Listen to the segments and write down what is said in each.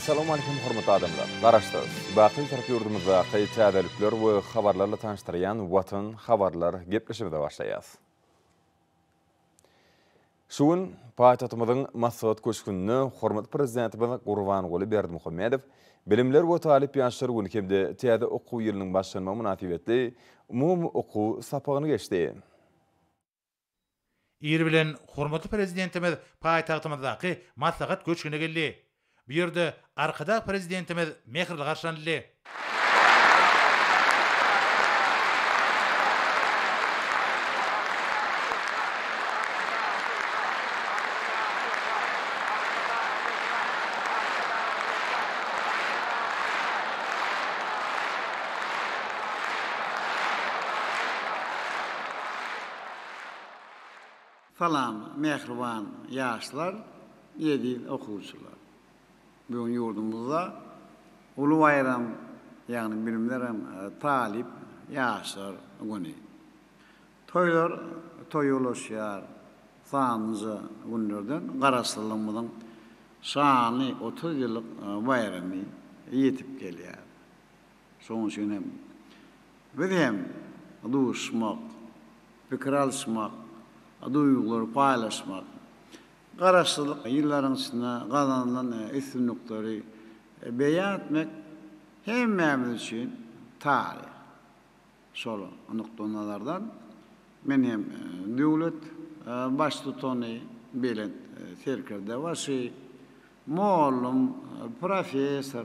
Assalamu alaikum hormatly adamlar. Garaşdyrys. Baky tarap ýurdumyzda gaýta ädelikler we habarlarla tanıştyrýan Watan habarlar gepleşmede başlaýar. Şuň paýtagtymyzyň Masat köşkünde hormatly prezidentimiz Gurbanuly Berdimuhammedow bilimler we talip ýaşlar güni hemde täze okuw ýylynyň başlanma münasibetli umumy okuw sapagyny geçdi. İri bilen hormatly prezidentimiz paýtagtymyzdaky Maslahat köşküne geldi. Bu ýerde arkada prezidentimiz mehirli garşandy. Salam, mehriban ýaşlar, ýedi okuwçylar. Bugün ýurdumyzda uly bayram, ýagny bilimler hem talip ýaşlar güni. Toýlar toýulaşýar. Sanjy günlerden garaşdyrylmyň şany 30 ýyllyk bayramy ýetip gelýär. Şoň üçin hem biz hem duşmak, pikir alşmak, duygular paylaşmak, garaşdyrlyk ýyllaryň içinde gazanylan üstünlikleri beýan etmek hemmemiz üçin tarih. Şol noktalardan men hem döwlet baş tutany bilen serkerde başy, mollum, profesor,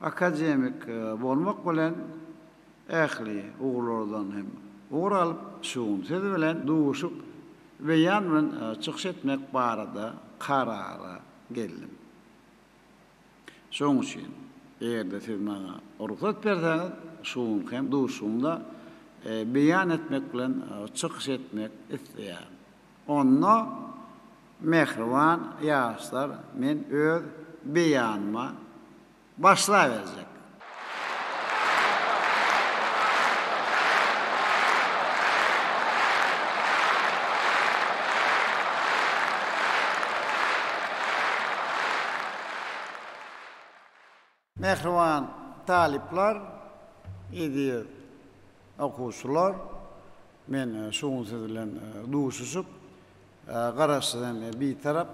akademik bolmak bilen ähli ugurlardan hem ugur alyp şuň sözi bilen duşup ve yandan çykyş etmek barada karara geldim. Şoň üçin eğerde siz bana ruhsat berseňiz, şuň hem duşumda beýan etmek bilen çykyş etmek isleýär. Onda mehriban ýaşlar men öz beýanyma başlaýarjak. Mehriban talipler, edi okuwçylar, men şoň söz bilen duşuşup, garaşdyran bir tarap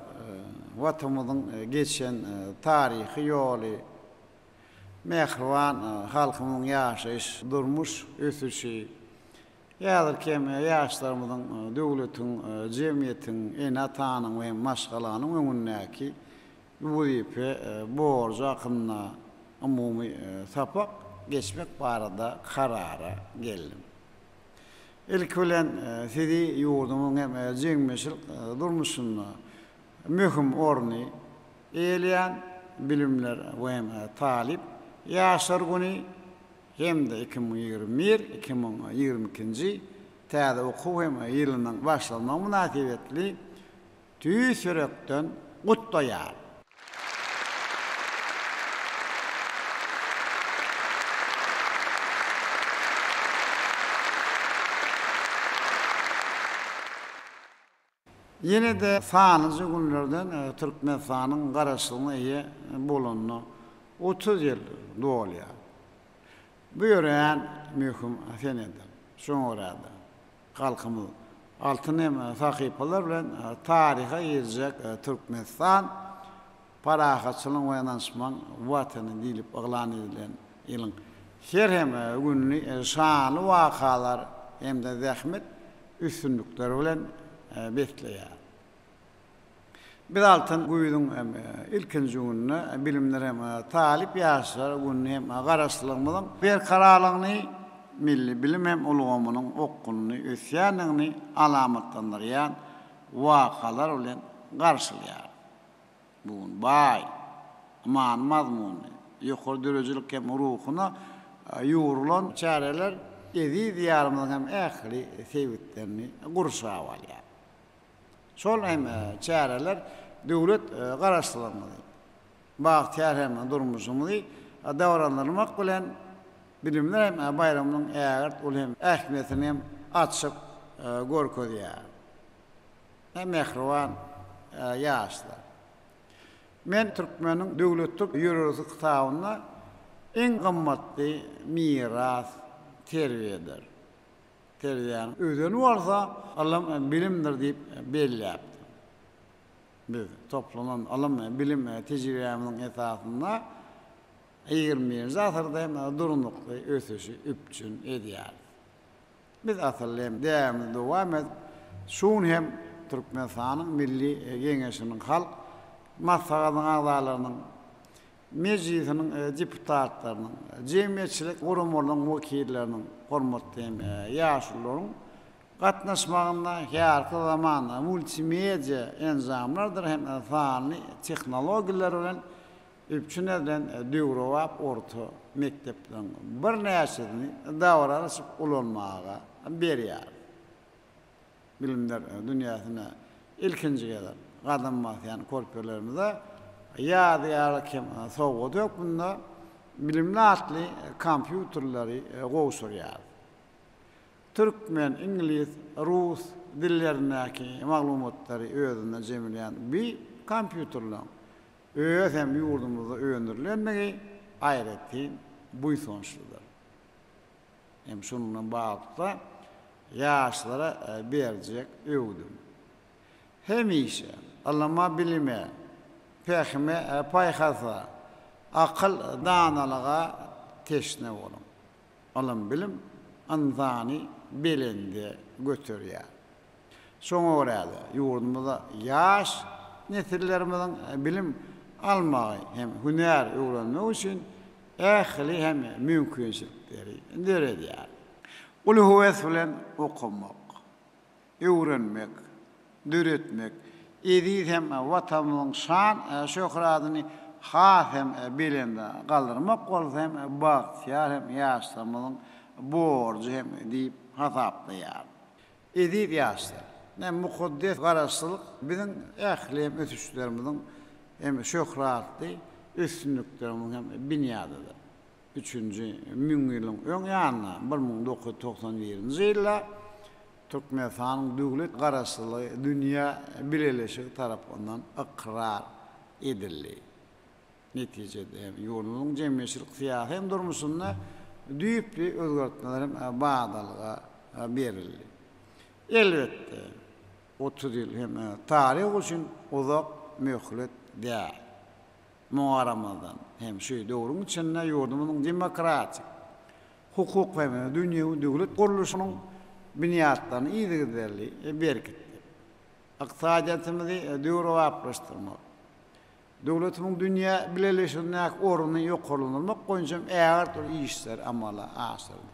watanymyzyň geçen tarihi ýoly, mehriban halkymyň ýaşaýyş durmuş ösüşi, ýa-da ýaşlarymyzyň döwletiň, jemgyýetiň, enatanyň we maşgalanyň öňündäki wüzipe borca akınna umumy sapak geçmek barada karara geldim. İlk bilen sizi ýurdumyň hem jeňmeşil durmuşyna möhüm orny eýleýän bilimler we talip ýaşlar güni hem de 2021-2022-nji täze okuw hem ýylynyň başlanma münasibetli tüýsürekden gutlaýar. Yine de sanjy günlerden Türkmenistanyň garaşdyryna ýa bolanny 30 ýyl dolýar. Bu ýören möhüm seneden. Şoň orada halkymyz altyn hem sahypalar bilen tariha ýerjek Türkmenistan parahatçylyk we ýananşmaň watany diýip aglan edilen ýylyň her hem günni şanly wakalar hem de zähmet üstünlikleri bilen bekleýär. Bir altın güýdüň ilkinji gününe bilimler hem talip ýaşlar günü hem garaşdyrylmyň berkararlygyny milli bilim hem ulgamynyň okunyny ösýäniňi alamatlandyrýan wakalar bilen garşylýar. Bugun baý, aman mazmuny, ýokary derejelik hem ruhuna ýurulan çareler edi diýarymyň hem ähli sebitlerini gurşap alýar. Şol hem çareler döwlet garaşdyrylmaly. Bagtyar hem durmuşymy dawranlyrmak bilen bilimler hem bayramynyň ägert ul hem ähmiýetini hem açyp görkezýär. Mehriban ýaşlar. Men Türkmenin döwletlik ýöresi kitabyna en gymmatly miras terbiýedir. Terbiýäň özüni bolsa Allah bilimdir diýip belläpdi. Biz toplanan alam bilim tejribämiň esasynda 20-nji asyrda durunlukly ösüşi üpçün edýär. Biz asylym däwamly dowam edip şuň hem Türkmenistanyň milli geňeşiniň halk maslahatynyň agzalarynyň meclisiniň deputatlarynyň jemgyýetçilik gurumlarynyň wekilleriniň hormatly ýaşlaryň gatnaşmagyna härki zamanda multimedia enzamlardyr hem fany tehnologiýalar bilen üpçün edilen döwrewap orta mektepden bir näçesini dawralaşyp ulanmaga berýär. Bilimler dünýäsine ilkinji geler. Gadammaýan korpelerimizde ýadyýarlyk hem sowgat ýok bunda bilimli atly kompýuterleri gowşurýar. Türkmen, İngiliz, Rus dillerindäki maglumatlary özüne jemleýän bir kompýuterler öz hem ýurdumyzda öňdürilenmegi aýratyn buýsonçlydyr. Hem şununla bagly ýaşlara berjek öwdüm. Hemişe allama bilime, pehme paýhasa, akıl danalyga teşne bolun. Alam bilim anzany belinde götürýär. Şoňa görä ýurdumyzda ýaş nesillerimiň bilim almagy hem hünär öwrenmek üçin ähli hem mümkinçilikleri derediýär. Ulu höwes bilen okumak, öwrenmek, döretmek, edip hem watanyň şan şöhratyny has hem belinde galdyrmak bolsa hem bagtýar hem ýaşlamyň borjy hem diýip hasaplaýar. Edip ýaşlar. Ne mukaddes garaşsylyk biziň ähli hem ötüşlerimiň hem şöhratly üstünliklerimiň hem binýadydyr. 3-nji müň ýylyň öň ýanyna 1991-nji ýylda Türkmenistanyň döwlet garaşsylygy dünýä bileleşigi tarapyndan ikrar edildi. Netijede ýurdunyň jemgyýetçilik syýasy hem durmuşynda düýpli özgertmeler hem bagdalyga berildi. Elbetde 30 ýyl hem taryh üçin uzak möhlet däl. Muharamadan hem şu döwrüň içinde ýurdumyň demokratik, hukuk we dünýäwi döwlet guruluşynyň binýatlaryny ýygyderli berkitdi. Iqtisadiýatymy döwrewaplaşdyrmak, döwletiň dünýä bileleşigine orny ýokarlanmak goýunçam äger işler amala aşyrdy.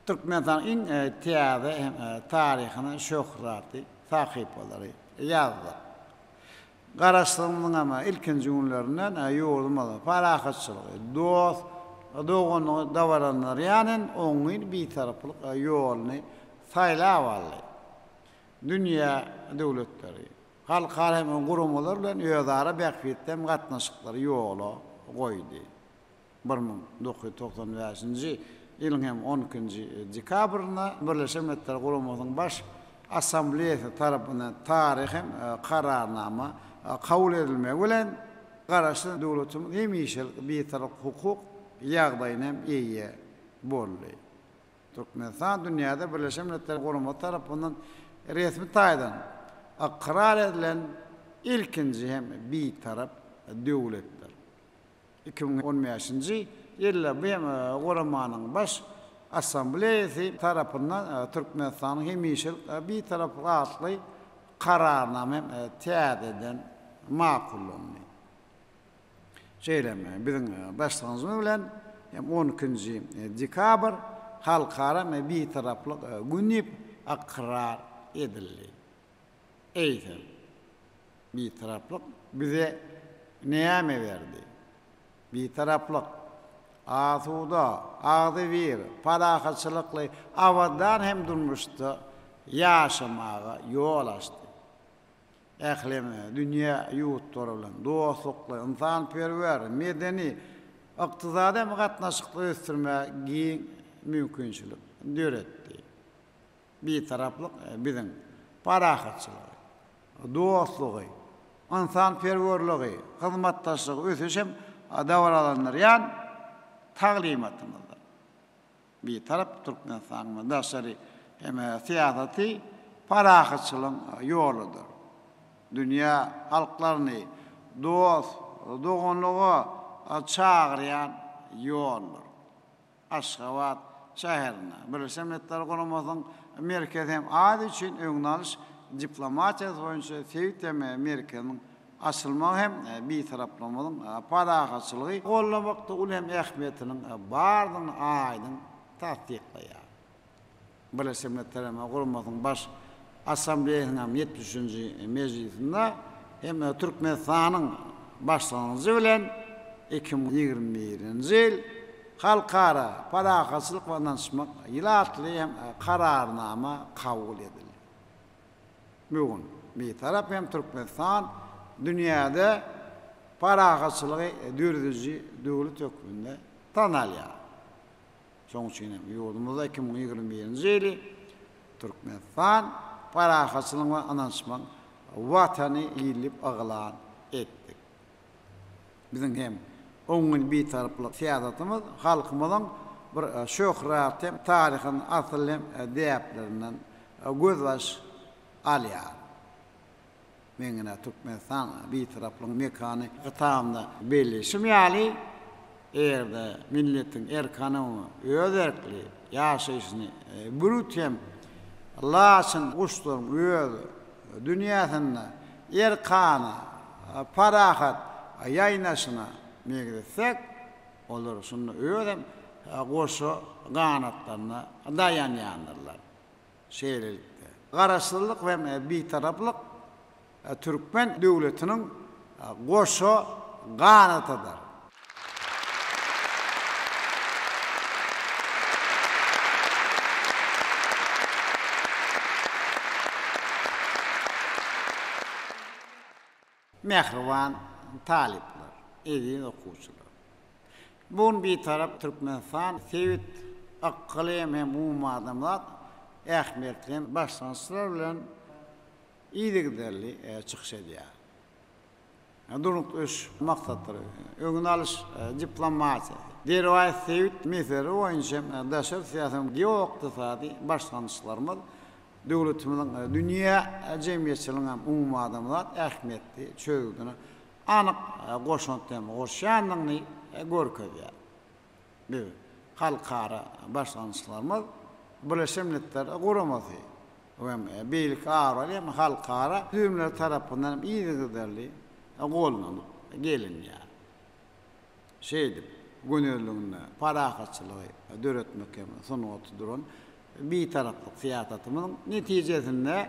Türkmenistanyň täze hem taryhyny şöhraty sahypalary ýazdy. Garaşlygynyň ama ilkinji günlerinden ýurdumyzda parahatçylygy, dost, dogony dawaranlar ýanen oňy bir taraplyk ýolny saýlap aldy. Dünýä döwletleri, halkara hem gurumlar bilen ýözara bähfetden gatnaşyklary ýola goýdy. 1995-nji ýylyň hem 12-nji dekabrynda Birleşik Milletler Gurumunyň baş assambleýasy tarapyndan taryh hem kararnama kabul edilmegi bilen garaşly döwletimiz hemişe bir tarap hukuk ýagdaýyna eýe boldy. Türkmenistan dünýäde Birleşik Milletler Gurumu tarapyndan resmi taýdan ikrar edilen ilkinji hem bir tarap döwletdir. 2015-nji ýylda bu Gurumanyň baş assambleýasy tarapyndan Türkmenistanyň hemişe bir tarap gatly kararnama täzeden makullandy. Şeýleme biziň başlanýymy bilen 12-nji dekabr halkara bir taraplyk günüp ikrar edildi. Eýsem bir taraplyk bize näme berdi? Bir taraplyk asuda, agdyr, parahatçylykly awadan hem durmuşdy ýaşamaga ýol açdy. Ählime dünýä ýurtlara bilen dostlukly, insanperwer, medeni, ykdysady hem gatnaşykly ösdürmäge mümkinçilik döretdi. Bir taraplyk biziň parahatçylygy, dostlugy, insan perwerligi, hyzmatdaşlygy ösüşem dawralanlar ýan taglimatymyzda. Bir tarap Türkmenistan'ın daşary hem siýasaty parahatçylyň ýoludur. Dünya halklaryny dost, dogonlugy çağırýan ýoldur. Aşgabat şäherine Birleşen Milletler Guramasynyň merkezi hem ady üçin öňnalys diplomatiýa boýunça Sewiteme Amerikanyň açylmagy hem bir taraplamyň parahatçylygy gollamakda ul hem ähmiýetiniň bardygyny aýdyn tasdikleýär. Birleşen Milletler Guramasynyň baş assambleýasynyň 73-nji mejlisinde hem Türkmenistanyň başlanýy bilen 2021-nji ýyl halkara parahatçylyk we danışmak ýylatly hem kararnama kabul edildi. Bugün bir tarap hem Türkmenistan dünýäde parahatçylygy dördüji döwlet hökmünde tanalýar. Şoň üçin ýurdumyzda 2021-nji ýyly Türkmenistan parahatçylyk we danışmak watany ýylip aglan etdik. Biziň hem oňun bir taraply siýasatymyz halkymyzyň bir şöhraty taryhyny asly diýeplerinden gözbaş alýar. Meňne Türkmenistan bir taraply mekany gytamda belleşim ýaly erde milletiň erkanyny öderkli ýaşaýyşyny brütem Allah'ın kuşların öz dünyasında erkana parahat yaynaşına meğresek olur şunu öğren koşu kanatlarına dayanyanırlar. Şehirlikte. Karasızlık ve bir taraflık Türkmen devletinin koşu kanatıdır. Mehriban talipler, edin okuwçylar. Bun bir tarap Türkmenistan sevit akkalem hem umum adamlar ähmiýetli başlanýşlar bilen iýdigderli çykyş edýär. Duruk öz maksatları, öňünalys diplomatiýa, derway sevit mesele boýunça daşary siýasatyň geoiqtisady başlanýşlarymyz döwletimiziň dünýä jemgyýetçiligiň umum adamlar ähmiýetli çögüldüni anyk goşantam goşanlygyny görkezýär. Bu halkara başlanýşlarymyz Birleşen Milletler Guramasy we beýlik araly halkara düýümler tarapyndan iýdigderli gollanıp gelinýär. Şeýdip gönüllüğüne parahatçylygy döretmek hem sonuçta duran bir taraflık siýasatymyň netijesinde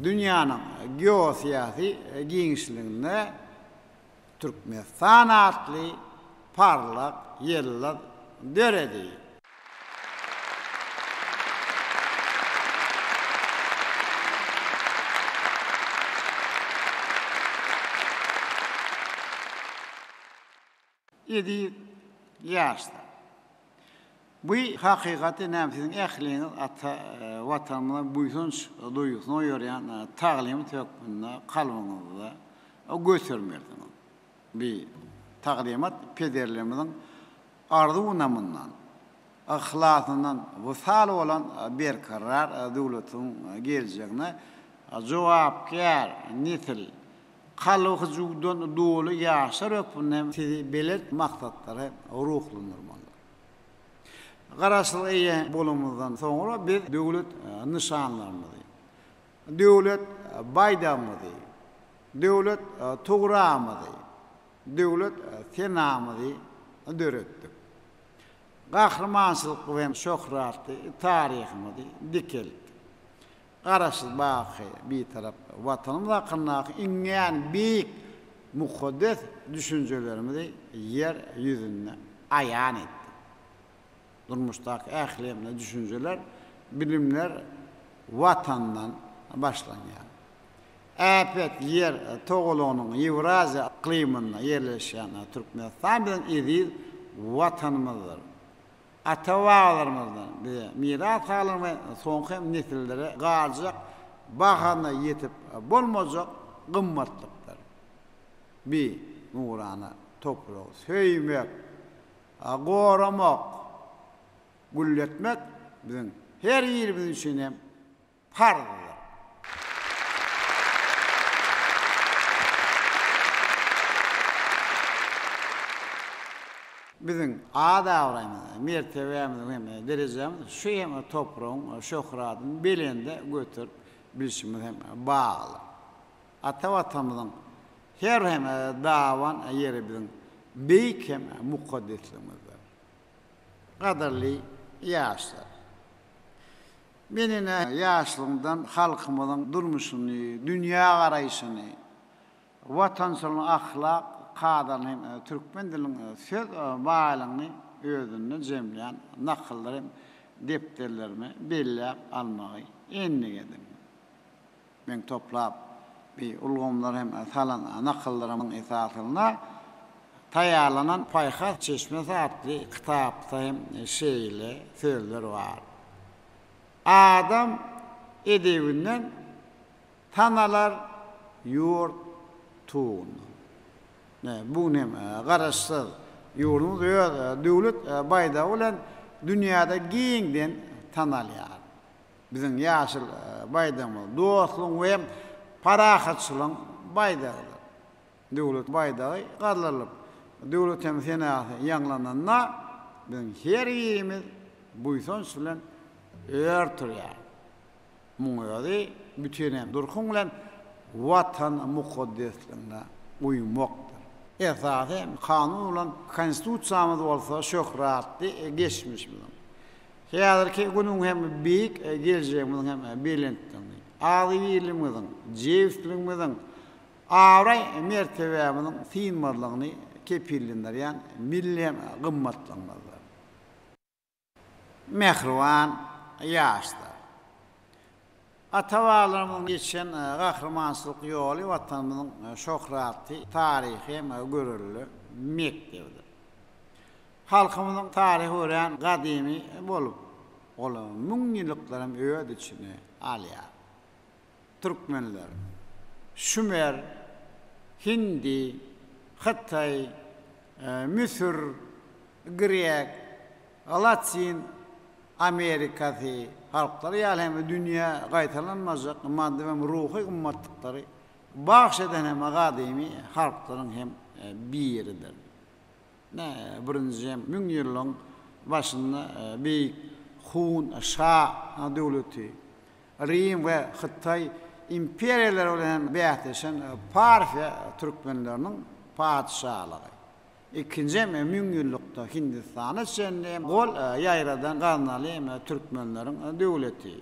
dünýäniň geosiýasy giňişligine Türkmenistan atly parlak ýerler döredi. Edi ýaşda. Bu hakykati näme ähliň ata watanymyň buýsunç duýgusyny ýörýän taglym tökmünde kalmagyňda o göstermerdi. Bir taglimat pederlerimiň arzuwundan, ahlatyndan wysal bolan berkarar döwletiň geljegine jogapkär nitil kalwjugdan doly ýaşar öpünden belet maksatlary ruhlandyrmaly. Garaşlyk eýe bolumyzdan soňra biz döwlet nişanlarymyzy, döwlet baýdamyzy, döwlet togramyzy, döwlet senamyzy döretdik. Gahrmançylyk we şöhraty taryhymyzy dikeldik. Garaşlyk baky bir tarap watanymyz hakkynda iňen biýik mukaddes düşünjelerimizi yer ýüzünde aýan etdik. Durmuşdaky ählemle düşünjeler, bilimler watandan başlanýar. Äpet yer togulunyň Ewraziýa iklimiňde ýerleşýän Türkmenistan bilen edil watanymyzdyr. Atawalarymyzdan miras halyň we soňky nesillere galjak bahana ýetip bolmajak gymmatlykdyr. bir nurana toprağı söymek, goramak, gülletmek bizim her yerimizin için hem farzdır. Bizim adawrayımız, mertebemiz hem derecemiz şu hem toprağın, şöhratın belinde götürüp bilişimiz hem bağlı. Ata-vatanımızın her hem davan yeri bizim büyük hem mukaddesliğimizdir. Kadarlı yaşlar. Benim yaşlığımdan halkımızın durmuşunu, dünya arayışını, vatansalın ahlak, kadarını hem Türkmen dilinin söz bağlılığını özünü cemleyen nakılları defterlerimi belli almayı enlik edin. Ben toplap bir ulgumlar hem salan nakıllarımın esasına tayarlanan Paykas Çeşmesi adlı kitapta hem şeyle sözler var. Adam edevinden tanalar yurt tuğunu. Bu ne? Garaşsız yurdumuz devlet bayda olan dünyada giyinden tanalıyar. Bizim yaşıl baydamız, dostluğun ve parahatçılığın baydağı. Devlet baydağı kadlarlıp, devlet temsiliyatı yanlananına bizim her yerimiz buyson sülen örtürüyor. Muğadı bütün durkun olan vatan mukaddesliğine uymaktır. Esasen kanun olan konstitutsiyamız olsa şöhratlı geçmiş bizim. Hazır ki günün hem büyük geleceğimizin hem belirttiğini, ağzıvirliğimizin, cevizliğimizin, avray mertebemizin sinmadlığını kepillinler yani milli hem kımmatlığımızdır. Mehrivan yaşlar. Atavarlarımızın geçen kahramançılık yolu vatanımızın şöhratı, tarihi hem görülü mektebidir. Halkımızın tarihi öğren kadimi bolup, mün yıllıklarım öğüt içine alıyor. Türkmenler, Sümer, Hindi, Hatay, Mısır, Grek, Latin, Amerika'sı halkları yani hem dünya kaytalanmazcak madde ve ruhi ummatlıkları bahşeden hem kadimi halkların hem bir yeridir. Birinci hem mün yılın başında büyük Hun, Şah devleti, Rim ve Hatay imperiyalar olan behteşen Parfya Türkmenlerinin padişahlığı. İkinci mün yıllıkta Hindistan'a sen gol yayradan kanali Türkmenlerin devleti.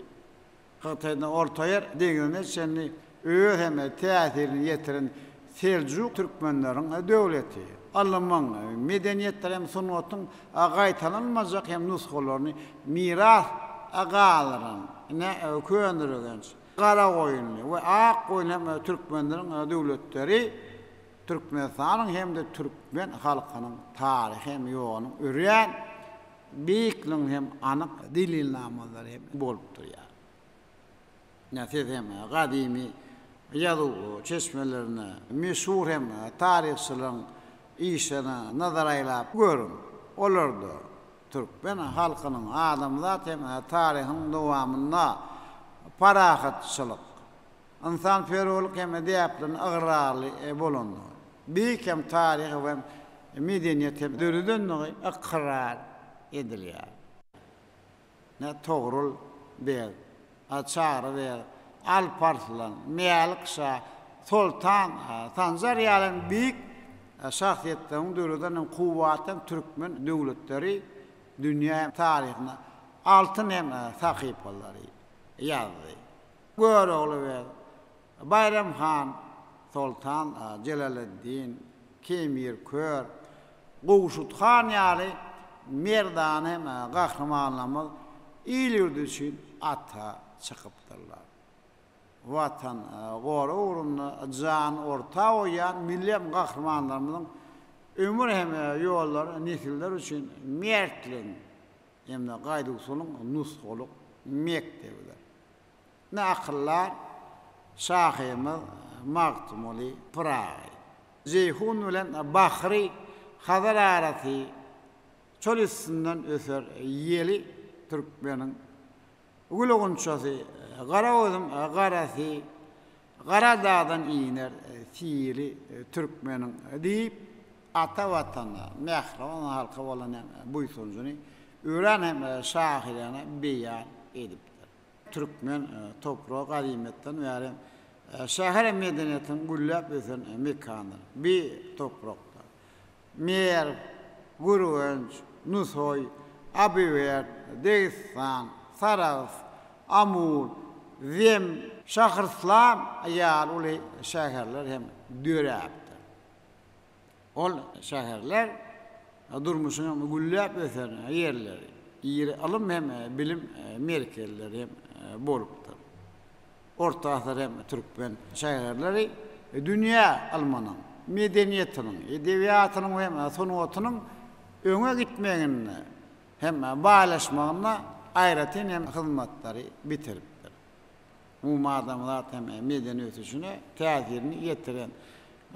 Hatay'dan orta yer degine sen hem tesirini yetiren Selçuk Türkmenlerin devleti. Alman medeniyetler hem sunatın gaytalanmazcak hem nuskolarını miras ağaların ne köyndürülgenç. Kara koyunlu ve ak koyun hem Türkmenlerin devletleri Türkmenistan'ın hem de Türkmen halkının tarihi hem yoğunun üreyen büyüklüğün hem anık dililnamaları hem boluptur ya. Nefes hem kadimi yazı çeşmelerine meşhur hem tarihçilerin işine nazarayla görün. Olurdu. Türkmen halkının adamlar hem tarihin devamında parahatçılık, insan feroluk hem deyapların ıgrarlı bulundu. Büyük hem tarihi ve medeniyet hem dörüdünlüğü ıkrar ediliyor. Ne Toğrul der, Açar der, Alparslan, Meyalıkşa, Sultan, Tanzaryalı'nın büyük şahsiyetlerin dörüdünün kuvvetin Türkmen devletleri dünya tarihine altın hem sahipaları yazdı. Göroğlu ve Bayram Han, Sultan Celaleddin, Kemir Kör, Guşut Han yani merdan hem kahramanlarımız iyilir için ata çıkıptırlar. Vatan goru uğruna can orta oyan milli kahramanlarımızın ömür hem yolları nesiller için mertliğin hem de gayduksulun nuskoluk mektebidir. Ne akıllar şahimiz Maktumuli Pırağı. Ceyhun bilen Bahri Hazar arasy çöl üstünden öser yeli Türkmenin Ulugunçasy gara özüm garasy Gara dağdan iner fiili Türkmenin deyip ata vatana mehravan halka bolan bu sonucunu öğren hem şahirana beyan edipdir. Türkmen toprağı galimetten ve şehir medeniyetin güllep öten mekanı bir toprakta. Mer, Gurunç, Nusoy, Abiver, Deystan, Saraf, Amur, Zem, Şahırslam ayar uli şehirler hem düreptir. Ol şehirler durmuşun güllep öten yerleri. Yeri alım hem bilim merkezleri hem bolupdur. Orta Asır hem Türkmen şehirleri dünya almanın, medeniyetinin, edebiyatının hem sunutunun öňe gitmegini hem bağlaşmağına aýratyn hem hyzmatları bitiripdir. Bu adamlar hem medeniyet üçine täsirini ýetiren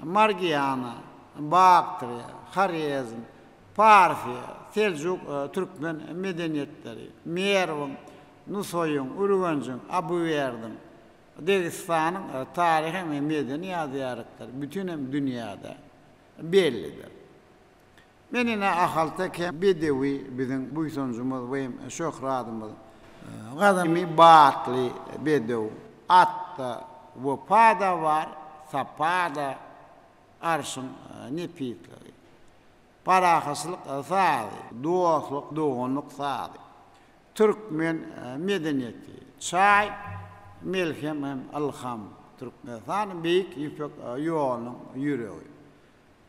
Margiana, Baktria, Harezm, Parfiya, Seljuk Türkmen medeniyetleri, Merwin, Nusoyun, Urganjyň, Abuwerdin, Dagestan'ın tarihi ve medeniyet ýazarykları bütün hem dünyada bellidir. Menine ahaltake bedewi bizim bu sonucumuz ve şöhradımız gadami batli bedew atta wapada var sapada arşın nepitleri parahaslık sağdı doğaslıq doğunluk sağdı Türkmen medeniyeti çay melhem hem alham Türkmenistan büyük yüpek yolun yüreği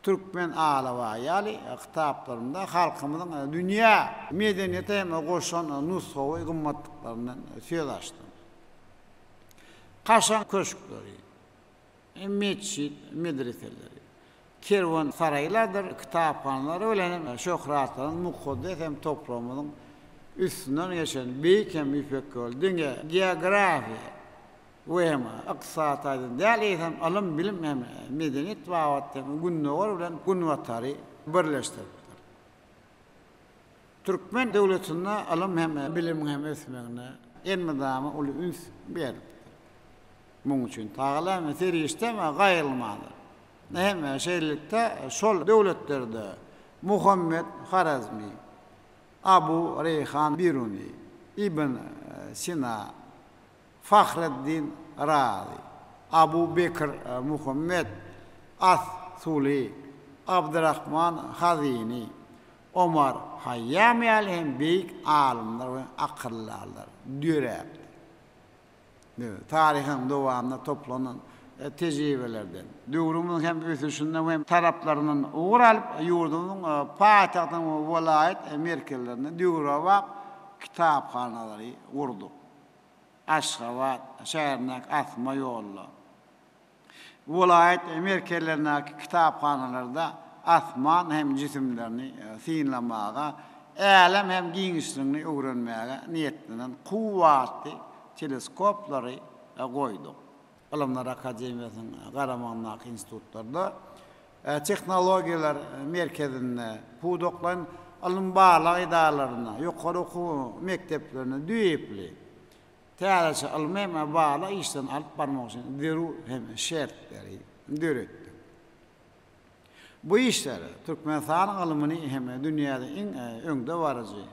Türkmen ağlava yali kitaplarında halkımızın dünya medeniyeti hem koşan nushovu gımmatlıklarından söz açtı. Kaşan köşkleri, mescid, medreseleri, kervan saraylardır, kitaphanları öyle şöhratların mukaddes hem toprağımızın üstünden geçen büyük hem yüpek yol, dünya geografiya, ve hem iqtisataydan däl hem alım bilim hem medeniyet wagt hem günnäwer bilen günwatary birleşdiripdir. Türkmen döwletine alım hem bilim hem ösmegine enmedamy uly üns beripdir. Muň üçin taýla mesele işdeme gaýrylmadyr. Hem şeýlelikde şol döwletlerde Muhammed Harazmi, Abu Reyhan Biruni, İbn Sina, Fahreddin Razi, Abu Bekir Muhammed As-Suli, Abdurrahman Hazini, Omar Hayyam hem büyük alimler ve akıllılar düreptir. Tarihin dowamında toplanan tecrübelerden, döwrümüň hem ösüşinden hem taraplarının uğur alıp yurdunun paýtagtyň vilayet merkezlerine döwrewap kitaphanalary gurduk. Aşgabat şäherine asma ýolla. Vilayet merkezlerine kitaphanalarda asman hem cisimlerini sinlamaga, elem hem giňişligini öwrenmäge niýetlenen kuwwatly teleskoplary goýduk. Alamlar Akademiýasynyň Garamanlyk institutlarda tehnologiýalar merkezinde pudoklan alym barlyk idaralarına, ýokary okuw mekteplerine düýepli täze almama bağla işten alıp barmak için deru hem şertleri döretdi. Bu işler Türkmenistan alımını hem dünyada en öňde barajy.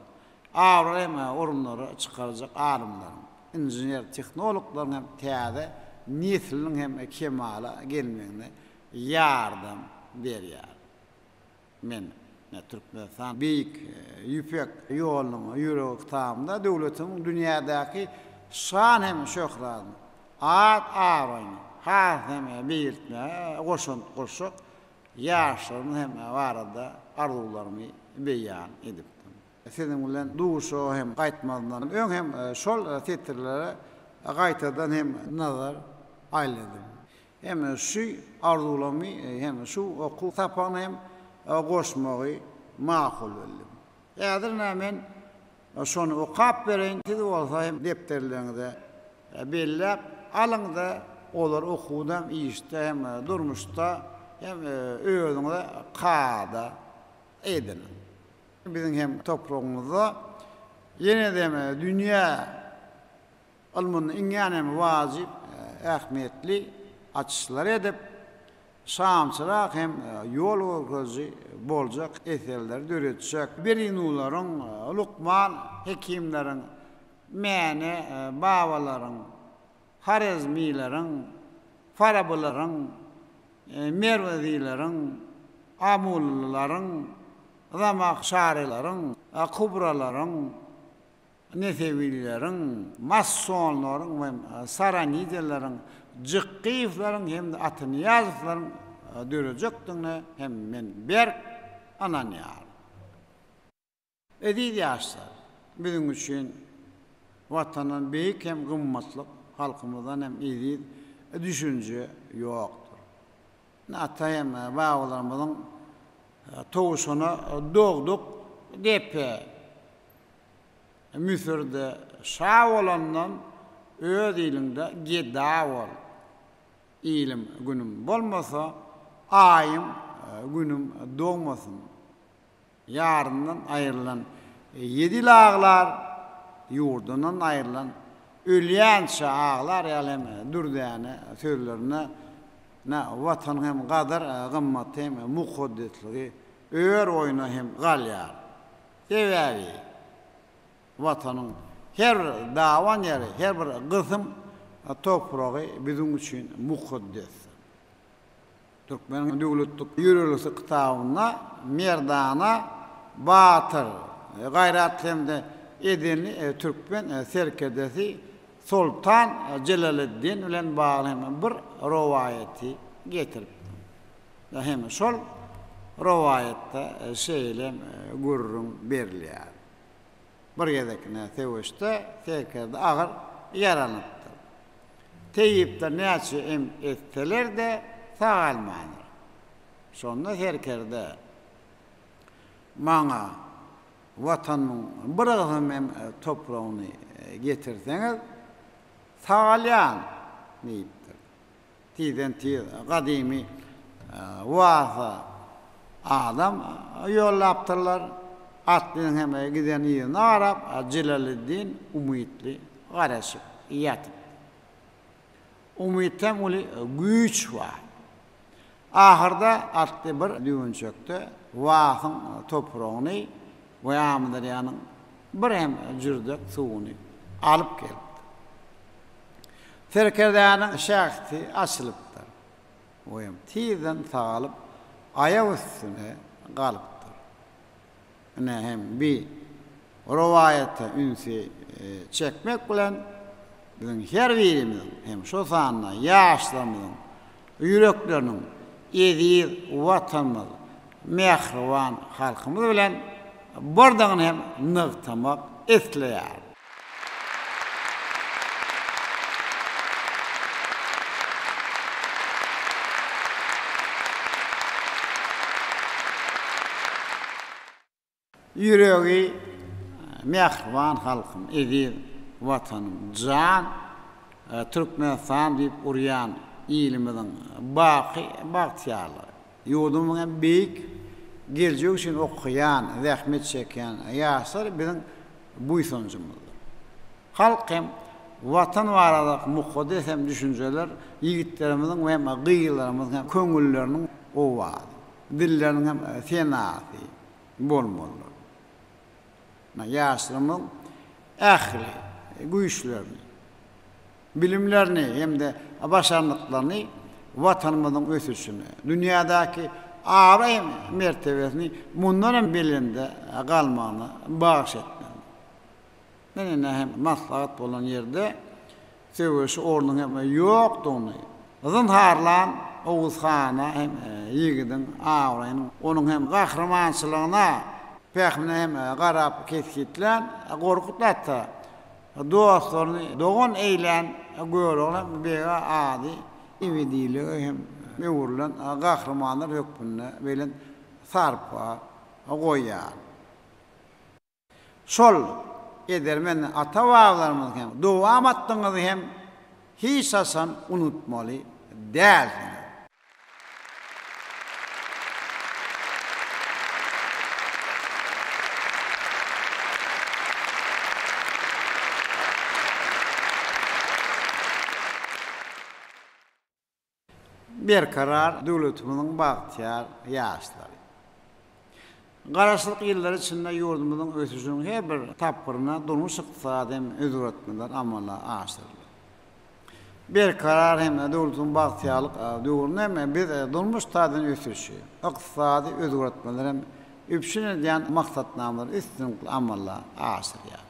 Awra hem orunları çıkaracak alimler, injener, teknologlar hem täze niýetliniň hem kemala gelmegine ýardam berýär. Men Türkmenistan büyük yüpek ýolunyň ýüregi tamda döwletiň dünyadaky şan hem şöhrat ağrayın hem belirtme koşuk yaşlarını hem varada arzularımı beyan edipdim. Senin bilen duşo hem qaytmadan öň hem şol tetirlere qaytadan hem nazar aýladım. Hem şu arzularımı hem şu oku tapan hem goşmagy makul bildim. Ýa-da men şonu okap bereň dedi bolsa hem depterlerinde bellep alyňda olar okuwdan işde hem durmuşda hem özüňe qada edin. Bizim hem toprağımızda yine de dünya ilminin inganem vacip, ahmetli açışlar edip şamçırak hem yol gözü bolcak eserler döretecek. Berinuların, Lukman hekimlerin, mene babaların, Harizmilerin, Farabilerin, Mervezilerin, Amulluların, Zamakşarilerin, Kubraların, Nesevilerin, Massonların ve Saranidelerin, Cıkkiflerin hem de Atıniyaziflerin dörecektiğine hem men berk ananyar. Edid yaşlar, bizim için vatanın büyük hem gımmatlık, halkımızdan hem edid düşünce yoktur. Hatta hem bağlarımızın toğusunu doğduk depe müsürde sağ olandan öz ilinde geda ol. İlim günüm bolmasa ayım günüm doğmasın. Yarından ayrılan yedi ağlar yurdundan ayrılan ölýänçe ağlar ýalem dürdäne sözlerine ne vatan hem kadar gymmat hem muqaddesligi öýer oyuna hem galýar. Sebäbi vatanın her dawan ýeri, her bir gysym topragy bizim üçin muqaddes. Türkmen döwletlik ýürelisi kitabyna merdana batır gayratlemde edeni Türkmen serkedesi Sultan Celaleddin bilen bağlanan bir rivayeti getirip. Hem şol rivayette şeýlem gurrun berilýär. Bir gedekine tewişde serkerde agyr ýaranypdyr. Teyipde näçe em etseler de sağalmaýar. Şonda herkerde maňa watanyň bir hem toprağını getirseňiz sağalyan neyipdir. Tiden tiz gadimi vaza adam yollaptırlar. Atlının hem giden ýerine arap Celaleddin umytly garaşyp ýatyp. Umytem uly güýç var. Ahyrda atly bir düwün çökdi. Wahyň toprağını we amdyrýanyň bir hem jürdek suwuny alyp geldi. Ferkerdeňiň şähti açylypdyr. Oýam tizden salyp aýaw üstüne galypdyr. Ne hem bir rivayete ünsi çekmek bilen bizim her birimiz hem şu sanna yaşlarımızın yüreklerinin edil vatanımız mehriban halkımız bilen bardan hem nıgtamak etleýär. Yüreği mehriban halkım edil vatanım can Türkmenistan deyip uryan ilimizin baktiyarları. Yurdumuzun büyük gelecek için okuyan, zahmet çeken yaşlar bizim bu sonucumuzdur. Halk hem vatan varadaki mukaddes hem düşünceler yiğitlerimizin ve hem gıyılarımızın hem köngüllerinin o var. Dillerinin hem senası bolmalı. Yaşlarımızın ehli, güçlerini, bilimlerini hem de başarılıklarını vatanımızın ösüşünü, dünyadaki ağır mertebesini bunların belinde kalmağını bağış etmeli. Nenine hem maslahat olan yerde sevişi ornun hem yoktuğunu, zınharlan Oğuzhan'a hem yiğidin ağırayının onun hem kahramançılığına pekmine hem garap ketkitlen korkutlattı. Dostlarını doğun eylen görülen bir adi ivediyle hem mevurlan kahramanlar hükmüne bilen sarpa koyar. Sol edermen atavağlarımız hem duam attığınızı hem hiç asan unutmalı değilsiniz. berkarar döwletimizin bagtyar ýaşlary. Garaşlyk ýyllar içinde ýurdumyzyň ösüşiniň her bir tapyryna durmuş ykdysady hem özgöretmeler amala aşyryldy. Berkarar hem döwletiň bagtyarlyk döwrüne hem biz durmuş tadyň ösüşi, ykdysady özgöretmeler hem üpşinedýän maksatnamalar üstünlikli amala aşyrýar.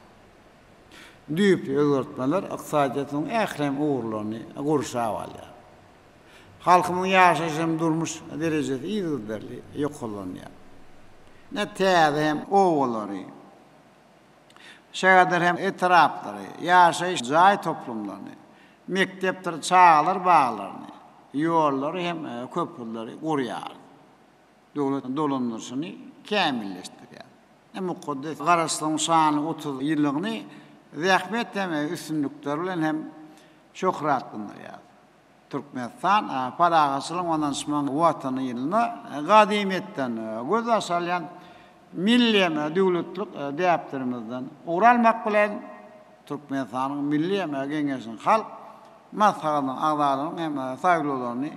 Düýp özgöretmeler ykdysadyýatyň ählem uğurlaryny gurşap alýar. Halkymyň ýaşaşym durmuş derejesi ýygyderli ýokullanýar. Ne täze hem owalary, şäher hem etraplary, ýaşaýyş jaý toplumlaryny, mektepler, çağlar, bağlaryny, ýollary hem köprülleri gurýar. Döwlet dolanmasyny kämilleşdirýär. Mukaddes garaşlygyň şany 30 ýyllygyny zähmet hem üstünlükler bilen hem şöhratlanýar. Türkmenistan paragaçylyk ondan soň watany ýylyna gadimetden göz açalýan milli döwletlik däpdirimizden uralmak bilen Türkmenistanyň milli geňeşiniň halk maslahatynyň agzalaryny hem saýlawlaryny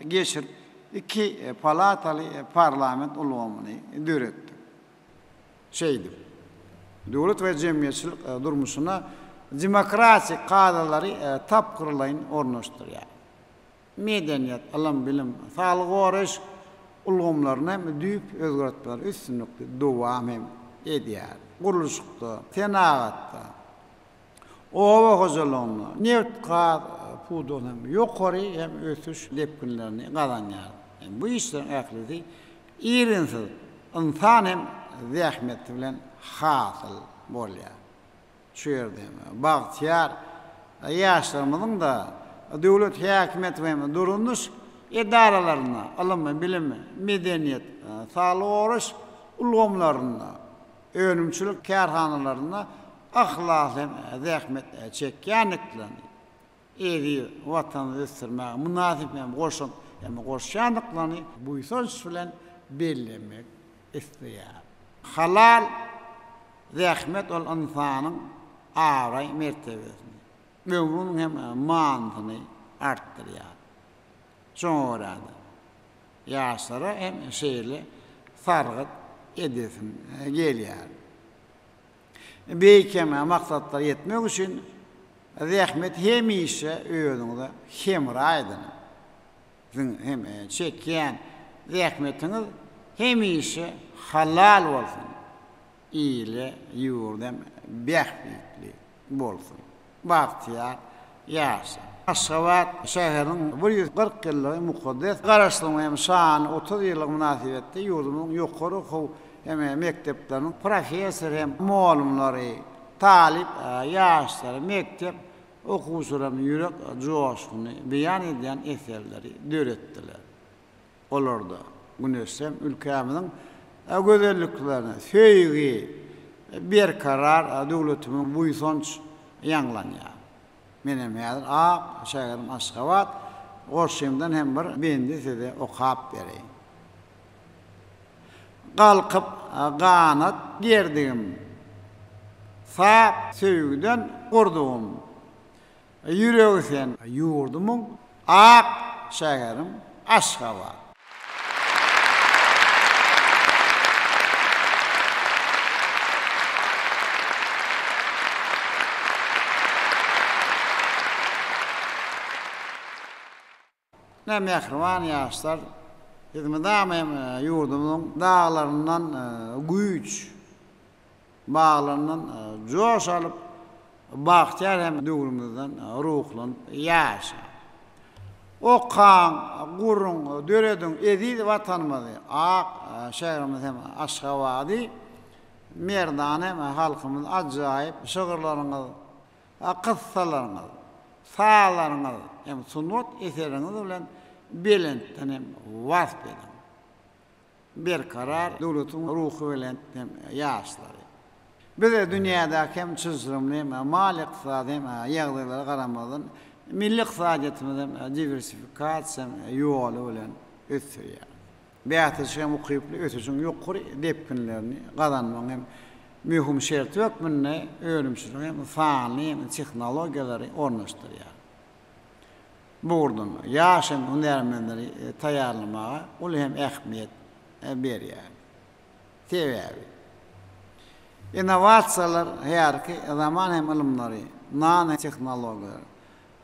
geçirip iki palataly parlament ulgamyny döretdi. Şeýdi. Döwlet we jemgyýetçilik durmuşyna demokratik gadalary tapkyrlaýyn ornaşdyrýar. Medeniyet, alam bilim, sağlyk oruç ulgamlaryny hem düýp özgöretmeler üstünlikli dowam hem edýär. Guruluşda, tenagatda, owa hojalygyny, neft gaz pudon hem ýokary hem ösüş lepkinlerini gazanýar. Bu işler ählidi irinsiz insan hem zähmeti bilen hasyl bolýar. Şu ýerde bagtyar ýaşlarymyzyň da döwlet häkimet we durmuş edaralaryna, alam bilim, medeniyet, sağlyk oruç ulgamlaryna, önümçilik kärhanalaryna ahlak hem zähmet çekýänliklerini eri watany ösürmäge munasip hem goşun hem goşanlyklaryny buýsuz bilen bellemek isleýär. Halal zähmet ol insanyň awray mertebesini, ömrüniň hem mantyny artdyrýar. Sonra ýaşlara hem şeýle sargyt edesin gelýär. Beýkem maksatlar ýetmek üçin zähmet hemişe öýüňde hemraýdyň. Hem çekýän zähmetiňiz hemişe halal bolsun. Ýyly ýurdam bähbitli bolsun. Bagtyar ýaşa. Aşgabat şäheriniň 140 ýyllyk mukaddes garaşlygyň hem şany 30 ýyllyk münasibetde ýurdumyň ýokary hem mektepleriniň professor hem muallimlary, talip ýaşlary, mektep okuwçylaryň ýürek joşgyny beýan edýän eserleri döretdiler. Olarda güneşem ülkemiziň gözelliklerini, söýgi, berkarar döwletimiň buýsanç ýanglanýar. Menem häzir şäherim Aşgabat goşymdan hem bir bendi size okap bereýin. Galkyp ganat gerdigim, sap söýgüden gurdugum, ýüregi sen ýurdumyň ak şäherim Aşgabat. Ne mehriban ýaşlar, hizmedam hem ýurdumyň dağlaryndan güýç, bağlaryndan joş alyp, bagtyar hem döwrümizden ruhlanyp ýaşa. O kan, gurrun, dörediň edil watanymyzy, ak şäherimiz hem Aşgabady, merdan hem halkymyz ajaýyp şygyrlaryňyz, kıssalaryňyz, sağlaryňyz hem sunnat eseriniz bilen belentden hem wasbedin. Berkarar döwletiň ruhy bilen hem ýaşlary. Bize dünýäde hem çyzgyrymly hem mal ykdysady hem ýagdaýlara garamazdan milli ykdysadyatymyz hem diversifikasiýa ýoly bilen ösýär. Beýatçy hem ukyply ösüşiň ýokary depkinlerini gazanmaň hem mühim şert ökmünne öňümçilik hem fanly hem tehnologiýalary ornaşdyrýar. buğurdun yaşam hünermenleri tayarlamağa ol hem ähmiyet berýär. Tebebi. İnovasiýalar herki zaman hem ilmleri, nan tehnologiýalar,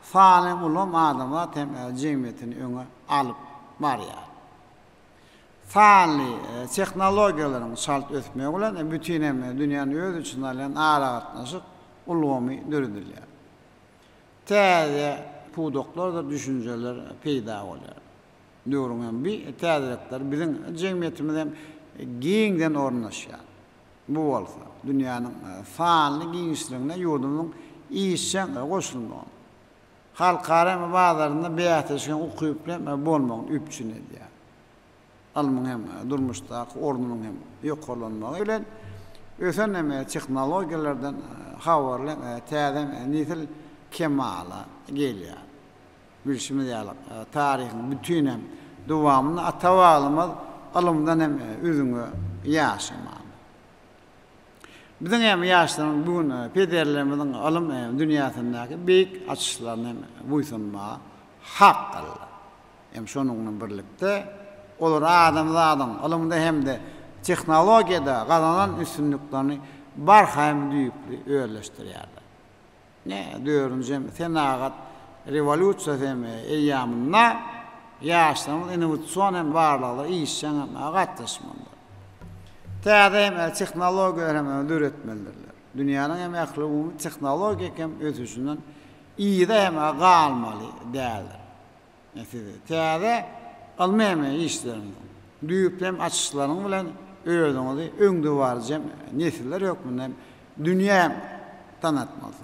fan ulum adamlar hem jemgyýetini öňe alyp barýar. Fanly tehnologiýalaryň şalt ötmegi bilen bütün hem dünýäni öz içinde alan aragatnaşyk ulgamy döredilýär. Täze pudoklar da düşünceler peýda bolýar. Döwrüňem bir täzelikler biziň jemgyýetimizde giňden ornaşýar. Bu bolsa dünýäniň fanly giňişligine ýurdumyň iýişen goşulmagy. Halkara bazarynda beýatlaşan ukyp bilen bolmagy üpçün edýär. Almanyň hem durmuşdaky ornunyň hem ýoklanmagy bilen ösen hem tehnologiýalardan habarly täze nisil kemala gelýär. Bilşimiz ýalyp taryhyň bütün hem dowamyny atawalymyz alymdan hem özüňe ýaşamak. Biziň hem ýaşlaryň bugün pederlerimiziň alym dünýäsindeäki beýik açyşlaryny hem buýsunmaga hak kıldy. Hem şonuňla birlikde olar adamlaryň alymda hemde tehnologiýada gazanan üstünliklerini barhaýym düýpli öýleşdirýärler. Ne döwrünjem senagat revolýusiýa hem eýýamynda ýaşlaryň innowatsiýon hem barlygy işçiň hem gatnaşmandy. Täze hem tehnologiýalar hem öwretmelidirler. Dünýäniň hem ähli tehnologiyek hem ötüşinden iýde hem galmaly däldir. Täze almaýma işlerini düýüp hem açyşlaryň bilen öýüňizi öňde barjam nesiller ýokmundan dünýä tanatmaly.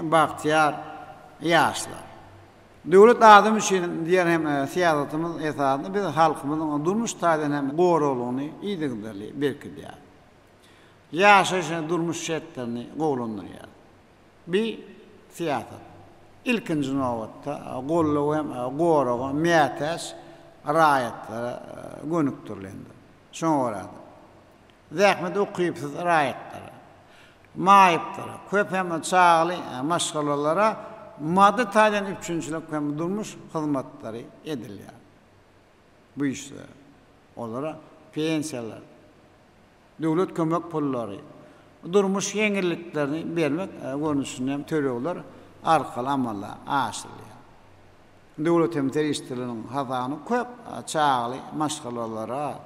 Bahtiyar ýaşlar. Döwlet adam üçin diýer hem siýasatymyz esasynda biz halkymyzyň durmuş taýdan hem gowralygyny iýdigleri berkidýär. Ýaşaşyň durmuş şertlerini gowlandyrýar. Bir siýasat. İlkinji nowatda gollaw hem gowragy mätäş raýatlara gönükdirlendi. Şoňa zähmet okypsyz raýatlara, maýyplara, köp hem çağly maşgalalara maddi taýdan üçünçilik hem durmuş hyzmatlary edilýär. Bu işler olara pensiýalar, döwlet kömek pullary, durmuş ýeňilliklerini bermek görnüşinde hem töreler arkaly amalla aşyrýar. Döwlet hem teristleriniň hazany köp çağly maşgalalara,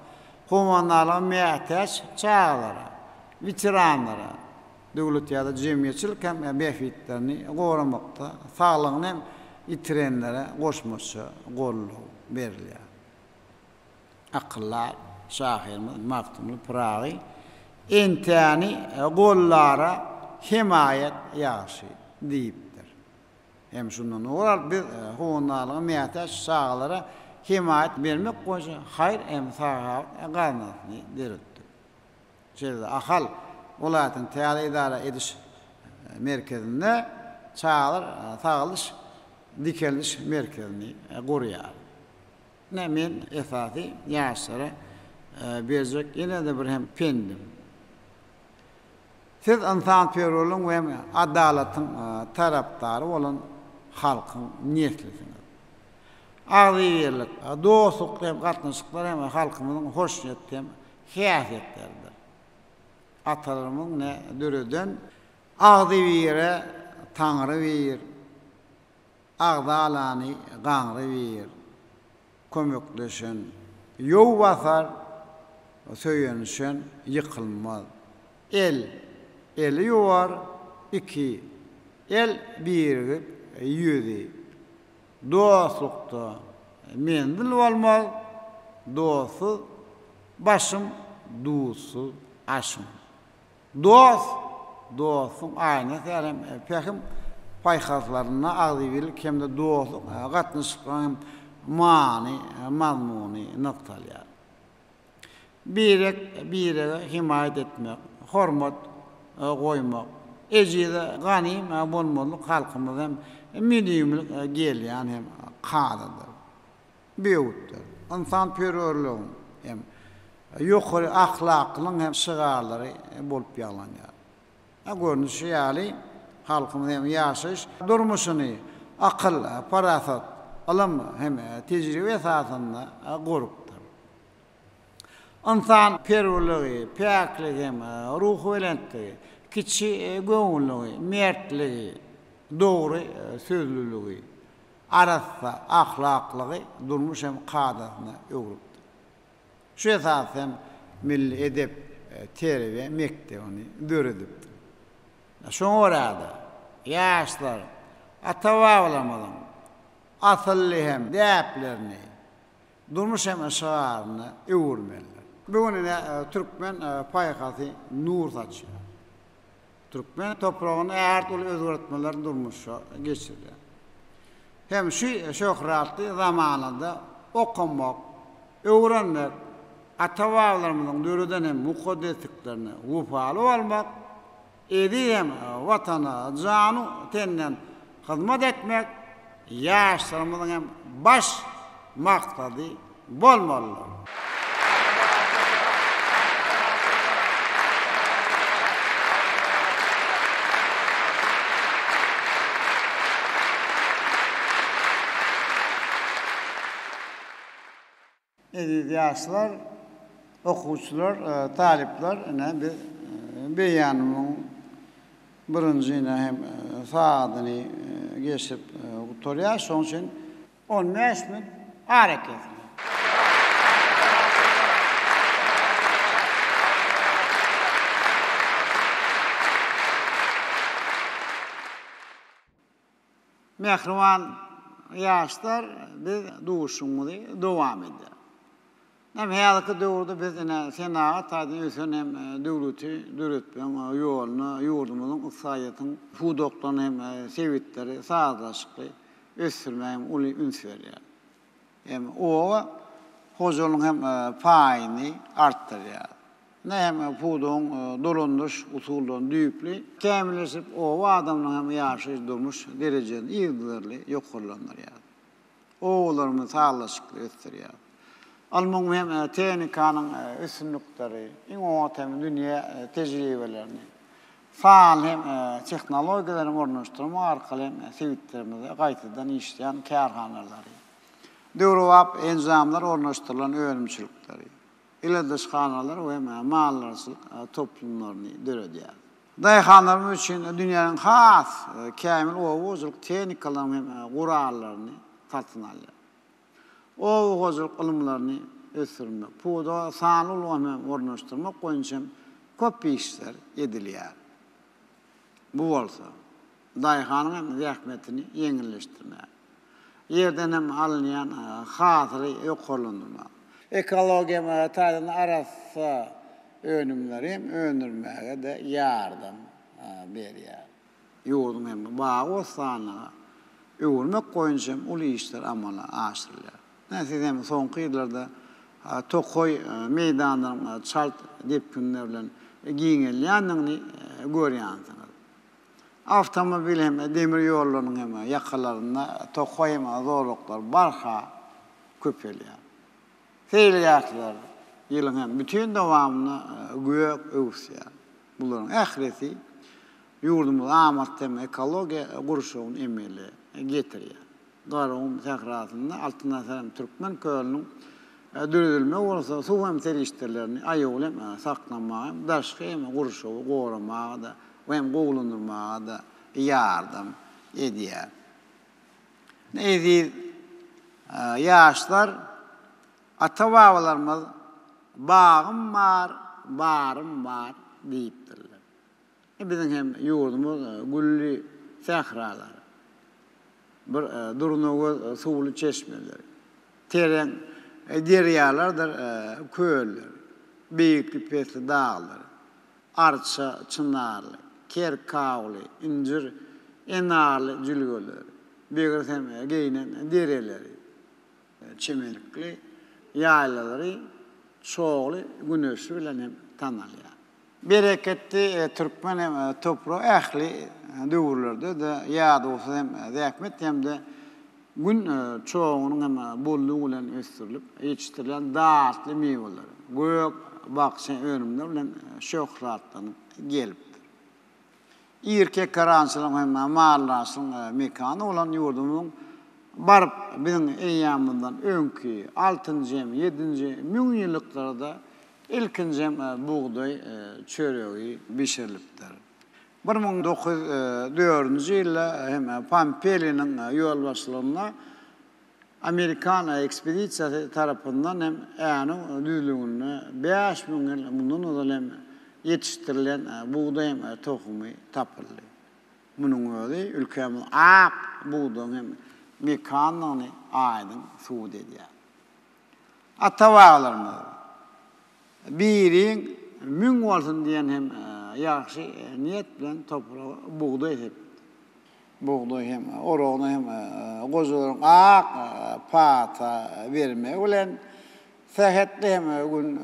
komandalar mätäç çağlara, veteranlara döwlet ýa-da jemgyýetçilik hem benefitlerini gowramakda saglygyny hem itirenlere goşmasy gollaw berilýär. Akyllar şahyrymyz Maktumly Piragy entäni gollara himayet ýaşy diýipdir. Hem şundan olar biz honalygy mätäç saglara himayet bermek goýsa hayr hem saga ganatyny deretdir. Şeýle ahal Olatın täze idara ediş merkezinde çağlar sağlış dikeliş merkezini gurýar. Men esasy ýaşlara berjek ýene de bir hem pendim. Siz insan perweriň we adalatyň tarapdary bolan halkyň niýetlisiniz. Agzybirlik, dostluk hem gatnaşyklar hem halkymyzyň hoşnýet hem häsiýetlerdir. Atalarımın ne döreden ağdı vire tanrı vir, ağda alani gaňry vir, kömekleşen, ýol basar, söýenişen ýykylmaz. Eli ýowar, iki, el birgip ýüzi. Dostlukda mendil bolmaz, dostsuz başym, dusuz aşym. Dostum aynı hem pekim payhazlarına agzybirlik hem de dostluk gatnaşyklary many, mazmuny noktalýar. Birege himayet etmek, hormat goýmak, ejide ganym bolmalyk halkymyz hem minimlik gelýän hem kadadyr. Beýutdyr. Insan perwerligiň hem ýokary ahlaklyň hem şygarlary bolup ýaglanýar. Görnüşi ýaly halkymyň hem ýaşaş durmuşyny akıl, parasat, alım hem tecrübe esasında gorupdur. İnsan perverligi, päkligi hem ruhu bilentligi, kiçi göňülligi, mertligi, dogry sözlüligi, arassa ahlaklygy durmuş hem kadatyna öwrüpdir. Şu esas hem milli edep terbiýe mektebini döredipdir. Şoňa görä ýaşlar ata-babalarymyzyň asylly hem däplerini durmuş hem şaýaryny öwürmeliler. Bugün Türkmen paýhasy nur saçýar. Türkmen toprağını her türlü özgürtmeler durmuşa geçirdi. Hem şu şöhratlı zamanında okumak, öğrenmek, ata-babalarymyzyň döreden hem mukaddesliklerini wufaly bolmak, hem vatana, jany, tenden hyzmat etmek, ýaşlarymyzyň hem baş maksady bolmalylar. Ýaşlar, okuwçylar, talipler bir beýanymyň birinjine hem saadyny geçip oturýar, şoň üçin 15 minut hareket. Mehriban ýaşlar biz duşumuzy dowam eder. Hem häzirki döwürde biz senagat taýdan ösen hem döwleti döretben ýoluna ýurdumyzyň yksaýatyň pudokdan hem sewitleri sazlaşykly ösürmäň uly üns berýär. Hem o hojalyň hem paýyny artdyrýar. Hem pudok dolandyş usuldan düýpli kämilleşip o adamyň hem ýaşy durmuş derejeni ýygdyrly ýokurlanýar. Olarmy sazlaşykly ösürýär. Alman hem teknikanyň üstünlikleri, iň oňatem dünýä tejribelerini, faal hem tehnologiýalaryň ornaşdyrma arkaly sewitlerimizde gaýtadan işleýän kärhanalary, döwrewap enzamlar ornaşdyrylan öňümçilikleri, iledyşhanalar we mallarçylyk toplumlaryny döredýär. Daýhanlar üçin dünýäniň has kämil owuzlyk tehnikalaryny hem gurallaryny satyn alýar. O hozurlyk ilmlerini ösürmek, puda sanly ulgamy ornaşdyrmak goýunçam köp işler edilýär. Bu bolsa daýhanyň zähmetini ýeňilleşdirmek. Ýerden hem alynýan hazyry ýokurlandyrmak. Ekologiýa taýdan arasy önümleri hem öndürmäge de ýardam berýär. Ýurdun hem bagy sanyna öwürmek goýunçam uly işler amala aşyrylýar. Näsizem soňky ýyllarda Tokoy meýdanlaryň çalt depkinler bilen giňelýändigini görýänsiňiz. Awtomobil hem demir ýollarynyň hem ýakalaryna Tokoy hem zorluklar barha köpelýär. Feýleýärler ýylyň hem bütün dowamyny gök öwsýär. Bularyň ähireti ýurdumyz amatdym ekologiýa gurşugyny emeli getirýär. Garum Sahrasyna altyndan saram Türkmen köýüniň döredilme bolsa suw hem serişdirlerini aýoglem saklanmagy, daşky hem gurşugy goramagy da hem gowlandyrmagy da ýardam edýär. Näzir ýaşlar ata-babalarymyz bagym bar, barym bar diýipdirler. Biziň hem ýurdumyz gülli sahralar. Bir durnugy suwly çeşmeler. Teren derýalardyr, köller, beýikli pesli dağlar, arça, çynarly, kerkawly, incir, enarly jülgeler, beýgir hem geýnen dereleri, çemelikli, ýaýlalary, çoğly, güneşi bilen hem tanalýar. Bereketli Türkmen hem toprağı ähli döwürlerde de ýa bolsa hem zähmet hem de gün çoğunyň hem bollugy bilen ösürilip ýetişdirilen datly meýweler, gök bakşy önümler bilen şöhratlanyp gelipdir. erkek karançılığın hem mağarlasının mekanı olan yurdumuzun barıp bizim eyyamından önkü 6. 7. mün yıllıklarda ilkinci buğday çöreği bişirilipdir. 1904 yılda hem Pompei'nin yol başlarına Amerikan ekspedisiyası tarafından hem yani düzlüğünü 5 bin yıl bundan hem yetiştirilen buğday tohumu tapıldı. Bunun öyle ülkemiz ak buğday hem mekanını aydın suud ediyor. Atavalarımız birin mün olsun diyen hem yaxşı niyet bilen toprağı buğday hep. Buğday hem orağını hem qozuların ak pata verme ulen sehetli hem gün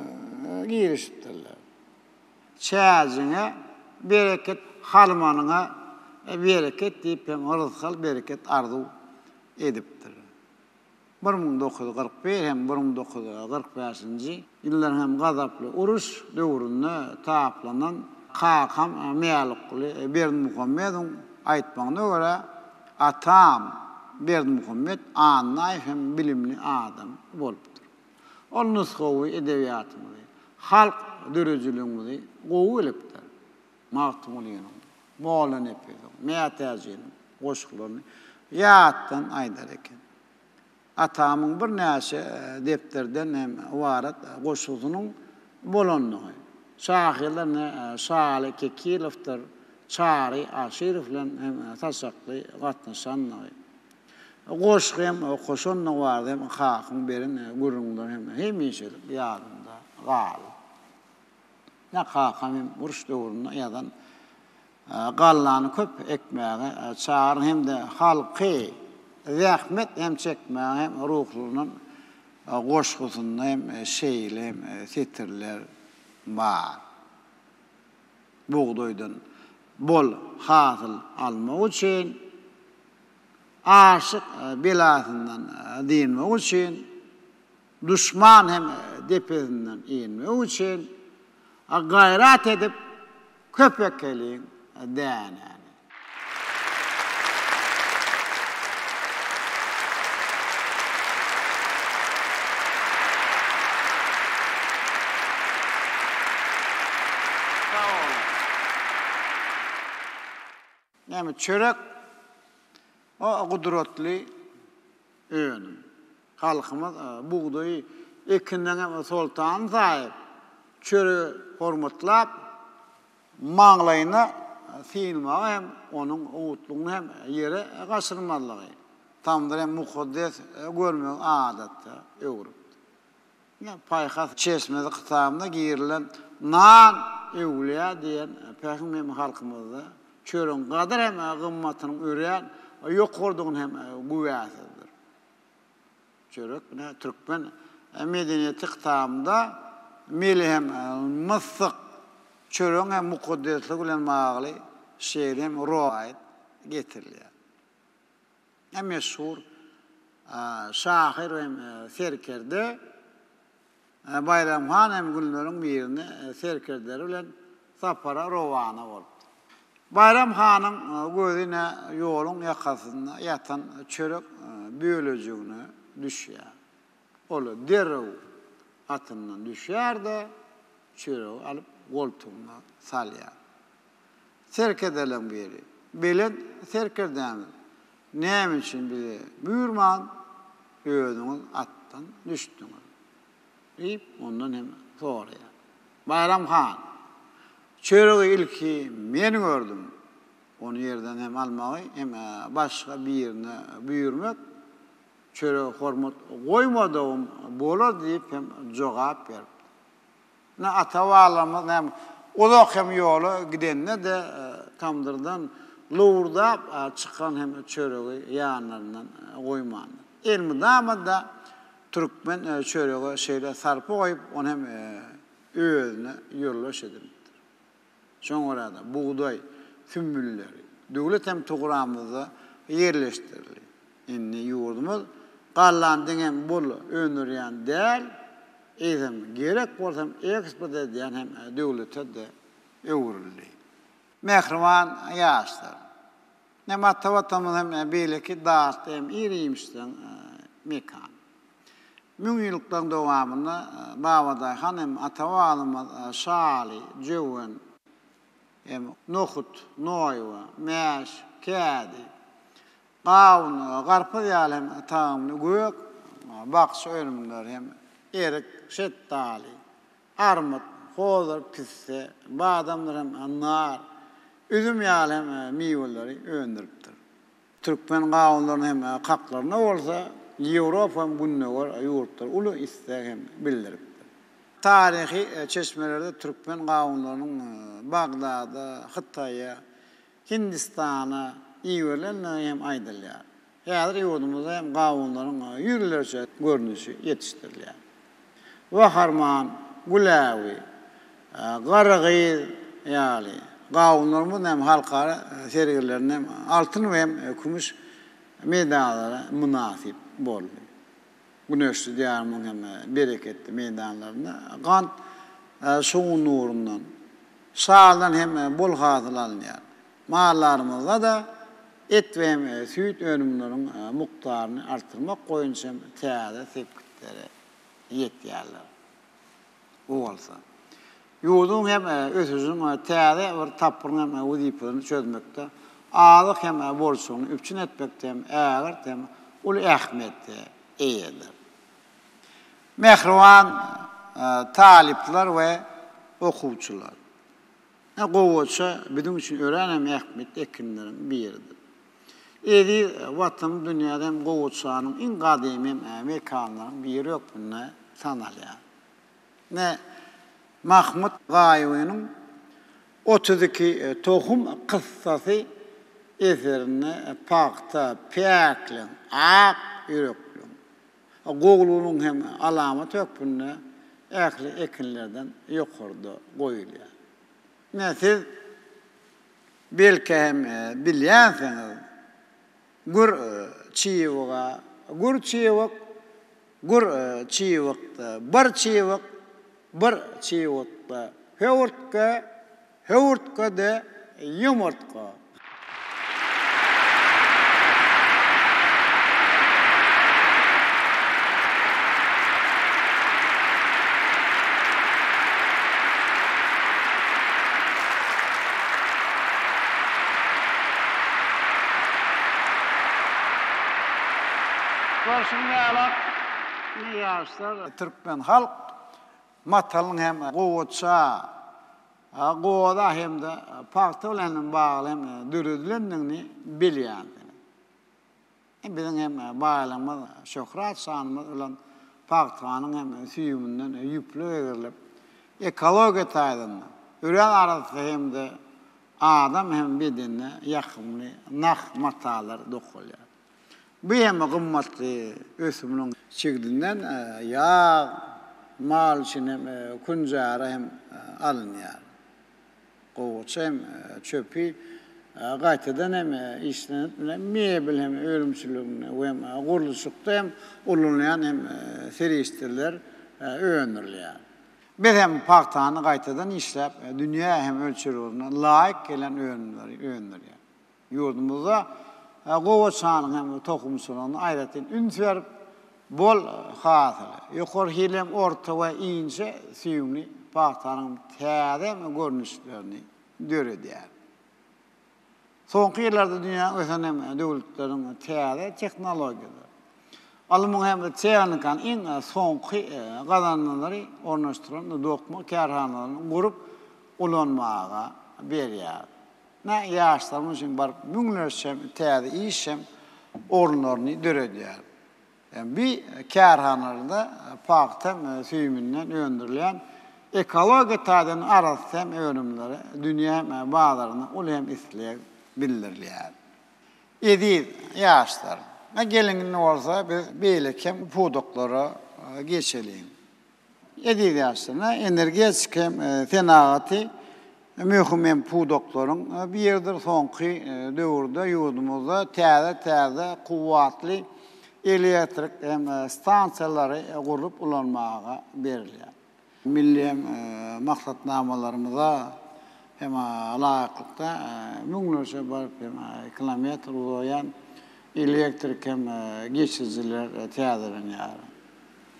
giriştirler. Çağcına bereket halmanına bereket deyip hem rızkal bereket arzu ediptir. 1941 hem 1945 yıllar hem gazaplı uruş dövründe taplanan Kakam Meyaluklu Berdimuhammed'in aytmağına göre atam Berdimuhammed anlayıp hem bilimli adam bolupdur. O nuskovu edebiyatımızı, halk dürücülüğümüzü qovu elipdir. Mağtumuluyunun, boğulan epeydim, meyatazinin, koşuklarını yaattan aydar eken. Atamın bir neyse defterden hem varat koşusunun bolonluğu. Şahirlerine Salih Kekilov'dur, Çari Aşirif'le hem tasaklı katnaşanlığı. Koşuk hem koşunluğu vardı hem kakın berin gurrundan hem işelik yarında galı. Ne kakam hem uruş doğrunda yadan gallanı köp ekmeğe çağırın hem de halkı zahmet hem çekmeğe hem ruhluğunun koşkusunda hem şeyli hem titirler var. Buğdaydan bol hasıl almak için, aşık belasından dinmek için, düşman hem depesinden inmek için, gayret edip köpekliğin deneni. Yani çörek o kudretli öğün. Halkımız buğdayı ekinden sultan sahip çöreği hormatlap mağlayına silmağı hem onun uğutluğunu hem yere kaçırmalığı. Tamdır hem mukaddes görmüyor adatta öğürüp. Yani paykas çeşmede kıtamda giyirilen nan evliya diyen peygamber halkımızda çörün kadar hem kımmatının üreyen yok olduğunu hem güveyesidir. Çörük Türkmen medeniyeti kıtamda mili hem mısık çörün hem mukaddeslik ile mağlı şehir hem ruhayet getiriliyor. Hem meşhur şahir hem serkerde Bayramhan hem günlerin birine serkerleri ile sapara rovana oldu. Bayramhan'ın gözüne yolun yakasında yatan çörek bölücüğüne düşüyor. Olu derev atından düşer de çöreği alıp koltuğuna salıyor. Serkederlen biri. Bilen serkerdemiz. Ne için bize buyurman öğününüz attan düştünüz. Deyip ondan hem soruyor. Bayramhan çöreği ilki men gördüm. Onu yerden hem almayı hem başka bir yerine buyurmak çöreği hormat koymadığım bolar deyip hem cevap verdi. Ne atavalımız hem uzak hem yolu gidenine de tamdırdan loğurdap çıkan hem çöreği yanlarından koymandı. Elmi damada Türkmen çöreği şeyle sarpı koyup onu hem öğüne yollaş edilmiştir. Son orada buğday, sümbülleri, devlet hem toğramızda yerleştirildi. İnni yurdumuz, qallandın hem bol önüryen değil, eğitim gerek bolsam eksport ediyen hem devlete de öğürildi. mehriban yaşlar. Ne matavatımız hem belki dağıt hem iriymişten mekan. Müngülükten devamında Babada hanım atavalımız şali, cüvün, nohut, noyva, meş, kedi, qavun, qarpız yalım tağımını gök, bakış ölümler hem erik, şettali, armut, hozur, pisse, badamlar hem nar, üzüm yalım meyveleri öndürüptür. Türkmen qavunların hem kaklarına olsa, Avrupa günne var, yurtlar, ulu istek hem bildiriptir. Tarihi çeşmelerde Türkmen qavunlarının Bagdad'a, Xitay'a, Hindistan'a, İyiverlerine hem aydırlar. Hazır yurdumuzda hem qavunların yürülerce görünüşü yetiştirirler. Vaharman, Gulavi, Qaragil, yani qavunlarımız hem halkara sergilerine hem altın ve hem kumuş meydanlara münasip boldu. Güneşli diyarımın hem bereketli meydanlarına qan soğun nurundan, sağdan hem bol hasıl alınıyor. Mallarımızda da et ve hem süt önümlerin miktarını artırmak koyunca hem teyade tepkitlere yetiyerler. O olsa. Yurdun hem ötüzün teyade bir tapırın hem vazifelerini çözmekte, ağlık hem borçunu üpçün etmekte hem ağır hem ulu ehmette iyidir. Mehriban talipler ve okuvçular. Qowatça bizim için öğrenem ehmet ekinlerin biridir. Edi vatan dünyada hem qowatçanın en qadim hem mekanların biri yok bununla sanalıyor. Ne Mahmud Gayivi'nin 32 tohum kıssası eserine pakta, peklen, ak yüreklün. Qoğlunun hem alamatı yok bununla ehli ekinlerden yukarıda koyuluyor. Ne siz belki hem bilyansınız, gur çiğvığa, gur çiğvık, bar çiğvıkta, hevurtka da yumurtka. Şimdi alak ne yaşlar Türkmen halk matalın hem qowatça qowada hem de pakta bilen bağlı hem dürüdülenini bilýän. Bizim hem bağlamız şöhret sanımız bilen paktanyň hem süýümünden ýüplü egerilip ekologiýa taýdandy. Ören arasy hem de adam hem bedenine ýakymly nah matalar dokulýar. Bu hem gymmatly ösüminiň çegdinden yağ, mal için hem kunjara hem alınýar. Qowatça hem çöpi gaýtadan hem işlenip mebel hem örümçülüğüne hem gurulşykda hem ulunýan hem serişdirler öňürler. Biz hem paktany gaýtadan işläp dünýä hem ölçülerine laýyk gelen öňürler. Ýurdumyzda qowatçanyň hem tohumçylygyny aýratyn üns berip bol hasyly. Ýokary hilem orta we iňçe süýümli paktanyň täze görnüşlerini döredýär. Soňky ýyllarda dünýä ösen hem döwletleriň täze tehnologiýalar. Almanyň hem çäňikan iň soňky gazanmalary ornaşdyran dokma kärhanalaryny gurup ulanmaga berýär. Ne yaşlarımız için bar münglerçem täze işem orunlaryny döredýär. Yani bir kärhanalarda paktam süýümünden öndürilen ekologiýa taýdan arasy hem önümleri dünýä baglaryny ul hem isleýär bildirilýär. Edil yaşlar. Gelin olsa biz beýlekem pudoklara geçelim. Edil yaşlarına energetik hem tenagaty mühim hem pudokların bir yerdir soňky döwürde ýurdumyzda täze kuwwatly elektrik hem stansiýalary gurup ulanmaga berilýär. Milli maksatnamalarymyza hem layıklıkta müňlerçe barıp hem kilometr uzayan elektrik hem geçiciler täzelenýär.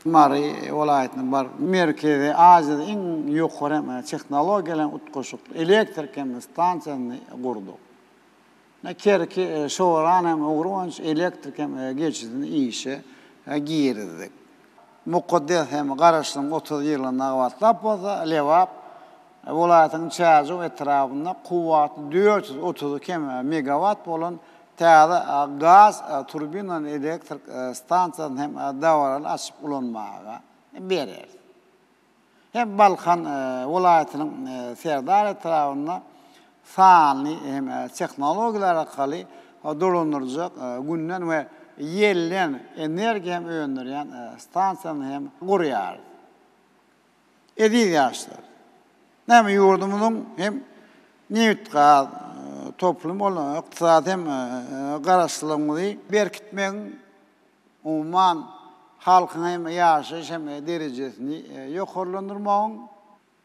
Mary welaýatynyň bar merkezi Aziýada iň ýokary tehnologiýalar utgaşyk elektrik hem stansiýany gurduk. Kerki şoğran hem uğruanç elektrik hem geçidini işe girdik. Mukaddes hem garaşlyň 30 ýylyna wagtlap bolsa, lewap welaýatyň çäze etrafynda kuwwaty 430 megawatt bolan täze gaz turbinan elektrik stansiýany hem dawaral açyp ulanmaga berer. Hem Balkan welaýatynyň Serdar etrafynda sanly hem tehnologiýalar arkaly dolanyrjak günden we yellen energiýa hem öňdürýän stansiýany hem gurýar. Edil ýaşlar. Näme ýurdumyzyň hem newtka toplum bolan ykdysady hem garaşlygyny berkitmeň umman halkyň hem ýaşaş hem derejesini ýokarlandyrmagyň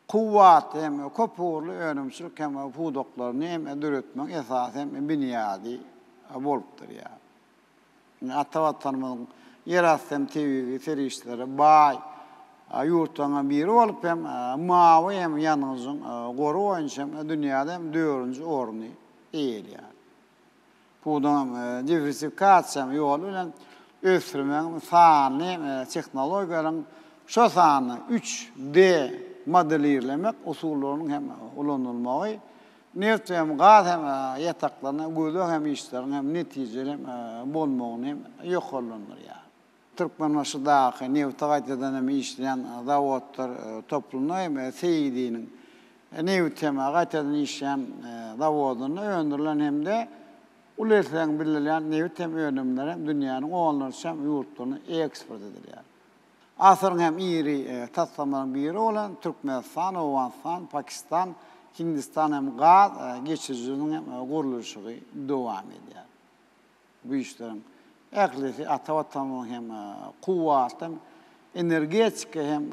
kuwwat hem köpürli önümçülük hem pudoklaryny hem döretmeň esas hem binýady bolupdyr ýa. Atawatlarymyň ýerastem tebi serişleri bay ýurtlaryň biri bolup hem mawy hem ýanyňyzyň goru oýunçy hem dünýäde hem 4-nji orny eýelýär. Budan diversifikasiýa ýoly bilen ösürmeň sanly tehnologiýalaryň şo sany 3D modelirlemek usullarynyň hem ulanylmagy neft hem gaz hem ýataklaryna göze hem işleriň hem netijeli hem bolmagyny hem ýokarlanýar. Türkmenbaşydaky neft gaýtadan hem işleýän zawodlar toplumyna hem seýdiniň neft hem gaýtadan işleýän zawodyna öndürilen hem de ulerden bilen neft hem önümler hem dünýäniň oňlarça hem ýurtlaryna eksport edilýär. Asyryň hem iri taslamaryň biri bolan Türkmenistan, Awganistan, Pakistan, Hindistan hem gaz geçijiniň hem gurulşy dowam edýär. Bu işleriň äklisi atawatanyň hem kuwwat hem energetik hem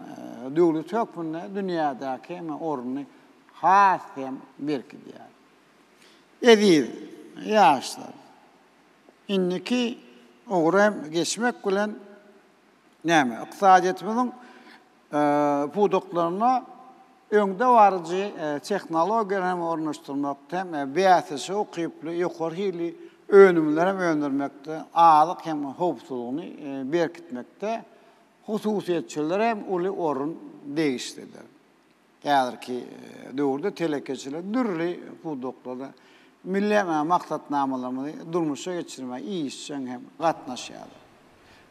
döwlet hökmünde dünýädäki hem orny has hem berkidýär. Edil ýaşlar. Inniki ogram geçmek bilen näme? Iqtisadiýetimiziň pudoklaryna öňde barjy tehnologiýalar hem ornaşdyrmakda hem beýasy okyply ýokarhyly önümler hem öndürmekde, azyk hem howpsuzlygyny berkitmekde hususiýetçiler hem uly orun değişdirdiler. Häzirki döwürde telekeçiler dürli pudoklarda milli maksatnamalaryny durmuşa geçirmek işçiň hem gatnaşýar.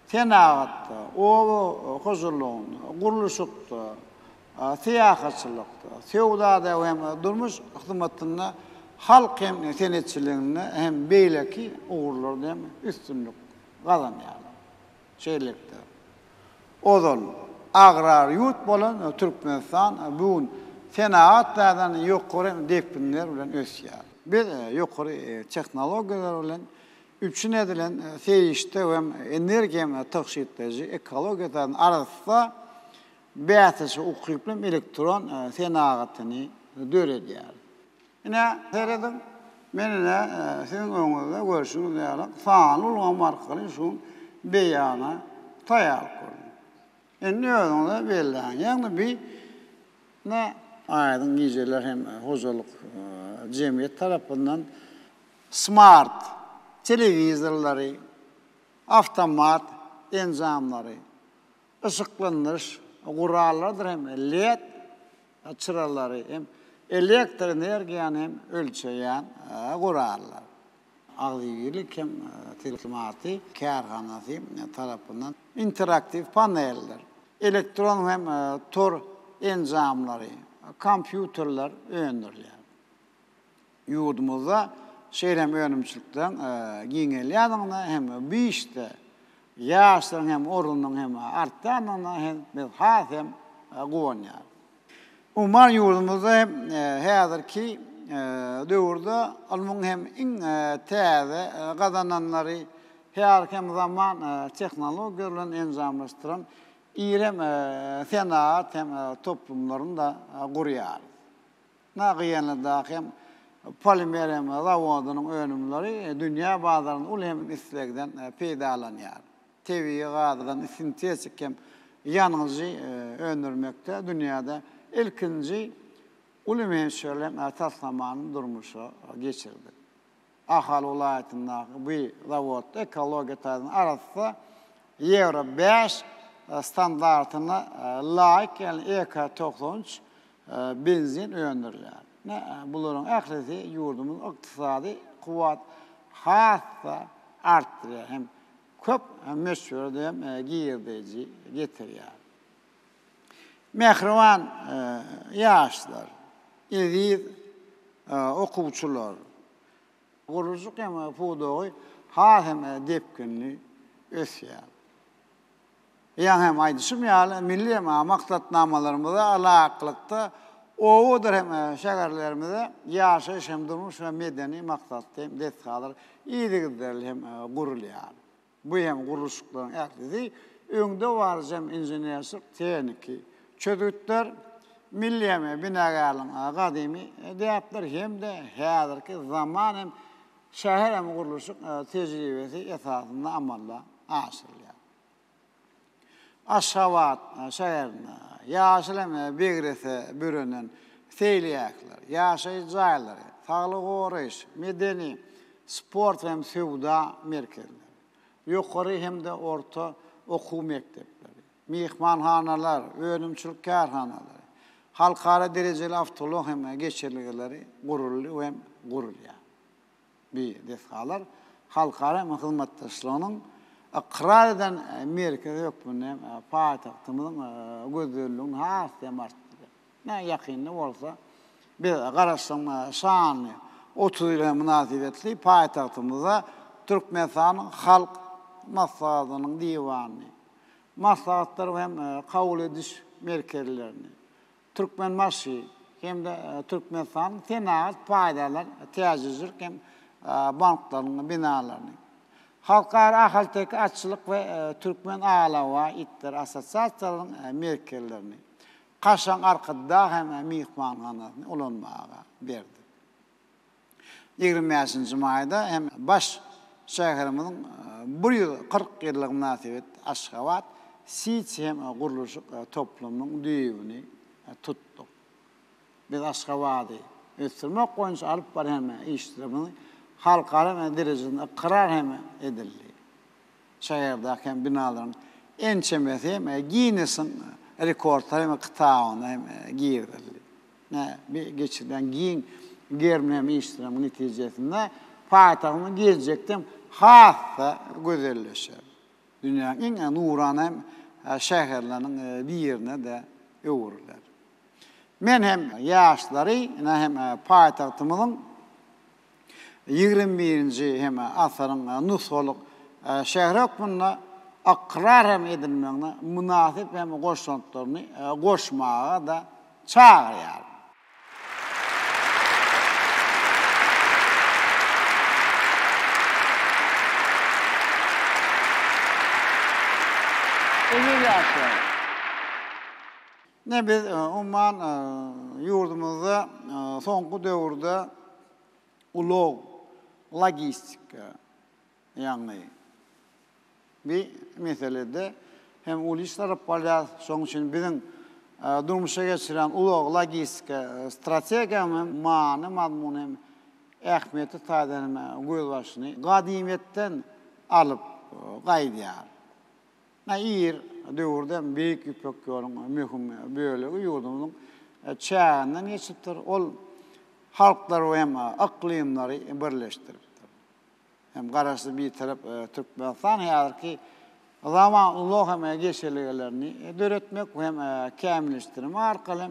Tenagatda, o huzurluğun, guruluşukta, siyahatçılıkta, sevdada hem durmuş hizmetinde halk hem senetçiliğine hem beyleki uğurlarda hem üstünlük kazanýar. Şeýlekde. Ozal agrar ýurt bolan Türkmenistan bugün senagatlardan ýokary depinler bilen ösýär. Bir ýokary tehnologiýalar bilen üçün edilen seyişte ve enerjiya taşıyıcı ekologiyadan arasında beyatışı okuyuplum elektron senagatını dörediyar. Yine seyredin, benimle senin önünde görüşünüz yarak sağlı olan markalı şun beyana tayar kurun. Ne önünde belli. Yani bir ne aydın geceler hem huzurluk cemiyet tarafından smart televizorları, avtomat enzamları, ışıklanır, kurallardır hem LED çıralları hem elektrik energiýany hem ölçeýän kurallar. Aglygylyk hem telekomati kärhanasy tarapyndan interaktiv paneller, elektron hem tor enzamları, kompýuterler öňdürilýär. Ýurdumyzda şeýlem önümçülükden giňelýärdiňde hem bu işte ýaşlaryň hem orunyň hem artanyna hem has hem gowanýar. Umman ýurdumyzda hem häzirki döwürde almyň hem iň täze gazananlary her hem zaman tehnologiýa bilen enzamlaşdyran irem senat hem toplumlaryny da gurýar. Nagiyanlarda hem polimer hem zavodunun önümleri dünya bazarında ul hem islegden peydalanýar. Tebii gazydan sintetik hem yanıcı öndürmekte dünyada ilkinci ulum hemşirelem taslamanın durmuşu geçirdi. Ahal ulayetinde bu zavod ekologiyatının arasında Euro 5 standartına layık yani EK93 benzin öndürüler. Bunların ahlisi yurdumun iktisadi kuvvet hassa arttırıyor. Hem köp meşhur hem giyirdeyici getiriyor. Mehrivan yaşlar, ilgili okuvçular, Guruluşuk hem pudoğu hem depkinli ösýär. Ýa hem aýdyşym ýaly milli maksatnamalarymyza alaqlykda owadyr hem şäherlerimizde ýaşaýyş hem durmuş we medeni maksatda hem desgalar ýygyzderli hem gurulýar. Bu hem guruluşuklaryň ähli öňde bar hem inženerlik tehniki çözütler milli hem binagarlyň gadymy diýaplar hem de häzirki zaman hem şäher hem guruluşyk tejribesi esasynda amalla aşyrylýar. Aşgabat şäherine ýaşyl hem begrese bürenen seýliýaklar, ýaşaý jaýlary, saglyk goraýyş, medeni, sport hem sewda merkezleri, ýokary hem de orta okuw mekdepleri, mihmanhanalar, önümçilik kärhanalary, halkara derejeli avtolog hem geçirligileri gurully hem gurulýar. Bir desgalar halkara hyzmatdaşlygynyň aqrar eden merkezi hökmüne paýtagtymyzyň gözdelligini hasdem artdyr. Ne ýakynly bolsa bir garaşyň şany 30 ýyla münasibetli paýtagtymyza Türkmenistanyň halk maslahatynyň diwany, maslahatlar hem kabul ediş merkezlerini, Türkmenmaşy hem de Türkmenistan senat paýdalar täzizlik hem banklaryň binalaryny. Halkara ahaltek açlyk we Türkmen alawa itler asosiasiýasynyň merkezlerini Kaşan arkada hem mihmanhanasyny ulanmaga berdi. 25-nji maýda hem baş şäherimiziň 140 ýyllyk münasibet Aşgabat Siç hem guruluşyk toplumynyň düýbüni tutduk. Biz Aşgabaty ösürmek goýunça alyp baran işlerimiz halkara derejesinde iqrar hem edildi. Şäherde hem binaların en çemesi hem Guinness'in rekortary hem kıtagyna hem giýirildi. Bir geçirden giň germem işlerimin netijesinde paýtagtyň geljekden hassa gözelleşer. Dünýäniň en nurany hem şäherleriniň birine de öwürler. Men hem ýaşlary hem paýtagtymyzyň 21-nji hem asaryň nusoluk şäher hökmüne aqrar hem edilmeňe münasip hem goşantlaryny goşmaga da çağırýar. Ne biz umman yurdumuzda soňky döwürde ulug logistika ýagny bir meselede hem uluslar palýas şoň üçin biziň durmuşa geçiren ulug logistika strategiýamy many mazmuny hem ähmiýeti taýdanma goýulmasyny gadymyetden alyp gaýdýar. Näir döwürde beýik ýüpekýolyň möhüm bölegi ýurdumyzyň çäğinden geçipdir. Ol halklar hem aklymlary birleşdiripdir. Hem garaşy bir tarap Türkmenistan ýa-ki zaman ulug hem geçerlilerini döretmek hem kämilleşdirmek arkaly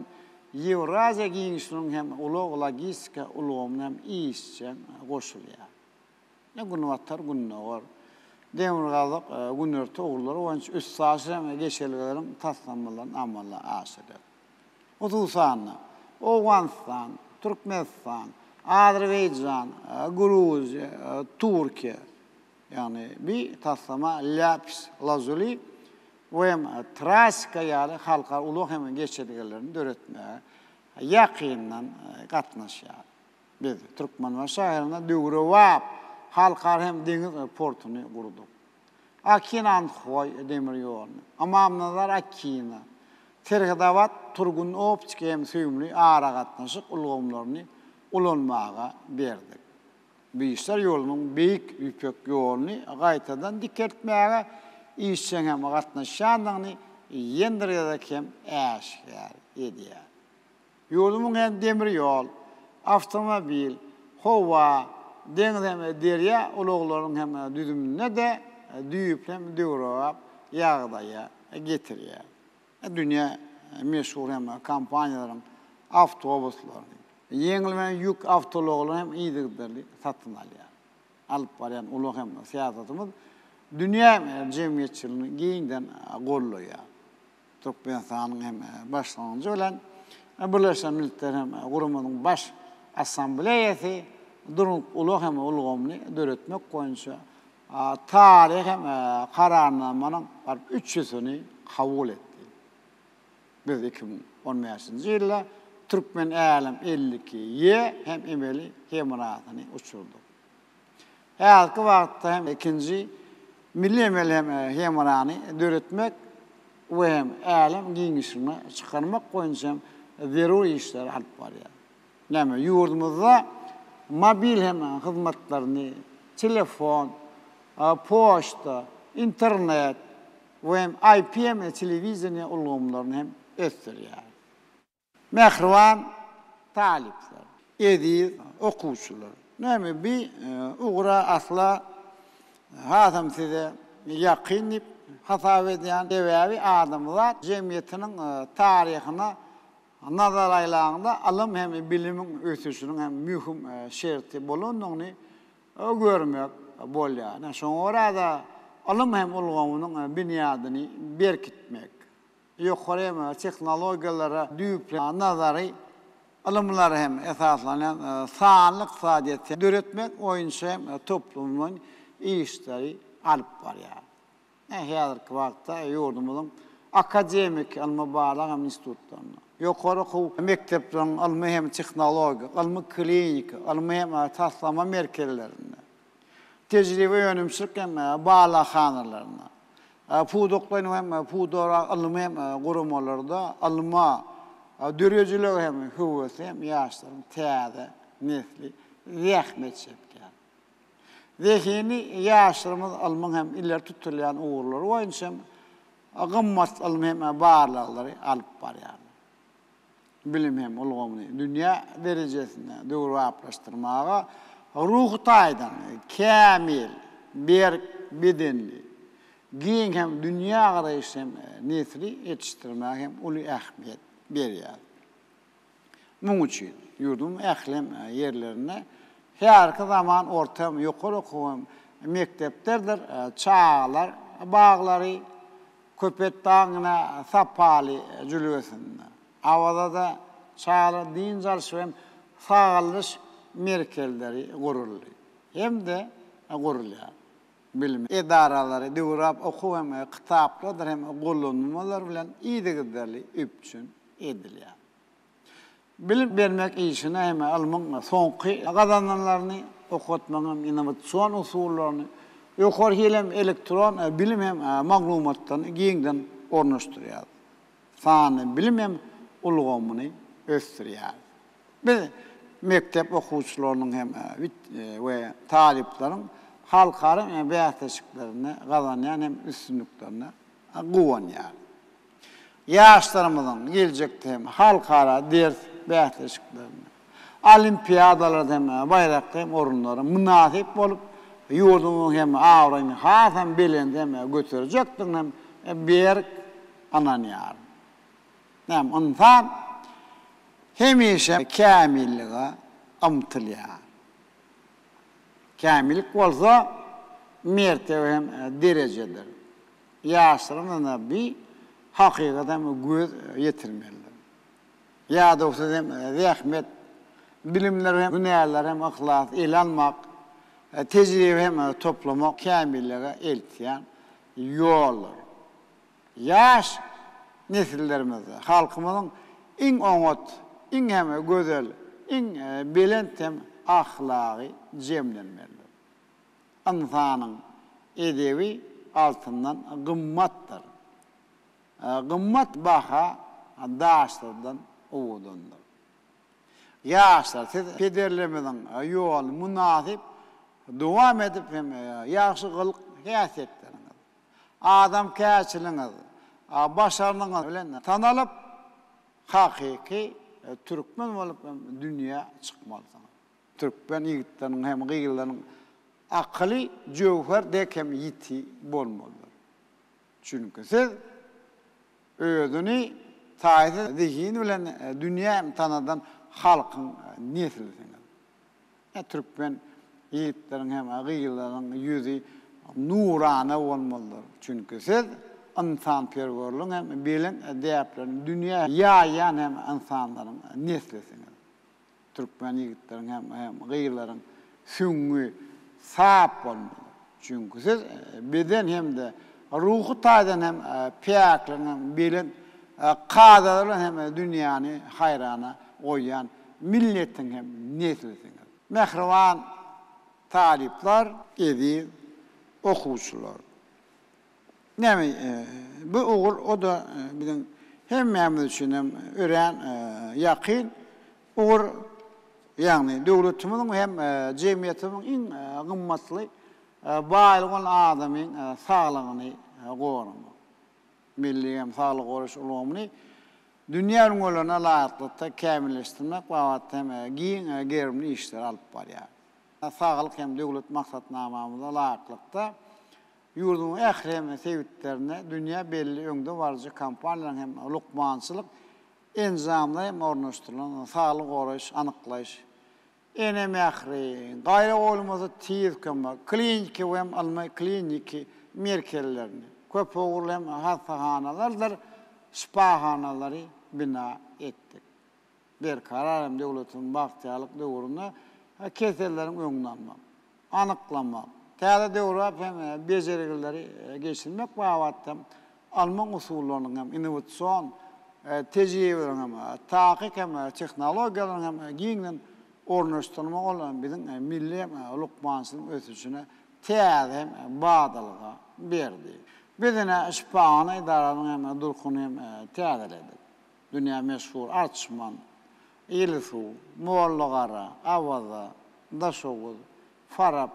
Ewraziýa giňişiniň hem ulug logistika uluguna hem işçe goşulýar. Ne günwatar günnawar Demirgazyk günler toğulary oňç üssasy hem geçerlilerin taslanmalaryn amalla aşyrýar. Uzustan, Owganistan, Türkmenistan, Azerbaycan, Gruziya, Türkiye yani bir taslama lapis lazuli ve hem traska ýaly halkar ulug hem geçerlilerini döretmäge yakından katnaşýar. Biz Türkmenbaş şäherinde Döwrewap halkar hem deňiz portuny gurduk. Akinan hoy demir ýoluny. Amamnalar Akina. Tergidawat Turgun Opçyk hem süýümli ara gatnaşyk ulgamlaryny ulanmaga berdik. Bu işler ýolunyň beýik üpek ýoluny gaýtadan dikertmäge işçiň hem gatnaşýandygyny ýendirýärek hem äşkär edýär. Ýolumyň hem demir ýol, avtomobil, howa, deňiz hem derýa ulaglaryň hem düzümine de düýüp hem döwrap ýagdaýa getirýär. Dünya meşhur hem kampaniýalaryň awtobuslaryny, ýeňilmen ýük awtologlaryny hem iýdigdirli satyn alýar. Alyp barýan ulag hem siýasatymyz dünya jemgyýetçiligini giňden gollaýar. Türkmenistanyň hem başlanjy bilen Birleşen Milletler hem Gurumanyň baş assambleýasy durup ulag hem ulgamny döretmek goýunça tarih hem kararnamanyň 300'üni kabul etdi. Biz 2015-nji ýylda Türkmen Älim 52 hem emeli hemratyny uçurdy. Häzirki wagtda hem ikinji milli emeli hem hemrany döretmek we hem älim giňişini çykarmak goýunça zeruri işler alyp barýar. Näme ýurdumyzda mobil hem hyzmatlaryny, telefon, poçta, internet we hem IPM telewizýony ulgamlaryny hem ösdürýär. Mehriban talipler, ediz okuwçylar. Näme bir ugra asla hazam size ýakynlyp hasap edýän dewäbi adamlar jemgyýetiniň taryhyna nazar aýlagynda alym hem bilimiň ösüşiniň hem mühim şerti bolandygyny görmek bolýar. Şoňa da alym hem ulgamynyň binýadyny berkitmek. Ýokary hem tehnologiýalara düýüp nazary alymlar hem esaslanan sanlyk saadetde döretmek oýunça hem toplumyň işleri alyp barýar. Häzirki wagtda ýurdumyzyň akademik alma bağlı hem institutlarına. Ýokary mekteplerin alma hem tehnologiýa, alma klinika, alma hem taslama merkezlerinde. Tejribe ýönümçilik hem balaxanalarına. Pudoklaryň hem pudora alma hem guramalarda alma dörejiler hem hüwesi hem ýaşlaryň täze nesli rahmet çekýär. Zehini ýaşlarymyz alma hem iller tutulýan uğurlar oýunça agymmat alma hem barlaglary alyp barýar. Bilim hem ulgamny dünýä derejesinde döwraplaşdyrmaga ruh taýdan kämil bir bedenli giň hem dünýä garaýşy hem nesli ýetişdirmäge hem uly ähmiýet berýär. Muň üçin ýurdum ählem ýerlerine her zaman ortam ýokary okuwam mekteplerdir, çağlar, bağlary köpet dağına sapaly jülüsinde. Awada da çağlar din jarşy hem fagallys merkezleri guruldy. Hem de gurulýar. Bilim edaralary döwrap okuw hem kitaplar hem gollanmalar bilen iýdigdirli üpçün edilýär. Bilim bermek işine hem almyň soňky gazananlaryny okutmagyň innowasion usullaryny ýokary hem elektron bilim hem maglumatlaryny giňden ornaşdyrýar. Sany bilim hem ulgamyny ösdürýär. Biz mektep okuwçylarynyň hem we taliplaryň halkary bäýteşiklerini gazanýan hem üstünlüklerini gowanýar. Ýaşlarymyzyň geljekde hem halkara ders bäýteşiklerini, olimpiadalarda hem baýrakda hem orunlary münasip bolup, ýurdumyň hem awraýny hasam belende hem göterjekdiň hem berk ananýar. Näme insan hemişe kämillige amtylýar. Kämillik bolsa mertebe hem derejedir. Ýaşlarymyna bir hakikaten göz yetirmelidir. Ya da olsa hem rahmet, bilimler hem hünärler hem ihlas elanmak, tecrübe hem toplamak kämillige eltýän ýollar. Yaş nesillerimiz, halkımızın en oňat, iň hem gözel, iň belent hem ahlaky jemlenmeli. İnsanyň edebi altından gymmatdyr. Gymmat baha daşlardan uwudundur. Ýaşlar pederlemeden ýol munasip dowam edip hem ýaşy gylyk häsiýetlerini, adam käçiliňi, başarlyňy bilen tanalyp hakyky türkmen bolup dünýä çykmalysyň. Türkmen ýigitleriniň hem gyýylarynyň akly jowher dekem ýiti bolmalydyr. Çünki siz özüni taýda zihin bilen dünýä tanadan halkyň neslisiniz. Türkmen ýigitleriniň hem gyýylarynyň ýüzi nurana bolmalydyr. Çünki siz insan perwerligiň hem bilen edäplerini dünýä ýaýan hem insanlaryň neslisiniz. Türkmen ýigitleriniň hem gyýylarynyň süňňi sap bolmaly. Çünki siz beden hem de ruhy taýdan hem päkliň hem bilen qadalar hem dünýäni hayrana goýan milletiň hem neslisiniz. Mehriban talipler, edip okuwçylar. Näme bu oğul o da bilen hemmemiz üçin hem ören ýakyn oğul ýagny döwletimiň hem jemgyýetimiň iň gymmatly baýlygyň adamyň saglygyny gorumak. Milli hem saglyk goruş ulgamyny dünýäniň olana laýyklykda kämilleşdirmek wagt hem giň gerimli işler alyp barýar. Saglyk hem döwlet maksatnamamyza laýyklykda ýurduň ähli sebitlerine dünýä belli öňde barjy kampaniýalaryň hem lukmançylyk enzamly hem ornaşdyrylan saglyk goruş, anyklaş, enem ähli, gaýra bolmasa tiýiz kömek, klinik hem almy klinik merkezlerini, köp oğul hem hastahanalardyr, şipahanalary bina etdik. Bir karar hem döwletiň bagtyalyk döwrüne kesellerin öňüne almak, anyklamak, täze döwrap hem bejerikleri geçirmek wagtda alman usullarynyň hem innowasion tejribelerini hem taýyk hem tehnologiýalaryň hem giňden ornaşdyrmak bolan biziň milli lukmançylyk ösüşine täze hem badalyga berdi. Bizine şipahana idaranyň hem durkuny hem täzeledi. Dünýä meşhur Arçman, Ilisu, Mollagara, Avaza, Daşoğuz, Farap,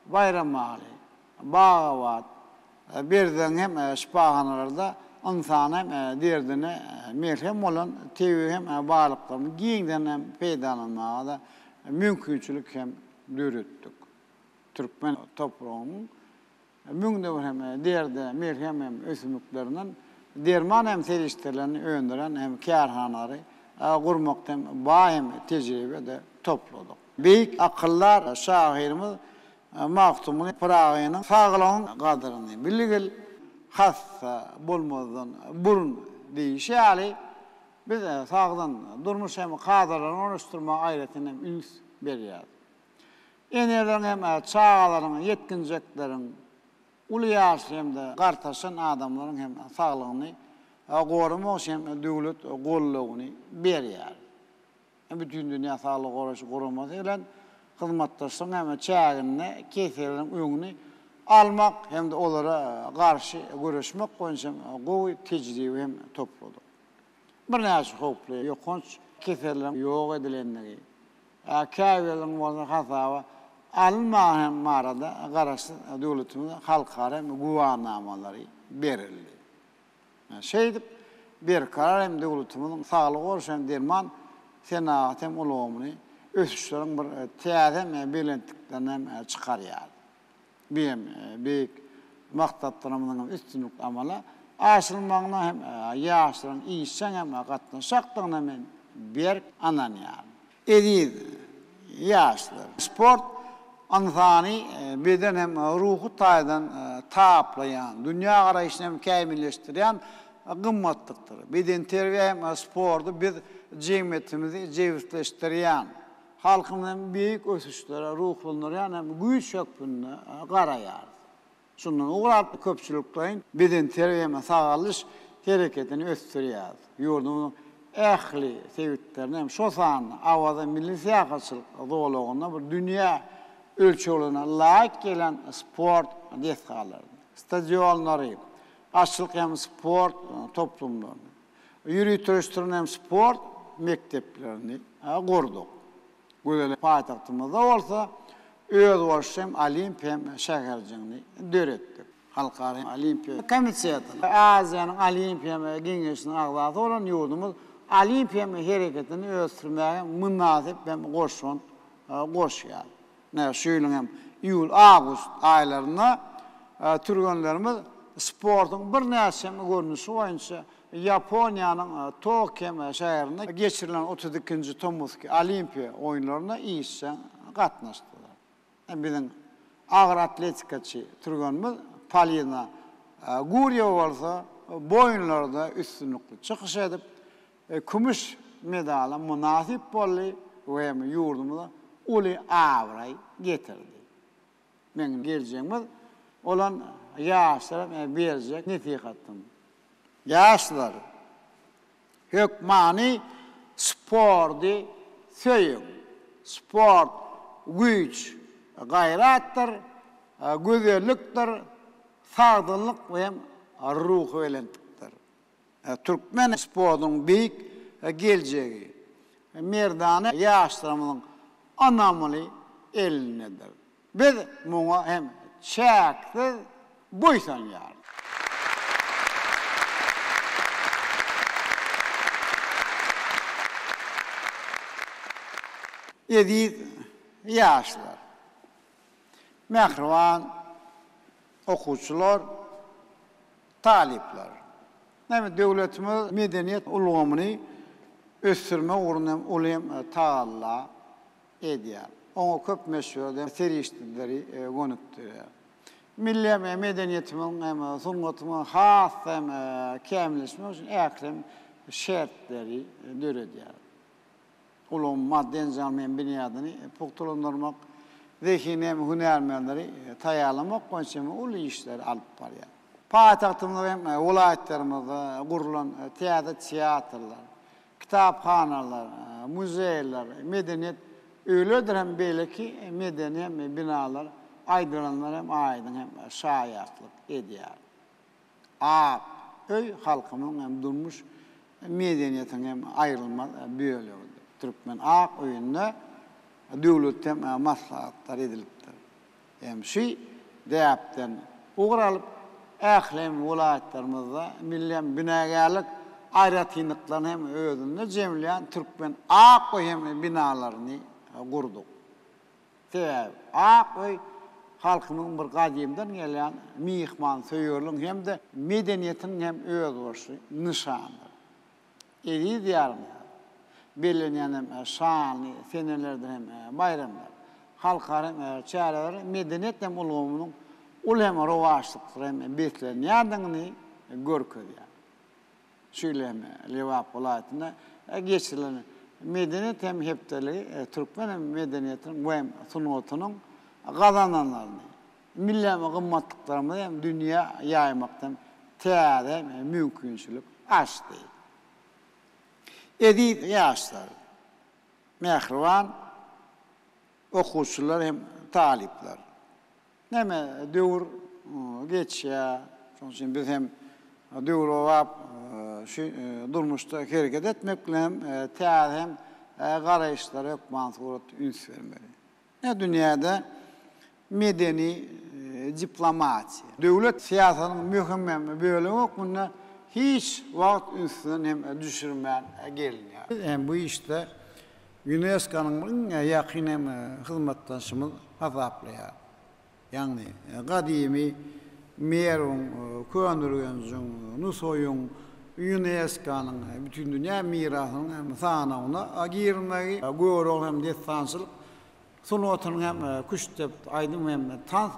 Bayramali, Bağavat, birden hem şipahanalarda insan hem derdine merhem olan tevi hem bağlıklarını giyinden hem peydalanmağa da mümkünçülük hem dürüttük. Türkmen toprağının müngde hem derde merhem hem ösümlüklerinden derman hem seliştirlerini öndüren hem kârhanları kurmaktan bağ hem tecrübe de topladık. Büyük akıllar şahirimiz Maktumun Pırağı'nın sağlığın kadrını bilgil hasta bulmadan burun deyişi biz sağdan durmuş hem kadrlarını oluşturma gayretine üns veriyor. Enerlerin hem çağaların, yetkineceklerin ulu yaşlı hem de kartaşan adamların hem sağlığını korumak hem devlet kolluğunu veriyor. Bütün dünya sağlık koruması ile hizmetdaşlyk hem çägine keselerin öňüni almak hem de olara karşı görüşmek boýunça gowy tejribe hem topladyk. Bir näçe hoply ýokunç keselerin ýok edilenligi, käweleriň bolsa hasaby alma hem marada garaşy döwletimiň halkara hem guwannamary berildi. Şeýdip bir karar hem döwletimiň saglyk goruş hem derman senat hem ulgamyny ösüşlerin bir täze hem belentliklerden çykarýar. Büyük maksatlarymyzyň üstünlük amala aşylmagyna hem ýaşlaryň işçiň hem gatnaşakdygyna men berk ananýar. Edil ýaşlar sport insany beden hem ruhy taýdan taplayan, dünýä garaýyşyny hem kämilleşdirýän gymmatlykdyr. Beden terbiýe hem sporty biz jemgyýetimizi jewitleşdirýän halkymyň büyük ösüşlere ruhlanýan hem güýç şökpüne garaýar. Şundan ugrap köpçülüklerin beden terbiýe hem sagalyş hereketini ösdürýär. Ýurdumyň ähli sebitlerine hem şosan avada milli siyasatçılık doğuluğuna bir dünya ölçülerine layık gelen sport detkalarını, stadionları, açılık hem sport toplumlarını, yürütüştürün hem sport mekteplerini kurduk. Güzel payitahtımızda olsa, öz olsam Olimpiya şehircini dörettik. Halkara Olimpiya Komiteti, Aziyanın Olimpiya Gengeşinin ağzatı olan yurdumuz Olimpiya hareketini östürmeye münasip hem koşuyor. Ne söyleyeyim, iyul-ağustos aylarında Türkmenlerimiz sportun bir nesemi görünüşü oyuncu Japonya'nın Tokyo şehrinde geçirilen 32. Tomuzki Olimpiya oyunlarına iyisi katnaştılar. Bizim ağır atletikaçı Türkmenimiz Palyana Gurya olsa bu oyunlarda üstünlüklü çıkış edip kumuş medala münasip bolli ve yurdumuza uli avray getirdi. Ben geleceğimiz olan yaşlara verecek netihatım. Yaşlar hükmani spordi söyüm. Sport güç, gayrattır, güzelliktir, sağdınlık ve ruh öğrentiktir. Türkmen sportun büyük geleceği merdane yaşlarımızın anlamlı elinedir. Biz buna hem çeksiz boysan yani. Yedi yaşlar. Mehrivan okuvchilar, talipler. Devletimiz medeniyet ulug'umini östürme uğruna ulayım taalla ediyor. Ona köp meşhur seriştirleri konukturuyor. Milli medeniyetimin hem sunnetimin has hem kemleşme için ekrem şartları dörediyor. Ulum madden canlıyan biniyadını puktulundurmak, zihini hem hünermenleri tayarlamak konuşumu ulu işleri alıp var ya. Payitahtımızda hem vilayetlerimizde kurulan tiyatrlar, kitapxanalar, muzeyler, medeniyet öyledir hem böyle ki medeni hem binalar, aydıranlar hem aydın hem şayaklık ediyor. Öy halkının hem durmuş medeniyetin hem ayrılmaz böyle oldu. Türkmen oyununa devletten maslahatlar ediliptir. Hem deyapten uğralıp ehlem vilayetlerimizde milli binagarlık ayrıtınlıklarını hem özünde cemleyen Türkmen hem binalarını kurduk. Halkının bir kadimden gelen mihman söyürlüğün hem de medeniyetin hem öz oluşu nişandır. Eri diyarına belirlenen hem şanlı senelerden hem bayramlar, halklar hem çareler medeniyet hem ulumunun ul hem rovaşlıkları hem beslerini yardımını görküyor. Şöyleme Levap olayetinde geçirilen medeniyet hem hepteli Türkmen hem medeniyetin bu hem sunutunun kazananlarını, milli hem kımmatlıklarımızı hem dünya yaymaktan teyade hem mümkünçülük açtı. Edip yaşlar, mehrivan okuvchilar hem talipler. Neme dövür geçiyor, onun için biz hem dövür ovap durmuşta hareket etmekle hem teyade hem karayışlara yok mansurat üns vermeli. Ne dünyada medeni diplomasi, devlet siyasetinin mühim hem böyle yok, bunlar hiç vakit üstünden hem düşürmeyen geliniyor. Hem bu işte UNESCO'nun yakın hem hizmetdaşımız hazaplıyor. Yani kadimi merun, köyndürgenzün, nusoyun, UNESCO'nun bütün dünya mirasının hem sanavına girmeyi, görül hem desansılık, sunutunun hem küştep aydın hem tans,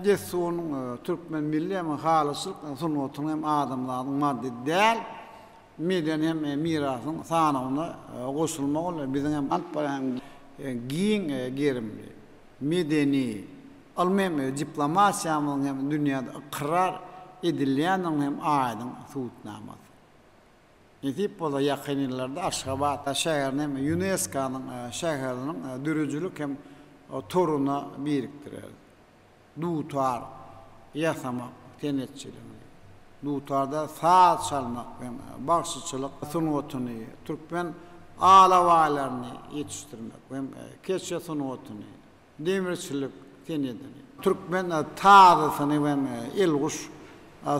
Desun Türkmen milli hem halısılık sunutun hem adamların maddi değil, meden hem mirasın sanavına koşulma olur. Bizim hem alpara hem giyin gerimli, medeni, almem diplomasiyamın hem dünyada karar edileyenin hem aydın suutnaması. Etip bola yakın yıllarda Aşgabat şäherine UNESCO'nun şäherinin dürüjülük hem toruna biriktirer. Dutar yasamak tenetçiliği. Dutarda saat çalmak hem başçılık sunutunu Türkmen alavalarını yetiştirmek hem keçe sunutunu demirçilik tenedini. Türkmen tağdısını hem ilguş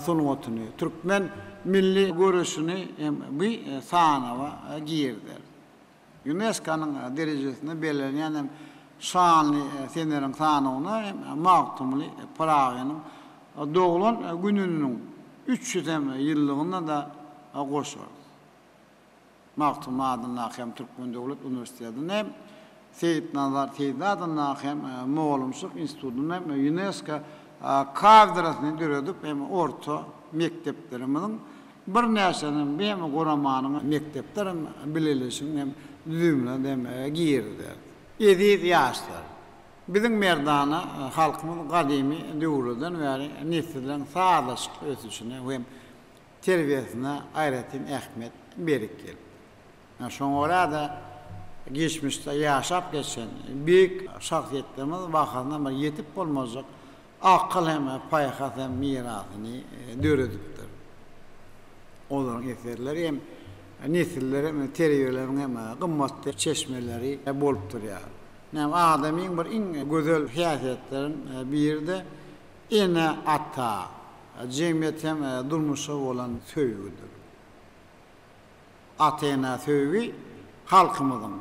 sunutunu Türkmen milli görüşünü bir sanava girdiler. UNESCO'nun derecesinde belirlenen hem şanlı senlerin sanavına hem maktumlu Prag'ın doğulan gününün 300 yıllığına da koşar. Maktum adına hem Türkmen Devlet Üniversitesi'nin hem Seyit Nazar Teyze adına hem Moğolumsuk İnstitutu'nun hem UNESCO kadrasını dürüdüp hem orta mekteplerimizin bir näsenin hem Goramanın mekteplerin bilelişin hem düzümle hem girdi. 7 yaşlar. Bizim merdana halkımız kadimi döwreden beri nesilden sağlaşık ötüşüne hem terbiyesine ayretin Ahmet berik geldi. Şoňra geçmişte yaşap geçen büyük şahsiyetlerimiz vakandan bir yetip bolmazak akıl hem payhat hem mirasyny döredipdir. Olaryň eserleri hem nesilleri hem terbiyelerin hem gymmatly çeşmeleri bolup durýar. Adamın bir en güzel hiyasetlerin birde ene ata cemiyetem durmuşa olan söýgüdür. Atena söýgü halkymyzyň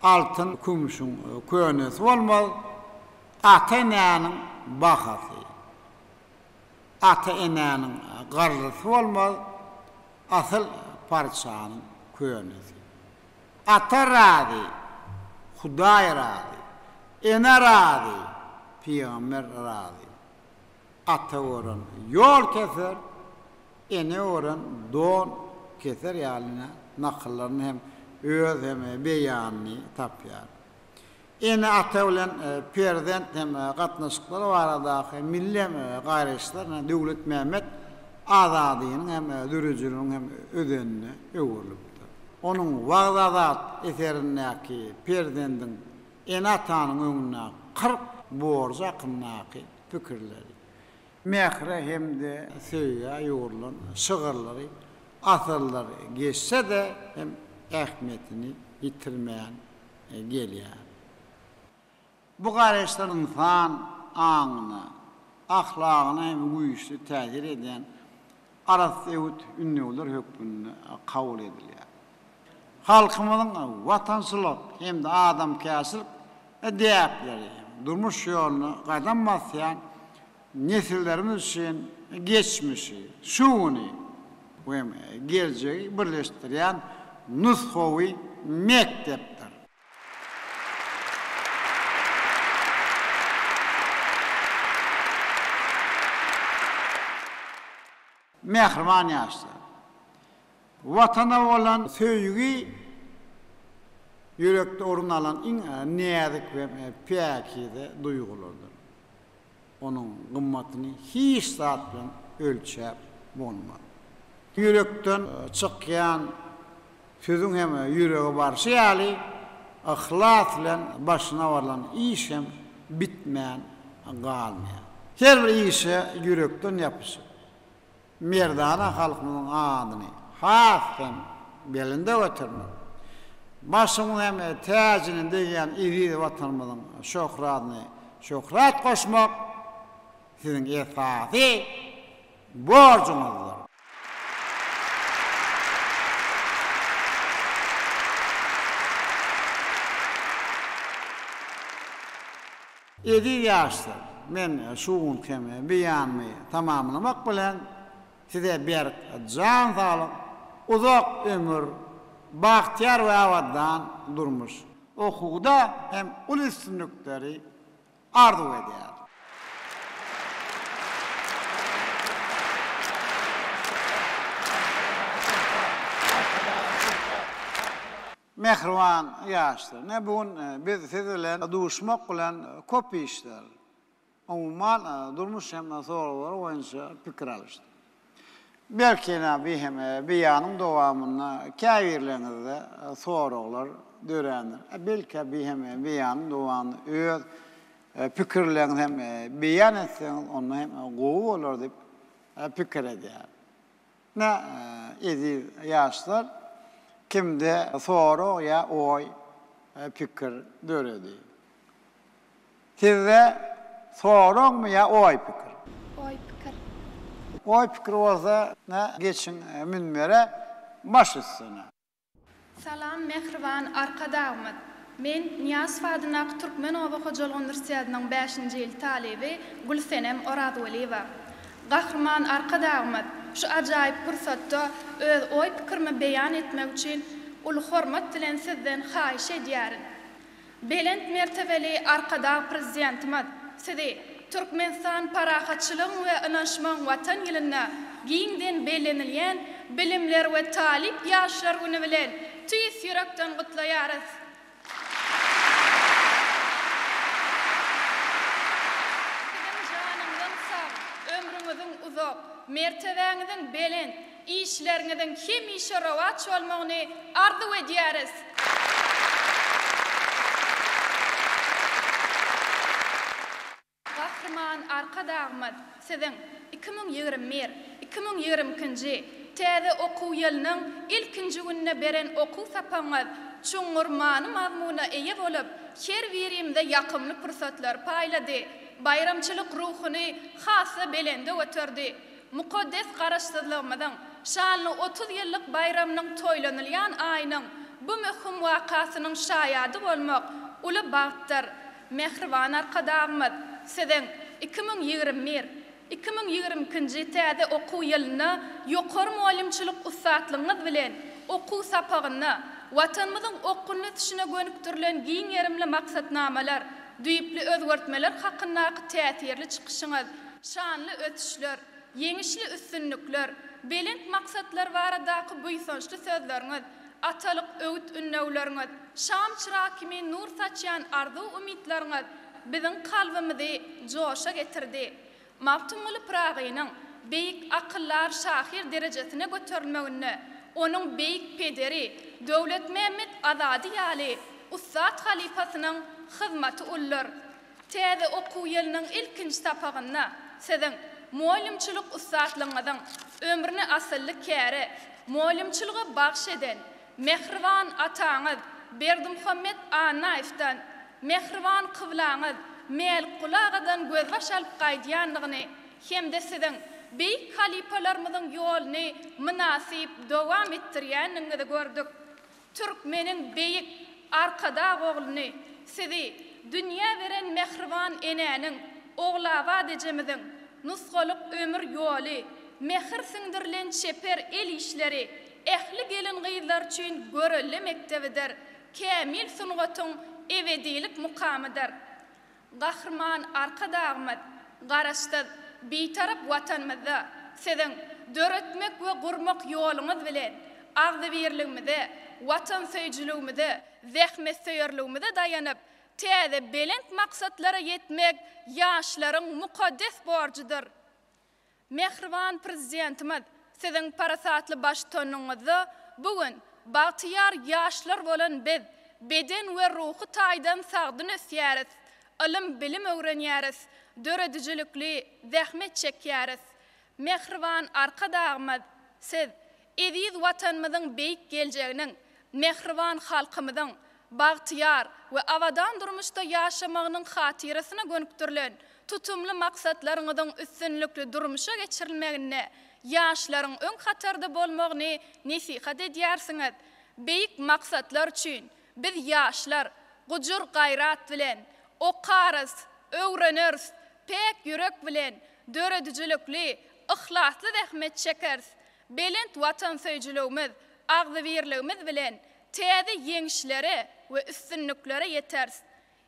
altın kumuşun köňesi bolmaz. Atenanyň bahasy. Ata-enanyň garrysy bolmaz. Asyl parçanyň köňesi. Ata razy Hudaý razy, ene razy, Peygamber razy. Ata oran yol keser, ene oran don keser ýalyna nakıllaryny hem öz hem beýanyny tapýar. Ene ata bilen prezident hem gatnaşyklary baradaky milli gaýraşlar Döwlet Mehmet Azadynyň hem dürüjülüğüň hem ödenine öwürlüp onun Bagdad eserindäki perdendiň enatanyň öňüne 40 borja kynnaky pikirleri. Mehre hemde söýýä ýorulan şygyrlary, asarlary geçse de hem ähmetini ýitirmeýän gelýär. Bu gaýraşlar insan aňyna, ahlagyna hem güýçli täsir eden Aras Ewut ünlüler hökmüne kabul edilýär. Halkımızın vatançılık hem de adamkâçılık edepleri, durmuş yolunu kazanmasyan nesillerimiz için geçmişi, şuunu ve geleceği birleştiren nushovi mekteptir. Mehriban yaşlar. Vatana olan söýgü yürekde orun alan en näzik ve päkide duygulardır. Onun gymmatyny hiç zat bilen ölçäp bolmaz. Yürekden çykýan sözüň hem ýüregi barşy ýaly ihlas bilen başyna barylan iş hem bitmeýän galmaýar. Her bir işe yürekden ýapyşyp merdana halkymyzyň adyny hakkın belinde götürmek. Başımın hem tacinin deyen iri vatanımızın şöhrat koşmak sizin esası borcunuzdur. Yedi yaşta men şuun keme beýanymy tamamlamak bilen size bir can sağlık, uzak ömür, bahtiyar ve avaddan durmuş. Okuda hem ul üstünlükleri arzu eder. Mehriban yaşlar. Ne bugün biz sizinle duşmak bilen köp işler. Umuman durmuş hem sorular oyunca fikir alıştı. Belki bir hem beyanın devamına käbirlerinizde sorular dörendir. Belki bir hem beyanın devamını öz pikirlerini hem beyan etseniz onu hem gowy bolar dep pikir edýär. Ne edi yaşlar kimde soru ya oy pikir döredi. Sizde sorun mu ya oy pikir? Oy pikir. Oy pikir olsa ne geçin münbere baş üstüne. Salam mehriban arkadaşım. Men Niyaz Fadynak Türkmenowa Hocalyk Üniversitetining 5-nji ýyl talebi Gülsenem Oradwaliýewa. Gahrman arkadaşım, şu ajaýyp pursatda öz oy pikirimi beýan etmek üçin ul hormat bilen sizden haýyş edýärin. Belent mertebeli arkadaş prezidentimiz sizi Türkmenistan parahatçylyk we ynanşmaň watan ýylyna giňden belenilýän bilimler we talip ýaşlar güni bilen tüýs ýürekden gutlaýarys. Ömrüňiziň uzak, mertebeňiziň belent, işleriňiziň hemişe rawat bolmagyny arzu edýäris. Gahrman arkadaşymyz, siziň 2021-2022-nji täze okuw ýylynyň ilkinji gününe beren okuw sapaňyz çuňurmany mazmuna eýe bolup, her birimizde ýakymly pursatlar paýlady. Bayramçylyk ruhuny hasa belende götürdi. Mukaddes garaşdyrlygymyzyň şanly 30 ýyllyk bayramynyň toýlanylýan aýynyň bu möhüm wakasynyň şaýady bolmak uly bagtdyr. Mehriban arkadaşymyz, siziň 2021-2022-nji täze okuw ýylyna ýokary muallimçilik ustatlygyňyz bilen okuw sapagyna watanymyzyň okuny tüşine gönükdirilen giň ýerimli maksatnamalar, düýüpli özgertmeler hakyndaky täsirli çykyşyňyz, şanly ötüşler, yeňişli üstünlükler, belent maksatlar baradaky buýsançly sözleriňiz, atalyk öwüt ünnäwleriňiz, şam çyrakmy nur saçýan arzu umytlaryňyz biziň kalbymizi joşa getirdi. Maftumly Pragynyň beýik akyllar şahir derejesine göterilmegine, onuň beýik pederi Döwlet Mehmet Azady ýaly Ustad halifasynyň hyzmaty ullar. Täze okuw ýylynyň ilkinji sapagyna siziň muallimçilik ustadlygyňyzyň ömrüni asylly käre, muallimçiliге bagş eden mehriban ataňyz Berdimuhammed Anaýewdan, mehriban kıblaňyz Mel Kulagadan gözbaş alyp gaýdýanlygyny hemde siziň beýik halifalarymyzyň ýoluny münasip dowam etdirýänligiňi gördük. Türkmeniň beýik arkadaş ogluny sizi dünýä beren mehriban enäniň oglawa dejemiziň nusgalyk ömür ýoly, mehir siňdirilen çeper el işleri, ehli gelin gyýlar üçin görelli mektebidir. Kämil sunugatyň ebedilik mukamydyr. Gahrman arkadaşymyz, garaşdyr bitarap watanymyzda siziň döretmek we gurmak ýoluňyz bilen agdy birligimizde, watan söýjüligimizde, zähmet söýerligimizde daýanyp täze belent maksatlara ýetmek ýaşlaryň mukaddes borjydyr. Mehriban prezidentimiz, siziň parasatly baştonyňyzda bugün bagtyar ýaşlar bolan biz beden we ruhy taýdan sagdyn ösýäris, ilim bilim öwrenýäris, döredijilikli zähmet çekýäris. Mehriban arkadaşymyz, siz ediz watanymyzyň beýik geljeginiň, mehriban halkymyzyň bagtyar we awadan durmuşda ýaşamagynyň hatyrasyna gönükdirilen tutumly maksatlaryňyzyň üstünlikli durmuşa geçirilmegine, ýaşlaryň öň hatarda bolmagyny nesihat edýärsiňiz. Beýik maksatlar üçin biz ýaşlar gujur gaýrat bilen okarys, öwreners, pek ýürek bilen döredijilikli, ihlasly zähmet çekeriz. Belent watan söýjüligimiz, agdy birligimiz bilen täze ýeňişlere we üstünliklere ýeteriz.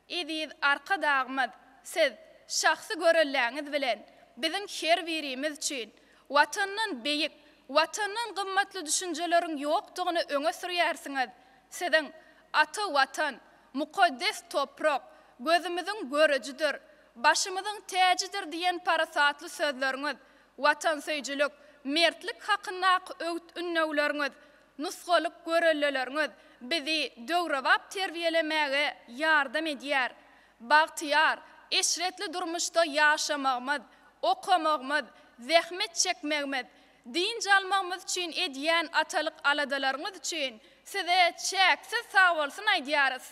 Ediz arkadaşymyz, siz şahsy görelläňiz bilen biziň her birimiz üçin watanyň beýik, watanyň gymmatly düşünjeleriň ýokdugyny öňe sürýärsiňiz. Siziň ata watan, mukaddes toprak, gözümüziň görüjidir, başymyzyň täjidir diýen parasatly sözleriňiz, watan söýjülik, mertlik haqqında öğüt ünnäwleriniz, nusgalyk görelleriniz bizi döwrewap terbiýelemäge ýardam edýär. Bagtyar, eşretli durmuşda yaşamağımız, okumağımız, zähmet çekmegimiz, din almağımız için edýän atalyk aladalarımız için size çeksiz sağ bolsun aýdýarys.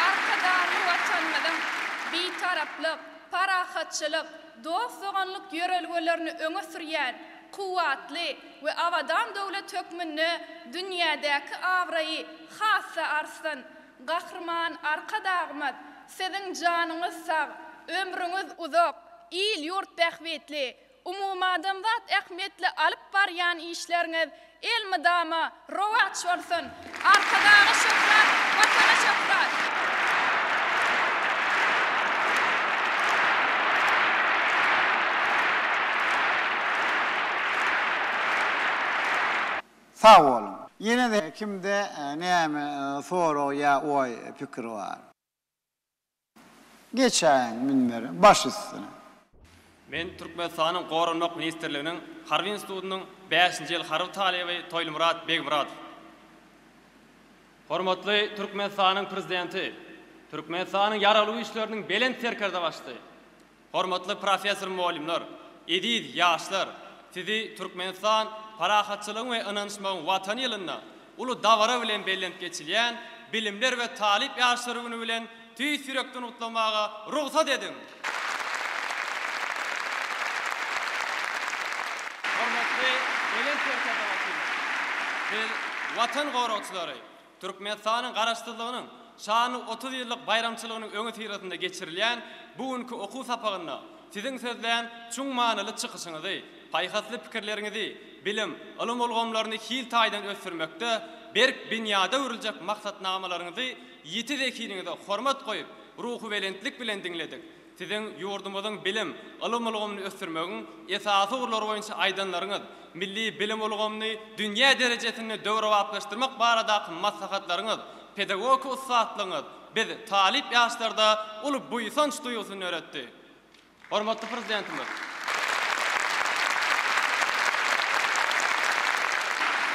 Arkadarly watanmyzyň bitaraplyk, parahatçylyk, dostsoganlyk ýörelgelerini öňe sürýän kuwatly we awadan döwlet hökmünde dünýädäki awraýy hassa arsyn, gahrman arkadagymyz, siziň janyňyz sag, ömrüňiz uzak, il ýurt bähwetli, umumadamzat ähmetli alyp barýan işleriňiz elmydama rowat bolsun. Arkadagy şöhret, watana şöhret. Sağ olun. Yine de kimde näme soru ya oy pikir var. Geçen minber baş üstüne. Men Türkmenistanyň Gorunmak Ministerliginiň Harby Institutynyň 5-nji ýyl harby talebi Toýlumurad Begmuradov. Hormatly Türkmenistanyň prezidenti, Türkmenistanyň ýaraly işleriniň belend serkerde başdy. Hormatly professor muallimler, edid ýaşlar, sizi Türkmenistan parahatçylygyň we ynanşmagyň watan ýylyna uly dawara bilen belend geçilýän bilimler we talip ýaşlary güni bilen tüý sürekden utlamaga ruhsat edin. Hormatly belend serkerde başdy. Biz watan goragçylary Türkmenistanyň garaşdyrlygynyň şany 30 ýyllyk bayramçylygynyň öňe tiratynda geçirilýän bugünkü okuw sapagyna siziň sözlän çuň manyly çykyşyňyzy, paýhasly pikirleriňizi, bilim, ulum bolgamlaryny hil taýdan ösürmekde, berk dünýäde öwriljek maksatnamalaryňyzy ýeti zekiliňizde hormat goýup, ruhy belendlik bilen diňledik. Siziň ýurdumyzyň bilim, ulum bolgamyny ösürmegiň esasy urlary boýunça aýdanlaryňyz, milli bilim bolgamyny dünýä derejesinde döwrewaplaşdyrmak baradaky maslahatlaryňyz, pedagogik ustatlygyňyz biz talip ýaşlarda uly buýsanç duýgusyny öğretdi. Hormatly prezidentimiz,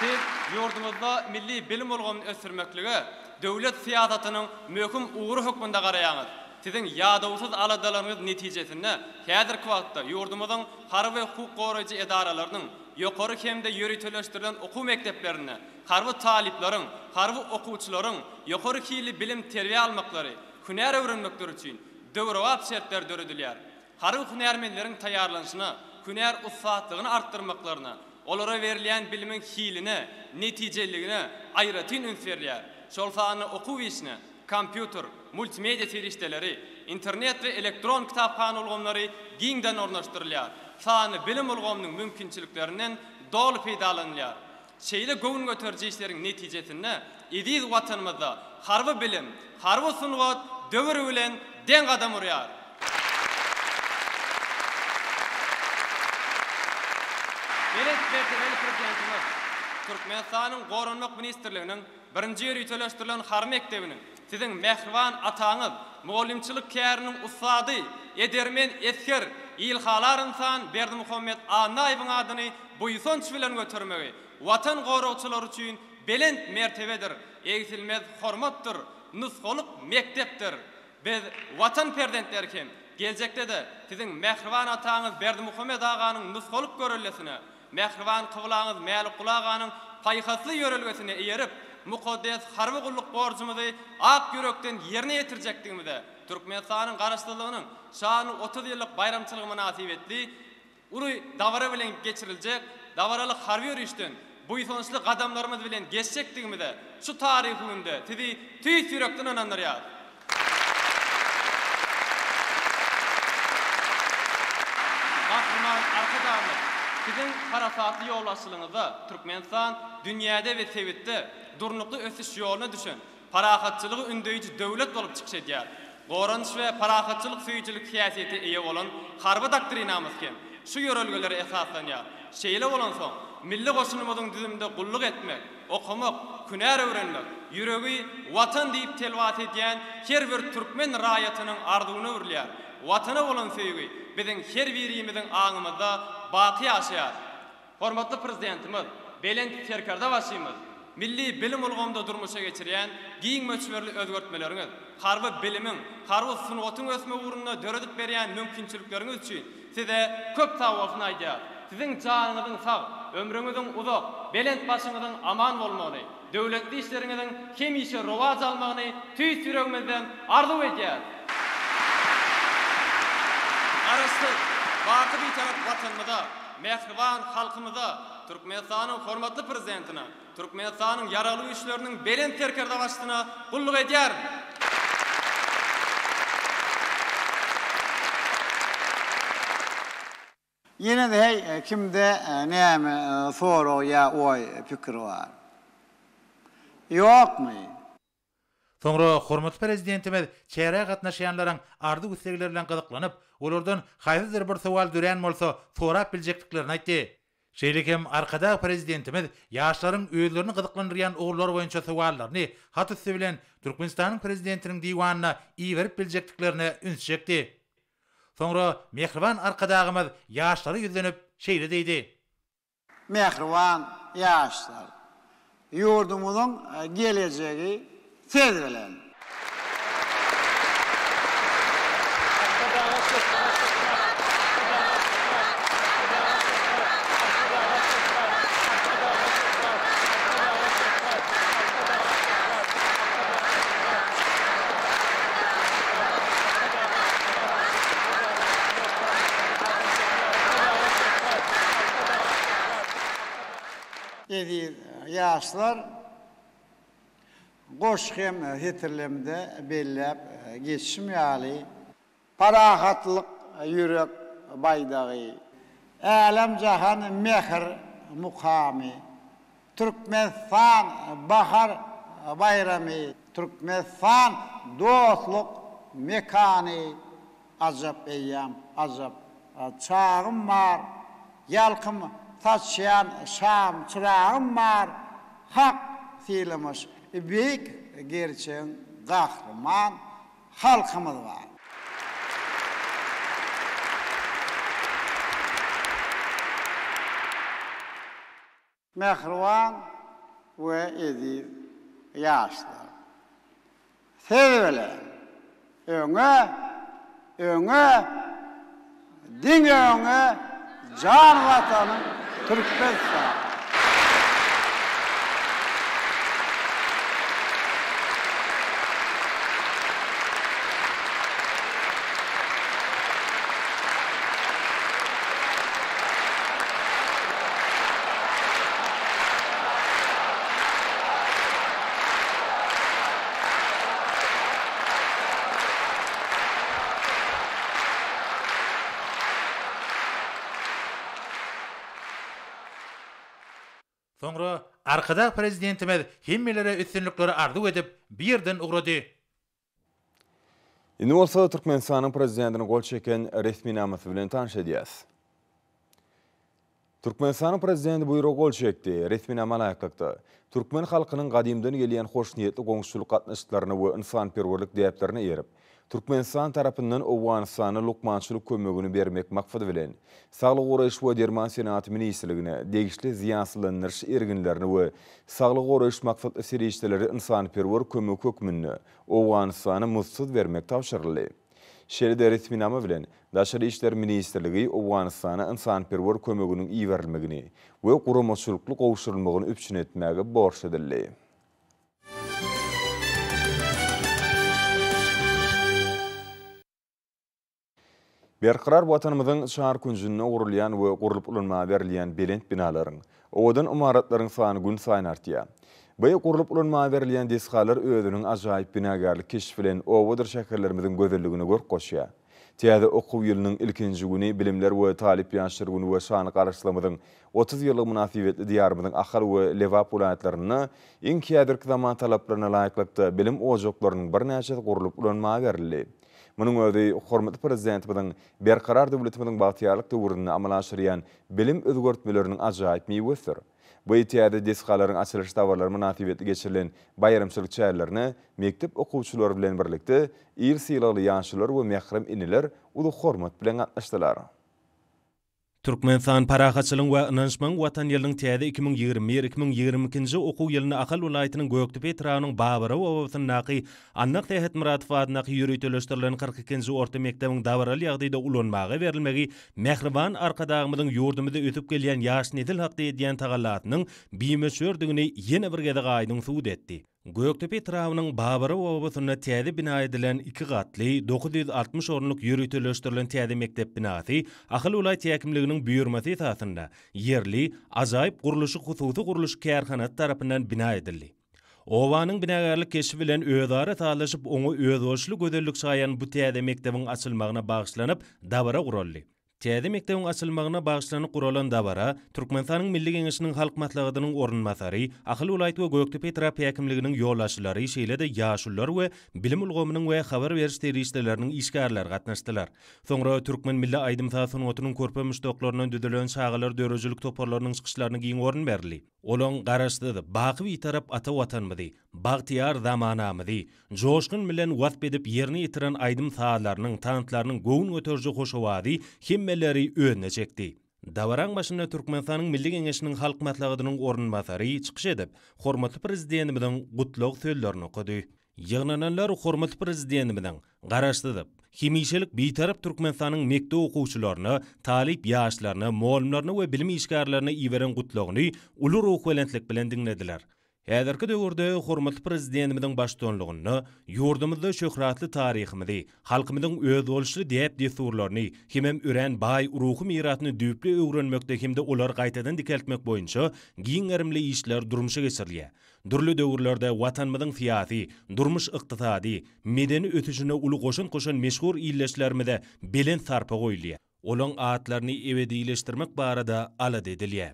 siz ýurdumyzda milli bilim bolgamyny ösürmeklige döwlet siýasatynyň möhüm uğur hökmünde garaýaňyz. Siziň ýadawsyz aladalaryňyz netijesinde häzirki wagtda ýurdumyzyň harby hukuk goraýjy edaralarynyň ýokary hemde ýöreteleşdirilen okuw mekdeplerine harby talipleriň, harby okuwçylaryň ýokary hili bilim terbiýe almaklary, hünär öwrenmekleri üçin döwrewap şertler döredilýär. Harby hünärmenleriň taýýarlanyşyna, hünär ustatlygyny artdyrmaklaryna, olara berilýän bilimiň hilini, netijeligini aýratyn ünsürler. Şol sany okuw işine, kompýuter, multimedia serişdeleri, internet we elektron kitapxana ulgamlary giňden ornaşdyrylýar. Sany bilim ulgamynyň mümkinçiliklerinden dolu peýdalanýar. Şeýle göwün göterji işleriň netijesinde ediz watanymyzda harby bilim, harby sungat döwür bilen deň gadam urýar. Prezidentimiz Türkmenistanyň Gorunmak Ministerliginiň 1-nji ýöreteleşdirilen harby mektebiniň siziň mehriban ataňyz, muallimçilik käriniň ustady, edermen esker ilhalar insan Berdimuhammed Anaýewiň adyny buýsanç bilen götermegi watan goragçylary üçin belend mertebedir, egsilmez hormatdyr, nusgalyk mektepdir. Biz watan perdentlerken geljekde de siziň mehriban ataňyz Berdimuhammed aganyň nusgalyk görelesine, mehriban kıvlaňyz Mälik Kulaganyň paýhasly ýörelgesine eýerip, mukaddes harby gulluk borjumyzy ak ýürekden ýerine ýetirjekdigimizde Türkmenistanyň garaşdyrlygynyň şany 30 ýyllyk bayramçylygy munasip etdi. Uly dawara bilen geçiriljek, dawaraly harby ýürüşden buýsançly gadamlarymyz bilen geçjekdigimizde şu taryhy günde tüý ýürekden anandyrýar. Gahryman arkadaşlar, sizin parasatlı ýolbaşçylygyňyzda Türkmenistan dünýäde we sebitde durnukly ösüş ýoluna düşen parahatçylygy ündöýüji döwlet bolup çykýar. Goranç we parahatçylyk süýçilik siýasety eýe bolan harby doktrinamyz hem şu ýörelgelere esaslanýar. Şeýle bolan soň milli goşunumyzyň düzümde gulluk etmek, okumak, küner öwrenmek, ýüregi watan diýip telwat edýän her bir türkmen raýatynyň ardugyny urlýar. Watana bolan söýgi biziň her birimiziň aňymyzda baky ýaşaýar. Hormatly prezidentimiz, belent terkarda başymyz. Milli bilim ulgamda durmuşa geçirýän giň möçberli özgertmeleriňiz, harby bilimiň, harby sunugatyň ösme uğruna döredip berýän mümkinçilikleriniz üçin size köp sawabyn aýdýar. Siziň janyňyzyň sag, ömrüňiziň uzak, belent başyňyzyň aman bolmagyny, döwletli işleriňiziň hemişe rowaj almagyny tüýs ýüregimizden arzu edýär. Arasty baky bir tarap watanmyza, mehriban halkymyza, Türkmenistanyň hormatly prezidentine, Türkmenistanyň yaraly güýçleriniň belent terkerda başlygyna gulluk edýär. Yine de kimde näme soru ya oy pikir var. Yok mu? Soňra hormatly prezidentimiz çeýre gatnaşýanlaryň ardy güstegleri bilen gyzyklanyp, olardan haýsydyr bir sowal dören bolsa, sorap biljekliklerini aýtdy. Şeýlekem arkada prezidentimiz ýaşlaryň özlerini gyzyklandyrýan ogullar boýunça sowallaryny hat üstü bilen Türkmenistanyň prezidentiniň diwanyna iýerip biljekliklerini ünsjekdi. Soňra mehriban arkadagymyz ýaşlary ýüzlenip şeýle diýdi. Mehriban ýaşlar. Ýurdumyzyň gelejegi siz bilen. Yaşlar goşkem hetirlemde bellep geçişmýäli parahatlyk ýürek baýdagy älam jahan mehr mukamy Türkmenistan bahar bayramy Türkmenistan dostluk mekany azap eýýam azap çağım var ýalkym taşyan şam çırağım var hak fiilimiz büyük gerçeğin kahraman halkımız var. Mehriban ve edil yaşlar. Sevgili öňe diňe öňe can vatanın Türkmenistan. Soňra arkada prezidentimiz hemmelere üstünlikleri arzu edip birden ugrady. Indi bolsa Türkmenistanyň prezidentini gol çeken resmi namasy bilen tanış edýäs. Türkmenistanyň prezidenti buýra gol çekdi. Resmi nama laýyklykda Türkmen halkynyň gadymdan gelýän hoşniýetli goňşuluk gatnaşyklaryna we insanperwerlik diýiplerine ýerip, Türkmenistan tarapyndan Owganystana lukmançylyk kömegini bermek maksady bilen Saglyk Goraýyş we Derman Senaty ministrligine degişli ziýansızlandyryş erginlerini we saglyk goraýyş maksatly serişdeleri insanperwer kömek hökmünde Owganystana mutsuz bermek tapşyryldy. Şeýle resmi nama bilen Daşary işler ministrligi Owganystana insanperwer kömeginiň iýerilmegini we guramaçylykly gowşurulmagyny üpçün etmäge borç edildi. Berqarar watanymyzyň şahar künjüne gurulýan we gurulyp ulanma berilýän belent binalaryň, owadan imaratlaryň sany gün saýyn artýar. Beýle gurulyp ulanma berilýän desgalar özüniň ajaýyp binagarlyk keşif bilen owadyr şäherlerimiziň gözelligine görk goşýar. Täze okuw ýylynyň ilkinji güni bilimler we talip ýaşlar güni we şany garaşdyrmydyň 30 ýyllyk münasibetli diýarymyzyň ahal we lewap ulatlaryny iň kädirki zaman talaplaryna laýyklykda bilim ojaklarynyň birnäçe gurulyp ulanmagy berildi. Munyň özi hormatly prezidentimiň berkarar döwletimiň bagtýarlyk döwründe amala aşyrýan bilim özgörtmeleriniň ajaýyp meýwesidir. Bu ýetýärde deskalaryň açylyş dawarlary münasibetli geçirilen bayramçylyk çäýerlerini mektep okuwçylary bilen birlikde ir sylaly ýaşlar we mehrem iniler uly hormat bilen gatnaşdylar. Türkmenistan Parahaçylyň we Inançmaň watan ýylynyň täze 2021-2022-nji okuw ýylyny Akal welaýatynyň Göktepe trawynyň Babara owasynyňky Annak Tähet Muratov adyna ýürütüleşdirilen 42-nji orta mekdebiň dawraly ýagdaýda ulanmagy berilmegi Mehriban arkadagymyň ýurdumyzda ötüp gelýän ýaş nesil hakda edýän tagallatynyň bimeşördigini ýene bir gede gaýdyň suwd etdi. Göktepe trawynyň Babara owasyna täze bina edilen 2 gatly 960 orunluk ýürütüleşdirilen täze mektep binasy Akal welaýat häkimliginiň buyurmasy esasynda yerli ajaýyp guruluşy hususy guruluş kärhanat tarapyndan bina edildi. Owanyň binagarlyk keşif bilen özara talaşyp oňa özöçlü gözellik saýan bu täze mekdebiň açylmagyna bagyşlanyp dawara guruldy. Täze mekdebiň açylmagyna bagyşlanyp guralan dawara Türkmenistanyň Milli Geňeşiniň halk matlagynyň ornmasary, Akal welaýaty we Göktepe trap häkimliginiň ýollaşylary şeýle-de ýaşullar we bilim ulgamynyň we habar beriş terişleriniň işgärleri gatnaşdylar. Soňra Türkmen Milli Aýdym Sasynotynyň körpe müştaklarynyň düdülen şagalar dörejilik toparlarynyň çykyşlaryna giň orun berildi. Olaň garaşdydy. Baky bir tarap ata watanmydy, bagtyar zamanamydy. Joşkun bilen wasp edip ýerini ýitiren aýdym saatlarynyň, tanıtlarynyň goýun göterji hoşawady himmeleri öňe çekdi. Dawaraň başynda Türkmenistanyň Milli Geňeşiniň halk matlagynyň ornmasary çykyş edip, hormatly prezidentimiň gutluk sözlerini okudy. Ýygnananlar hormatly prezidentimiň garaşdydy. Himişelik bitarap Türkmenistanyň mektep okuwçylaryny, talip ýaşlaryny, muallimlaryny we bilim işgärlerini iweren gutlugyny uly ruh welentlik bilen diňlediler. Häzirki döwürde hormatly prezidentimiň başçylygyny, ýurdumyzda şöhratly taryhymyzy, halkymyzyň öz boluşy diýip desurlaryny, hemem ören bay ruhy miratyny düýpli öwrenmekde hemde olar gaýtadan dikeltmek boýunça giň erimli işler durmuşa geçirilýär. Durly döwürlerde watanmyzyň fiýasy, durmuş ykdysady, medeni ötüşine uly goşun meşhur illeşlermide belen sarpa goýulýar. Olaň atlaryny ebedileşdirmek barada alad edilýär.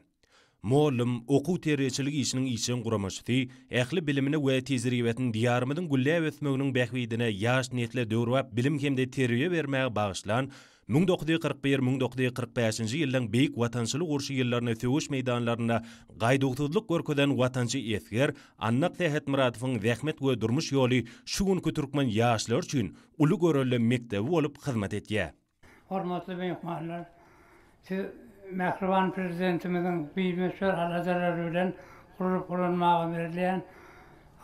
Muallim okuw terbiýeçiligi işiniň işin guramaşy, ähli bilimini we tezriýetini diýarymyzyň güllä ösmeginiň bähwidine ýaş netler döwrüp bilim hemde terbiýe bermäge bagyşlan 1941-1945-nji ýyllaryň beýik watançylyk urşy ýyllaryny söwüş meýdanlaryna gaýdugsyzlyk görkeden watançy esger Annak Tähet Muratowyň zähmet we durmuş ýoly şu günkü türkmen ýaşlar üçin uly görelli mekdebi bolup hyzmat etýär. Hormatly mehmanlar, Mehriban prezidentimiň bimeşör haladarlary bilen gurup ulanmagy berilýän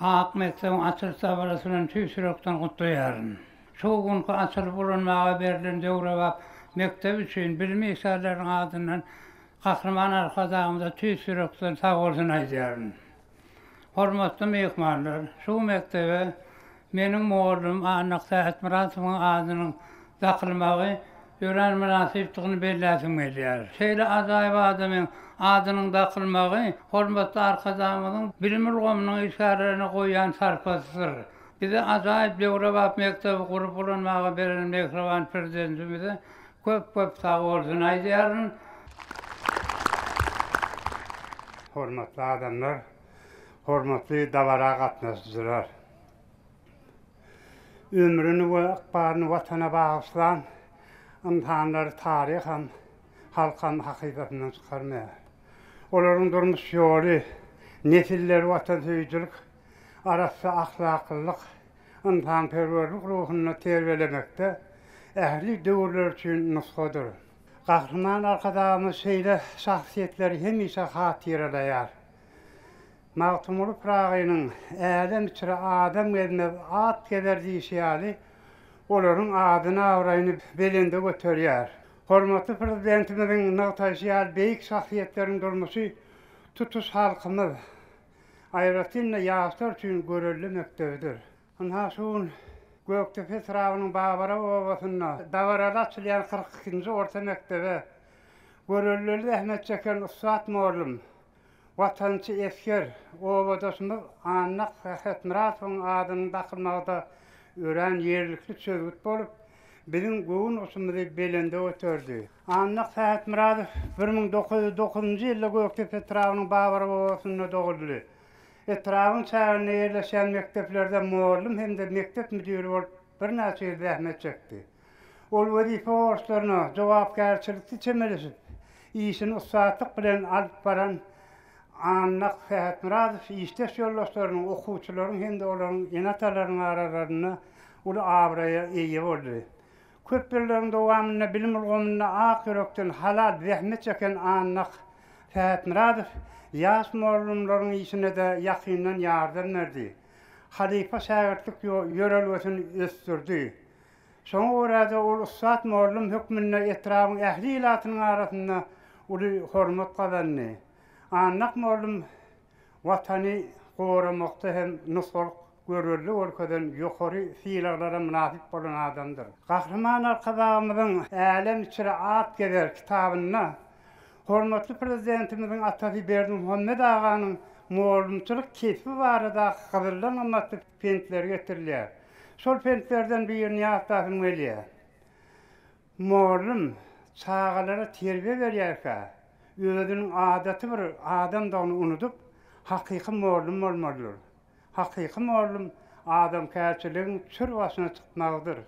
Ak mekdebiň açylyş dawrasynyň tüýsürekden gutlaýaryn. Şu günkü açylyp ulanmagy berilen döwre we mektep üçin bilim işgärläriniň adyndan Gahrman arkadagymda tüýsürekden sag bolsun aýdýaryn. Hormatly mehmanlar, şu mektebe meniň muallim Annak Tähet Muratowyň adynyň dakylmagy ören münasibetini belläsim gelýär. Şeýle ajaýyp adamyň adynyň dakylmagy hormatly arkadagymyň bilim ulgamynyň işgärlerini goýan sarpasydyr. Bize ajaýyp döwre bap mektebi gurup ulanmagy berilen Mehriban prezidentimize köp sag bolsun aýdýaryn. Hormatly adamlar, hormatly dawara gatnaşjylar. Ömrüni we akbaryny watana bagyşlan insanlar taryhan halkan hakykatyny çykarmaýar. Olaryň durmuş ýoly, nesiller watansöýçilik, arasy ahlaklyk, insanperwerlik ruhuny terbiýelemekde ähli döwürler üçin nusgadyr. Gahrman arkadagymyz şeýle şahsiýetleri hemişe hatyralaýar. Magtumul Pragynyň ädem içre adam gelme at geber diýýäli, olaryň adyny awraýyny belinde göterýär. Hormatly prezidentimiň nagtaşýar beýik şahsiýetleriň durmuşy tutuş halkymyz aýratynla ýaşlar üçin görelli mektebidir. Ana şuň Göktepe trawynyň Babara owasyna dawrada açylýan 42-nji orta mektebi görelli zähmet çeken ustad muallim watançy esger owadaşymyz Annak Tähet Muratowyň adyny dakylmagda ören ýerlikli çözgüt bolup Bizim göğün osumuzu belende ötördü. Annak Sahat Muradov 1909-njy ýylda Göktepe Trawynyň babary bobasyna doguldy. Trawyň çägine ýerleşen mekteplerde muallim hem de mektep müdiri bolup bir näçe ýyl zähmet çekdi. Ol wezife borçlaryna jogapkärçilikli çemelisip, işini ustatyk bilen alyp baran Annak Sahat Muradov işteş ýoldaşlarynyň, okuwçylaryň hem de olaryň ýenatalarynyň aralaryna ulu abraya eýe boldy. Köp ýylların dowamyna bilim ulgamyna akyrekden halal zähmet çeken Annak Sahat Muradov ýaş muallimlaryň işine de ýakyndan ýardam berdi. Halifa şägertlik ýörelgesini östürdi. Soňa görä ol ustad muallim hökmüne etrawyň ähli ilatynyň arasynda uly hormat kazandy. Annak muallim watany goramakda hem nusal görürlü orkadan ýokary fiillara münasip bolan adamdyr. Gahrman arkadaşymyzyň Älen içre at gezer kitabyna hormatly prezidentimiziň Ataty Berdimuhammed aganyň muallimçilik kefi barada hazırlanmamakda pentler getirilýär. Şol pentlerden birini ýaşdasym gelýär. Muallim çağalara terbiýe berýärkä, özüniň adaty bir adam da onu unutup hakyky muallim bolmalydyr. Hakyky muallim adam kärçiligiň çür başyna çykmagydyr.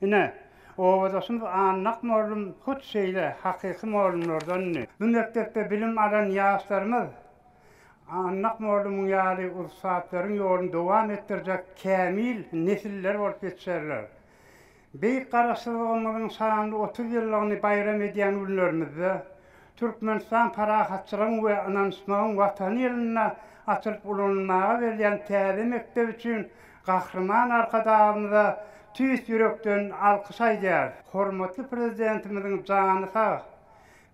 Ine obadaşym Annak muallim hut şeýle hakyky muallimlerden bu mektepde bilim alan ýaşlarymyz Annak muallimiň ýaly ustatlaryň ýolunu dowam etdirjek kämil nesiller bolup ýetişerler. Beýik garaşdyrmamyň şanly 30 ýyllygyny bayram edýän günlerimizde Türkmenistan parahatçylygyň we anansmagyň watan ýylyna açylyp ulanmaga berilýän täze mektep üçin gahrman arkadaşymyza tüýs ýürekden alkyş aýdýar. Hormatly prezidentimiziň jany sag,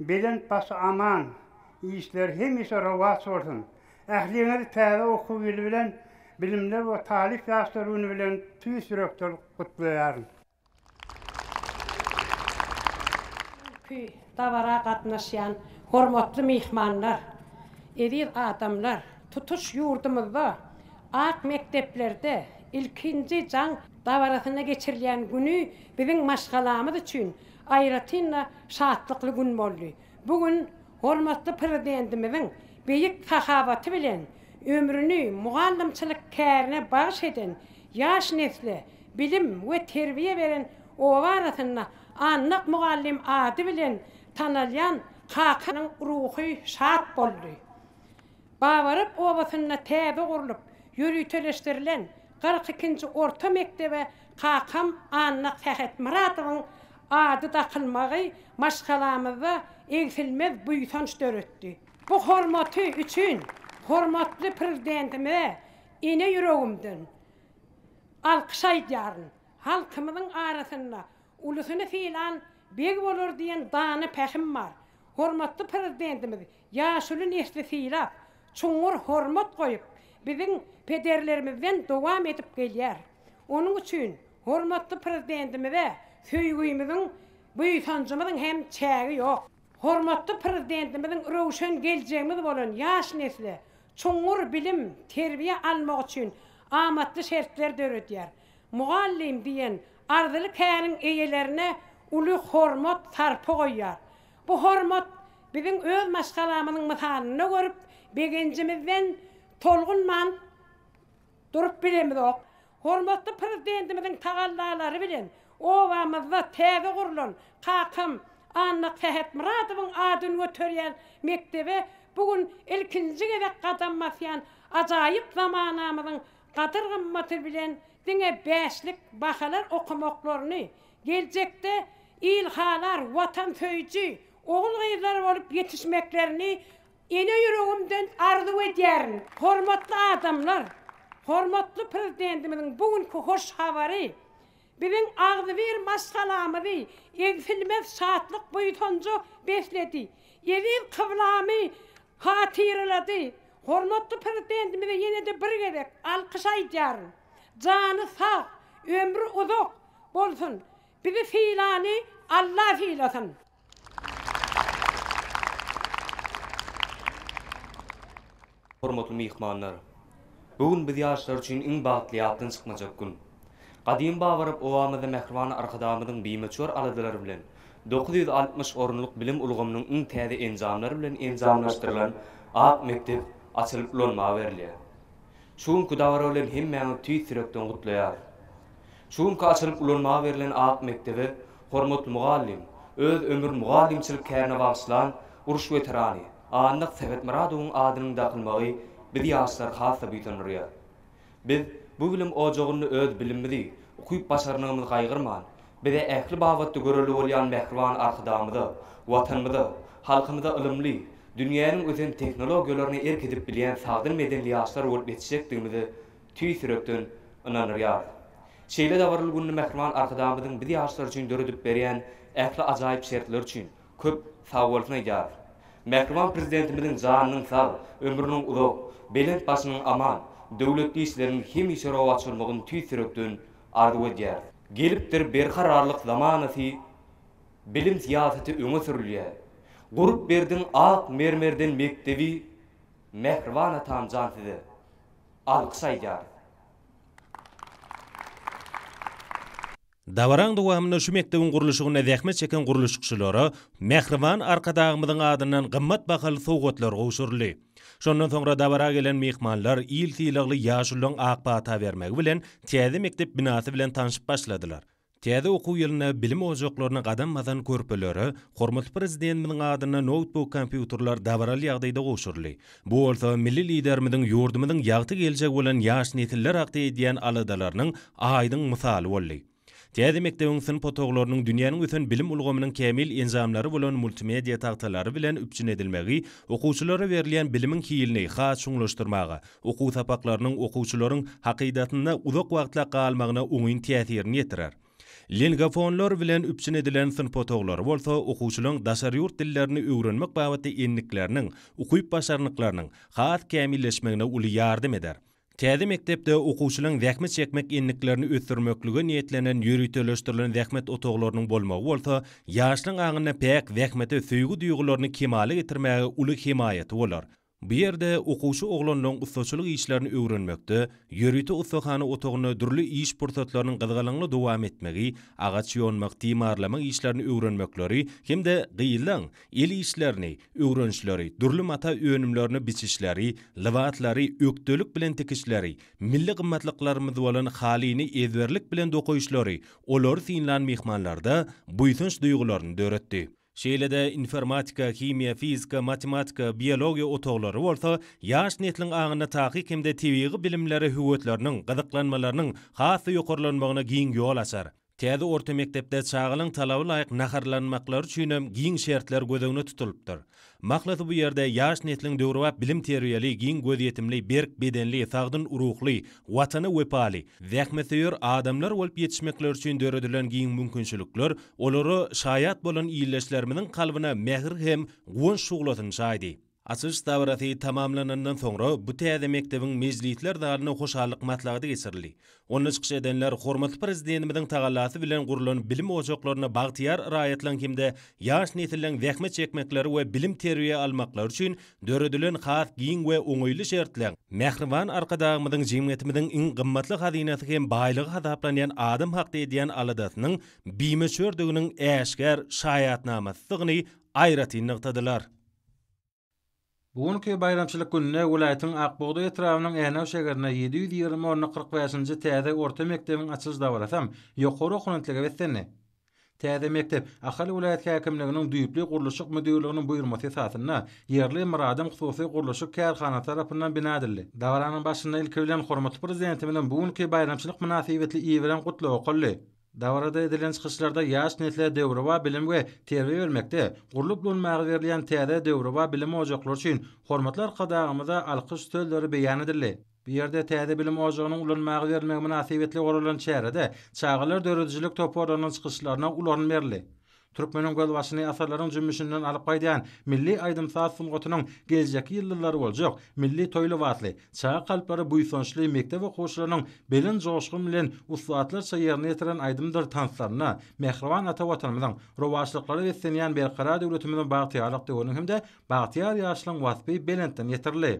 bilen baş aman, işler hemişe rowat bolsun. Ähliňiz täze okuw ýyly bilen bilimler we talip ýaşlaryny bilen tüýs ýürekden gutlaýaryn. Davara gatnaşýan hormatly mihmanlar, erir adamlar, tutuş ýurdumyzda, ak mekteplerde ilkinji jaň davarasyna geçirilýän günü biziň maşgalamyz üçin aýratynla şatlykly gün boldy. Bugün hormatly prezidentimiziň beýik sahabaty bilen ömrüni mugallimçilik kärine bagyş eden ýaş nesle bilim we terbiýe beren oba arasyna Annak mugallim ady bilen tanalýan kakanyň ruhy şat boldy. Bawaryp obasyna täze gurulup ýürüteleşdirilen 42-nji orta mektebe kakam Annak Sahat Muradowyň ady takylmagy maşgalamyzda egsilmez buýsanç döretdi. Bu hormaty üçin hormatly prezidentime ine ýüregimden alkyş aýdýaryn. Halkymyzyň arasynda ulusyny filan beg bolur diýen dany pähim bar. Hormatly prezidentimiz ýaşuly nesli fiilap, çoňur hormat goýup, biziň pederlerimizden dowam edip gelýär. Onuň üçin hormatly prezidentimize söýgüýümiziň, buýsanjymyzyň hem çägi ýok. Hormatly prezidentimiziň rowşan geljegimiz bolan ýaş nesli çoňur bilim, terbiýe almak üçin amatly şertler döretýär. Mugallim diýen arzyly käniň eýelerine uly hormat sarpy goýýar. Bu hormat biziň öz maşgalamynyň mysalyny görüp begenjimizden tolgunman durup bilemizok. Hormatly prezidentimiziň tagallalary bilen obamyzda täze gurulan kakam Annak Sahat Muradowyň adyny göterýän mektebe bugün ilkinji gezek gadammasyan ajaýyp zamanamyzyň gadyr gymmaty bilen diňe bäşlik bahalar okumaklaryny geljekde ilhalar, watan söýüji, oğul gyzlar bolup ýetişmeklerini ene ýüregimden arzu edýärin. Hormatly adamlar, hormatly prezidentimiziň bugünkü hoş habary biziň agzyber maşgalamyzy egsilmez şatlyk buýsanjy besledi. Ýerin kıblamy hatyrlady. Hormatly prezidentimize ýene de bir gezek alkyş aýdýaryn. Jany sag, ömrü uzak bolsun. Bizi fiilany Allah fiilasyn. Hormatly mihmanlar, bugün biz ýaşlar üçin iň bagtly ýapdan çykmajak gün. Qadim bawarıp owamyzda Mehriban arkadamyzyň bimeçör aladylary bilen 960 orunluk bilim ulgamynyň iň täze enjamlary bilen enjamlaşdyrylan Ak mektep açylyp ulanma berilýär. Şuňky dawra bilen hemmäňi tüýsürekden gutlaýar. Şuňky açylyp ulanma berilen Ak mektebi hormatly mugallim, öz ömür mugallimçilik kärine bagşlan uruş veterani Andyk Sebet Muradowyň adynyň daqylmagy biz ýaşlar hasa büýtünýär. Biz bu bilim ojagyny öz bilimimizi, okuyup başarnymyzy gaýgyrman, bize ähli babatda göreli bolýan Mehriban arkadamyzy, watanymyzy, halkymyza ilmli, dünýäniň özen teknologiýalaryny erkedip bilýän sagdyn medenli ýaşlar bolup ýetişekdigimizi tüýsürekden inanýar. Şeýle dawarly günni Mehriban arkadamyzyň biz ýaşlar üçin döredip berýän ähli ajaýyp şertler üçin köp sawgalyny ýar. Mehriban prezidentimiziň janynyň sag, ömrüniň uzak, belent başynyň aman, döwletli işleriniň hem işara açylmagyny tüýsürekden arzu edýär. Gelipdir berkararlyk zamanysy bilim siýasaty öňe sürilýär. Gurup berdiň ak mermerden mektebi Mehriban atam jansyzy alkyşaýar. Dawaraň dowamyny şu mektebin guruluşyna zähmet çeken guruluşçylary Mehriban arkadagymyzyň adyndan gymmat bahaly sowgatlar gowşurly. Şondan soňra dawara gelen mehmanlar il tiýlegli ýaşulyň akbata bermegi bilen täze mektep binasy bilen tanışyp başladylar. Täze okuw ýylyna bilim ojaklaryny gadammadan körpeleri, hormatly prezidentimiň adyna notebook kompýuterler dawaraly ýagdaýda gowşurly. Bu bolsa milli liderimiň ýurdumyň ýagty geljek bolan ýaş nesiller hakda edýän aladalarynyň aýdyň misaly boldy. Täze mektebiň sınıf otoglarynyň dünýäniň ösen bilim ulgamynyň kämil enzamlary bolan multimedia tagtalary bilen üpçün edilmegi, okuwçylara berilýän bilimiň hilini has şuňlaşdyrmagy, okuw sapaklarynyň okuwçylaryň hakydatyna uzak wagtla galmagyna oňyn täsirini ýetirer. Lingafonlar bilen üpçün edilen sınıf otoglary bolsa okuwçylaryň daşary ýurt dillerini öwrenmek babatda enlikleriniň, ukuyup başarnyklarynyň has kämilleşmegine uly ýardym eder. Täze mektepde okuwçylaryň zähmet çekmek enliklerini ösdürmeklige niýetlenen ýürüteleşdirilen zähmet otoglarynyň bolmagy bolsa, ýaşlyň aňyna päk zähmete söýgü duýgularyny kemale getirmäge uly himayaty bolar. Bu ýerde okuwçy oglanlaryň ustaçylyk işlerini öwrenmekde, ýörüte ustahany otogyny dürli iş pursatlarynyň gyzgalyňly dowam etmegi, agaç ýonmak, timarlamak işlerini öwrenmekleri hemde gyýylan el işlerini, öwrenişleri, dürli mata öňümlerini biçişleri, lywatlary, ökdelik bilen tekişleri, milli gymmatlyklarymy bolan halyny ezberlik bilen dokoýuşlary, olar synlan mehmanlarda buýsunç duýgularyny döretdi. Şeýlede informatika, kimia, fizika, matematika, biologiya otoglary bolsa, ýaş netliň aňyna takyk hemde tebigy bilimleri höwetleriniň, gyzyklanmalarynyň hasy ýokarlanmagyna giň ýol açar. Täze orta mektepde çağılyň talaby laýyk naharlanmaklary üçin hem giň şertler gözegine tutulypdyr. Maksady bu ýerde ýaş netliň döwrüp bilim terbiýeli, giň göz ýetimli, berk bedenli, sagdyn urukly, watany wepaly, zähmetýär adamlar bolup ýetişmekleri üçin döredilen giň mümkinçilikler olary şaýat bolan iýleşlerimiň kalbyna mehr hem gowunç şuglatyn şaýdy. Açyş dawrasy tamamlanandan soňra bu täze mektebiň mejlisler dalyny hoşallyk matlagyda geçirildi. Onu çykyş edenler hormatly prezidentimiň tagallasy bilen gurulan bilim ojaklaryna bagtyar raýatlan kimde ýaş nesilliň zähmet çekmekleri we bilim terbiýe almaklary üçin döredilen has giň we oňoýly şertler. Mehriban arkadagymyzyň jemgyýetimiň iň gymmatly hazinasy hem baýlygy hasaplanýan adam hakda edýän aladasynyň bimeçördiginiň äşkär şaýatnamasyny aýraty nyktadylar. Bugünkü bayramçylyk gününe welaýatyň Akbogda etrawynyň Änew şäherine 720-45-nji täze orta mektebiň açyş dawrasam ýokary okuwçylyga wetsenni. Täze mektep Ahal welaýat häkimliginiň düýpli guruluşyk müdürliginiň buýrmasy esasyna ýerli Muradym hususy guruluşyk kärhana tarapyndan bina edildi. Dawaranyň başynda ilki bilen hormatly prezidentimiň bugünkü bayramçylyk münasibetli iýibilen gutlagy golly. Dawarada edilen çykyşlarda ýaş nesle döwrüwa bilim we terbiýe bermekde, gurulyp bolmagy berilýän täze döwrüwa bilim ojaklary üçin hormatly arkadagymyza alkyş sözleri beýan edildi. Bu ýerde täze bilim ojagynyň ulanmagy bermegi münasibetli guralan çärede çağılar döredicilik toporlarynyň çykyşlaryna ulanma berildi. Türkmeniň gözbaşyny asarlaryň jümmüşinden alyp gaýdan milli aýdymsaz sungatynyň geljeki ýyllary boljak, milli toýly watly, çağa kalplary buýsunçly mektep okuwçylarynyň belin joşgy bilen uslatlarça ýerine ýetiren aýdymdyr tanslaryna Mehriban ata watanymyzyň rowaçlyklary wesenýän berqarar döwletimiziň bagtyarlyk döwrüniň hemde bagtyar ýaşlyň wasfy belentden ýetirildi.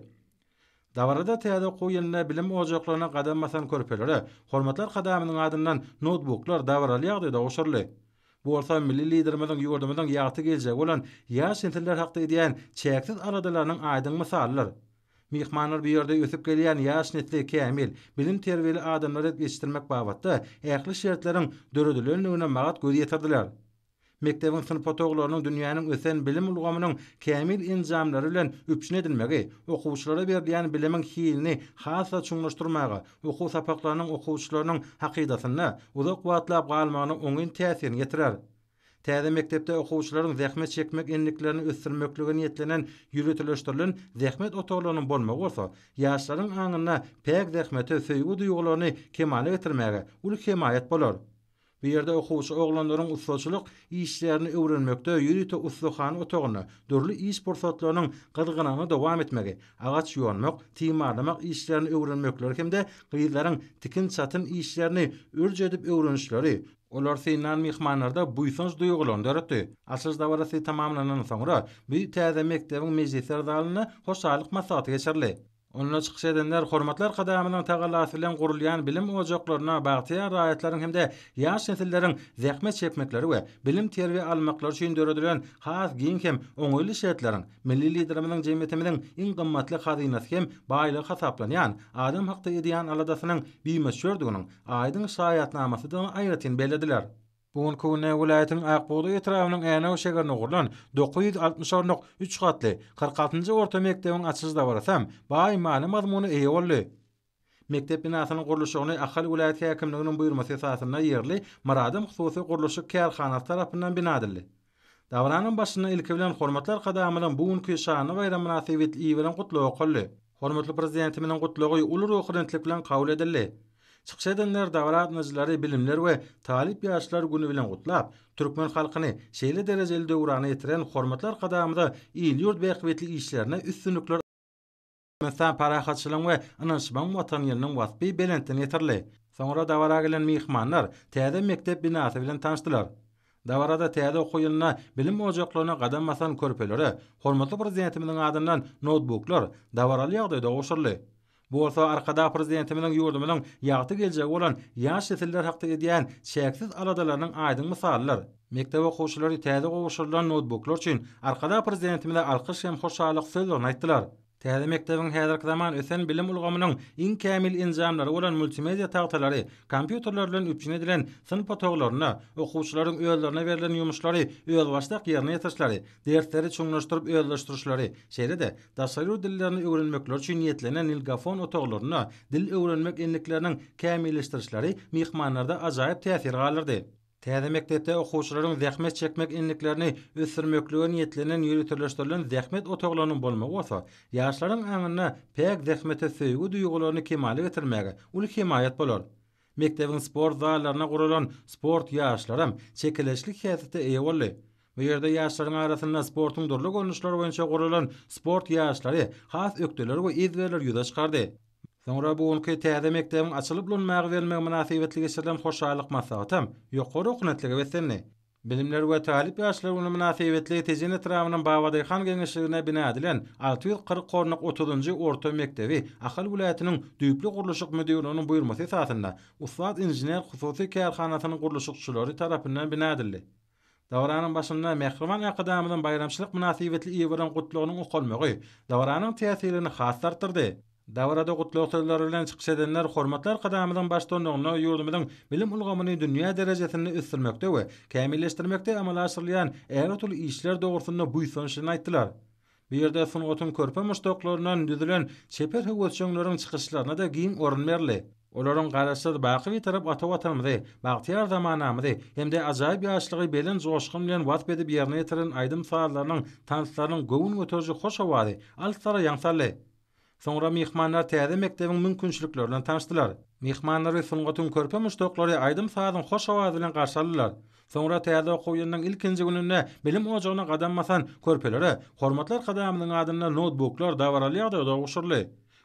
Dabarada täze okuw ýyluna bilim ojaklaryna gadam basan körpeleri, hormatlar kadamynyň adyndan notebooklar dabaraly ýagdaýda oşurly. Bu bolsa milli liderimiziň ýurdumyzyň ýagty geljegi bolan ýaş nesiller hakda edýän çäksiz aradalarnyň aýdyň mysallar. Mihmanlar bir ýerde ösüp gelýän ýaş nesli kämil, bilim terbiýeli adamlary yetişdirmek babatda ähli şertleriň döredilenligine magat göz ýetirdiler. Mektebiň sınıf otoglarynyň dünýäniň ösen bilim ulgamynyň kämil injamlary bilen üpçün edilmegi, okuwçylara berilýän bilimiň hilini hasa çuňlaşdyrmagy, okuw sapaklarynyň okuwçylarynyň hakydatyna uzak wagtlap galmagyna oňyn täsirini ýetirer. Täze mektepde okuwçylaryň zähmet çekmek enliklerini ösdürmeklige niýetlenen ýürütileşdirilen zähmet otoglarynyň bolmagy bolsa, ýaşlaryň aňyna pek zähmete söýgü duýgularyny kemale getirmäge ul kemayet bolar. Bir ýerde okuwçy oglanlaryň ustaçylyk işlerini öwrenmekde ýürüte ustahany otogyna, dörli iş pursatlarynyň gydgynyny dowam etmegi, agaç ýonmak, timarlamak işlerini öwrenmekleri hemde gyzlaryň tikin çatyn işlerini örje edip öwrenişleri, olar synan mihmanlarda buýsanç duýgularyny döretdi. Asys dawarasy tamamlanan soňra bir täze mektebiň mejlisler zalyna hoşalyk maslahaty geçirli. Onunla çıkış edenler hormatlar kadamynyň tagalasy bilen gurulýan bilim ojaklaryna bagtyar raýatlaryň hemde ýaş nesilleriň zähmet çekmekleri we bilim terbiýe almaklary üçin döredilen has giň hem oňyly şertleriň milli liderimizin jemgyýetimiziň iň gymmatly hazynasy hem baýlygy hasaplanýan adam hakda edýän aladasynyň biýmeşördiginiň aýdyň şaýatnamasyny aýratyn belediler. Bugun Kowne vilayatynyň Akboğda etrawynyň äne şegerine gurulan 960 gatly 46-njy orta mektebiň açyş dabarasam, baý many mazmuny eýe boldy. Mektep binasynyň gurulşygyny Ahal vilayat häkimliginiň buýrmasy esasyna ýerli Maradym hususy gurulşy kärhanasy tarapyndan bina edildi. Dawaranyň başyna ilki bilen hormatlar kadamynyň bugünkü şany bayram münasibetli iýilen gutlagy golly. Hormatly prezidentimiň gutlagy uly ruhlandlyk bilen kabul edildi. Çıkış edenler davaratnyjylary bilimler we talip ýaşlar güni bilen gutlap, türkmen halkyny şeýle derejeli döwrana ýetiren hormatlar kadamyda ýyl ýurt bäkbetli işlerine üstünlükler mesela parahatçylyk we ynançman watan ýeriniň wasby belentini ýetirli. Soňra dawara gelen mihmanlar täze mektep binasy bilen tanışdylar. Dawarada täze okuw ýylyna bilim ojaklaryna gadam basan körpeleri, hormatly prezidentimiň adyndan notebooklar dawaraly ýagdaýda oşurly. Bu bolsa arkada prezidentimiň ýurdumynyň ýagty geljegi bolan ýaş nesiller hakda edýän çäksiz aladalarynyň aýdyň mysallar. Mektep okuwçylary täze gowuşulan notebooklar üçin arkada prezidentimizle alkyş hem hoşalyk sözlerini aýtdylar. Täze mektebiň häzirki zaman ösen bilim ulgamynyň iň kämil injamlary bolan multimedia tagtalary, kompýuterler bilen üpçün edilen sınıf otoglaryna, okuwçylaryň özlerine berilen ýumuşlary öz başlyk ýerine ýetirişleri, dersleri çuňlaşdyryp özleşdirişleri, şeýle-de daşary dillerini öwrenmekler üçin niýetlenen ilgafon otoglaryna dil öwrenmek enlikleriniň kämilleşdirişleri mihmanlarda ajaýyp täsir galyrdy. Täze mektepde okuwçylaryň zähmet çekmek enliklerini ösdürmeklige niýetlenen ýürütileşdirilen zähmet otoglarynyň bolmagy bolsa, ýaşlaryň aňyna pek zähmete söýgü duýgularyny kemale getirmäge uly kemayet bolar. Mektebiň sport zallaryna gurulan sport ýaşlarym çekileşlik häsiýetde eýe boldy. Bu ýerde ýaşlaryň arasynda sportyň durly görnüşleri boýunça gurulan sport ýaşlary has ökdeler we izlerler ýüze çykardy. Soňra bugünkü täze mektebiň açylyp bolanmagy bermek münasibetli geçirilen hoşalyk maslahatam ýokary okunatligi wetenni. Bilimler we talip ýaşlar ony münasibetli tejin etrawynyň Babadyhan geňeşligine bina edilen 640 gornak 30-njy orta mektebi Ahal vilayatynyň düýpli gurulşyk müdiriniň buýrmasy esasynda Ustad injener hususy kärhanasynyň gurulşykçylary tarapyndan bina edildi. Dawaranyň başynda Mehriban akadamynyň bayramçylyk münasibetli iýibiren gutlagynyň okulmagy dawaranyň täsirini has artdyrdy. Dawarada gutlagy sözleri bilen çykyş edenler hormatlar kadamynyň başdanlygyna ýurdumyzyň bilim ulgamyny dünýä derejesinde ösdürmekde we kämilleşdirmekde amala asyrlayan ägotly işler dogrusyna buýsançyny aýtdylar. Bir ýerde sunugatyn körpe muştoklarynyň düzülen çeper höwetçiňleriň çykyşlaryna da giň orun berli. Olaryň garaşy baky bir tarap ata-watanymyzy, bagtyar zamanamyzy hemde ajaýyp ýaşlygy belen joşgyn bilen wasp edip ýerine ýetiren aýdym saatlarynyň tanışlarynyň göwün göterji hoş hawady alsara ýaňsarly. Soňra mihmanlar täze mektebiň mümkinçilikleri bilen tanışdylar. Mihmanlary sunugatyn körpe muştoklary aýdym saatyň hoş hawady bilen garşyladylar. Soňra täze okuw ýylynyň ilkinji gününde bilim ojagyna gadam basan körpeleri hormatlar kadamynyň adynda notebooklar dawaraly ýagdaýda oşurly.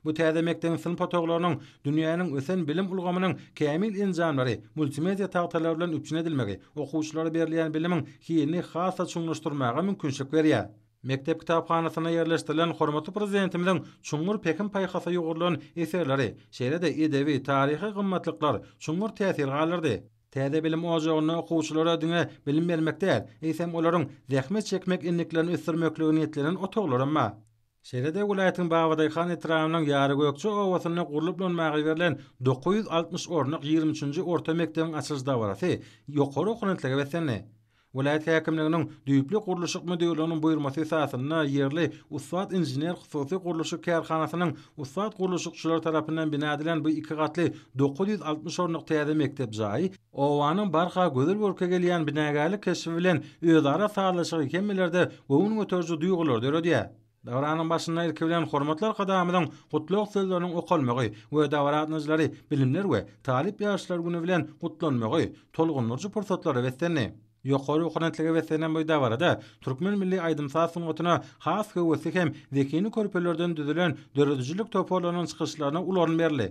Bu täze mektebiň sınıf otoglarynyň dünýäniň ösen bilim ulgamynyň kämil injamlary, multimedia tagtalary bilen üpçün edilmegi, okuwçylara berilýän bilimiň hilini hasa çuňlaşdyrmaga mümkinçilik berýär. Mektep kitapxanasyna yerleşdirilen hormatly prezidentimiň çuňur Pekin paýhasy ýogurylan eserleri, şeýle-de edebi, taryhy gymmatlyklar çuňur täsir galardy. Täze bilim ojagyna okuwçylara diňe bilim bermek däl, eýsem olaryň zähmet çekmek inniklerini ösdürmekligini ýetlenen otoglarynma. Şeýle-de welaýatyň Bagdaýhan etrafynyň ýary gökçe owasyna gurulyp bolmagy berilen 960 ornak 23-nji orta mekdebiň açylyş dawarasy ýokary okunatlyga besenli. Welaýat häkimliginiň düýpli guruluşyk müdürlüğiniň buýrmasy esasyna ýerli Ustat inженер hususy guruluşyk kärhanasynyň Ustat guruluşykçylar tarapyndan bina edilen bu 2 gatly 960 ornak täze mektep jaý, owanyň barha gözel görke gelýän binagärlik keşfi bilen öýdara sağlaşygy kemmelerde gowun göterji duýgular döredýär. Dawaranyň başynda ilki bilen hormatlar kadamynyň gutluk sözleriniň okulmagy we dawaratnyjlary bilimler we talip ýaşlar güni bilen gutlanmagy tolgunlurjy pursatlary besenni. Ýokary okunatlyga beslenen bu dawarada Türkmen milli aýdymsaz sunugatyna has höwesi hem zekini körpelerden düzülen döredijlik topolanyň çykyşlaryna ularyn berli.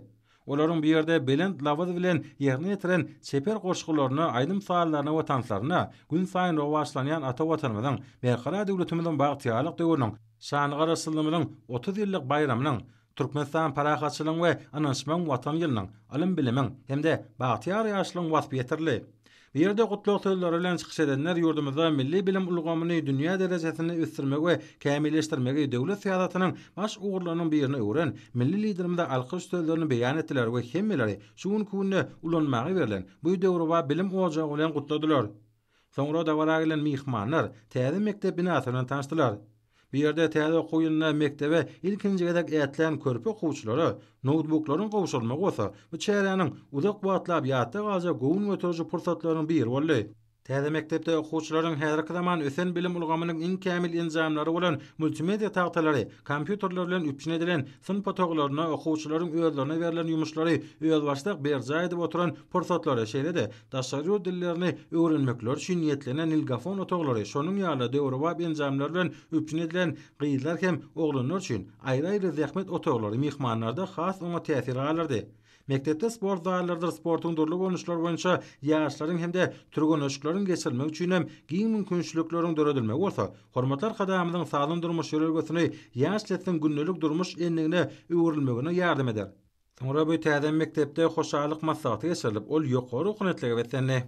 Olaryň bir ýerde belend lawaz bilen ýerine ýetiren seper goşgularyny aýdym sahallaryna we tanslaryna gün saýyn rowaşlanýan ata watanymyzyň berkara döwletimiziň bagtyarlyk döwrüniň şany garaşdyrmanyň 30 ýyllyk bayramynyň Türkmenistan parahatçylygyň we ananşmaň watan ýylynyň alim bilimiň hemde bagtyar ýaşlygyň wasp ýetirli. Bir ýerde gutluk sözleri bilen çykyş edenler ýurdumyzda milli bilim ulgamyny dünýä derejesinde ösdürmek we kämilleşdirmegi döwlet syýasatynyň baş ugurlarynyň birine öwren milli liderimde alkyş sözlerini beýan etdiler we hemmeleri şu günne ulanmagy berilen bu döwri we bilim ojagy bilen gutladylar. Soňra dawara gelen mihmanlar täze mektep binasyny tanışdylar. Bir ýerde täze okuw ýylyna mektebe ilkinji gedek ätlen körpe okuwçylary notebooklaryň gowşulmagy bolsa, bu çäreňiň uzak wagtlap ýatda galja gowun göterji pursatlarynyň biri boldy. Täze mektepde okuwçylaryň häzirki zaman ösen bilim ulgamynyň iň kämil enzamlary bolan multimedia tagtalary, kompýuterler bilen üpçün edilen syn patoglaryna okuwçylaryň özlerine berilen ýumuşlary özbaşlyk berjä edip oturan pursatlary şeýle-de daşary dillerini öwrenmekler üçin niýetlenen ilgafon otoglary şonuň ýaly döwri we enzamlar bilen üpçün edilen gyýylar hem oglanlar üçin aýry-aýry zähmet otoglary mihmanlarda has oňa täsir galardy. Mektepde sport zallarynda sportyň durly boluşlary boýunça ýaşlaryň hemde türgünüşlerini geçirmek üçin hem giň mümkinçilikleriň döredilmegi bolsa, hormatlar kadamynyň sağlam durmuş ýörelgesini ýaşlatyň günnelik durmuş enligine öwrülmegine ýardym eder. Soňra bu täze mektepde hoşalyk maslahaty geçirilip, ol ýokary okunatlyga besenli.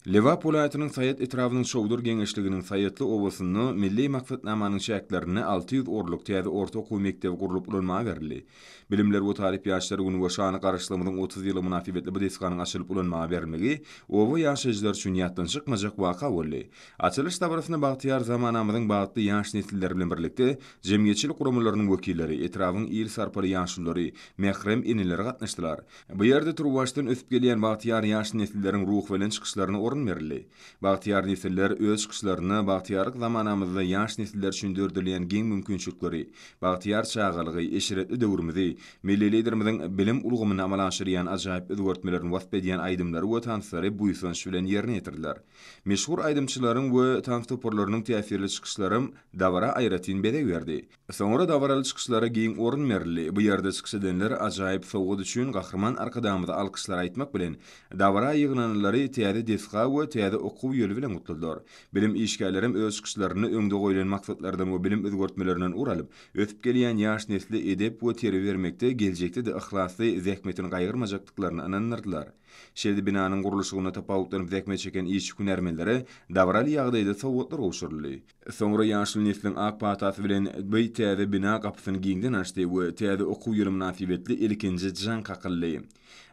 Lewap welaýatynyň Saýat etrafynyň şowdur geňeşliginiň Saýatly owasyny milli maksatnamanyň şäherlerine 600 orluk täze orta okuw mekdebi gurulyp ulanmagy berildi. Bilimler we talip ýaşlary güni we şany garaşdyrmanyň 30 ýyly münasibetli bu deskanyň açylyp ulanmagy berilmegi owa ýaşaýjylar üçin ýatdan çykmajak waka boldy. Açylyş dawaryny bagtyar zamanamyzyň bagtly ýaş nesilleri bilen birlikde jemgyýetçilik guramlarynyň wekilleri, etrafyň ýyl sarpary ýaşlary, mehrem inileri gatnaşdylar. Bu ýerde turwaşdan ösüp gelýän bagtyar ýaş nesilleriň ruh bilen çykyşlaryny verildi. Bagtyar nesiller öz çykyşlaryny bagtyarlyk zamanamyzda ýaş nesiller üçin dördülen giň mümkinçilikleri, bagtyar çağalygy, eşiretli döwrümizde milli liderimiziň bilim ulgamyny amala aşyrýan ajaýyp özgörtmelerini wasp edýän aýdymlary we tanysary bu ýysynç bilen ýerine ýetirdiler. Meşhur aýdymçylaryň we tanystorlarynyň täsirli çykyşlary dawara aýratyn bede berdi. Soňra dawaraly çykyşlary giň orun berildi. Bu ýerde çykyş edenler ajaýyp sowgat üçin gahrman arkadamyza alkyşlar aýtmak bilen dawara ýygnanlary täze deska we täze okuw ýöli bilen gutladylar. Bilim işgärlerim öz çykyşlaryny öňde goýulan maksatlardan we bilim özgörtmelerinden uralyp, ötüp gelýän ýaş nesli edep we terbiýe bermekde geljekde de ihlasly zähmetini gaýyrmajakdyklaryny anandyrdylar. Şeýle binanyň guruluşyna tapawutlanyp zähmet çeken iş hünärmenleri dawraly ýagdaýda sowgatlar gowşurly. Soňra ýaşly nesliň ak patasy bilen bu täze bina gapysyny giňden açdy we täze okuw ýyly münasibetli ilkinji jan kakylly.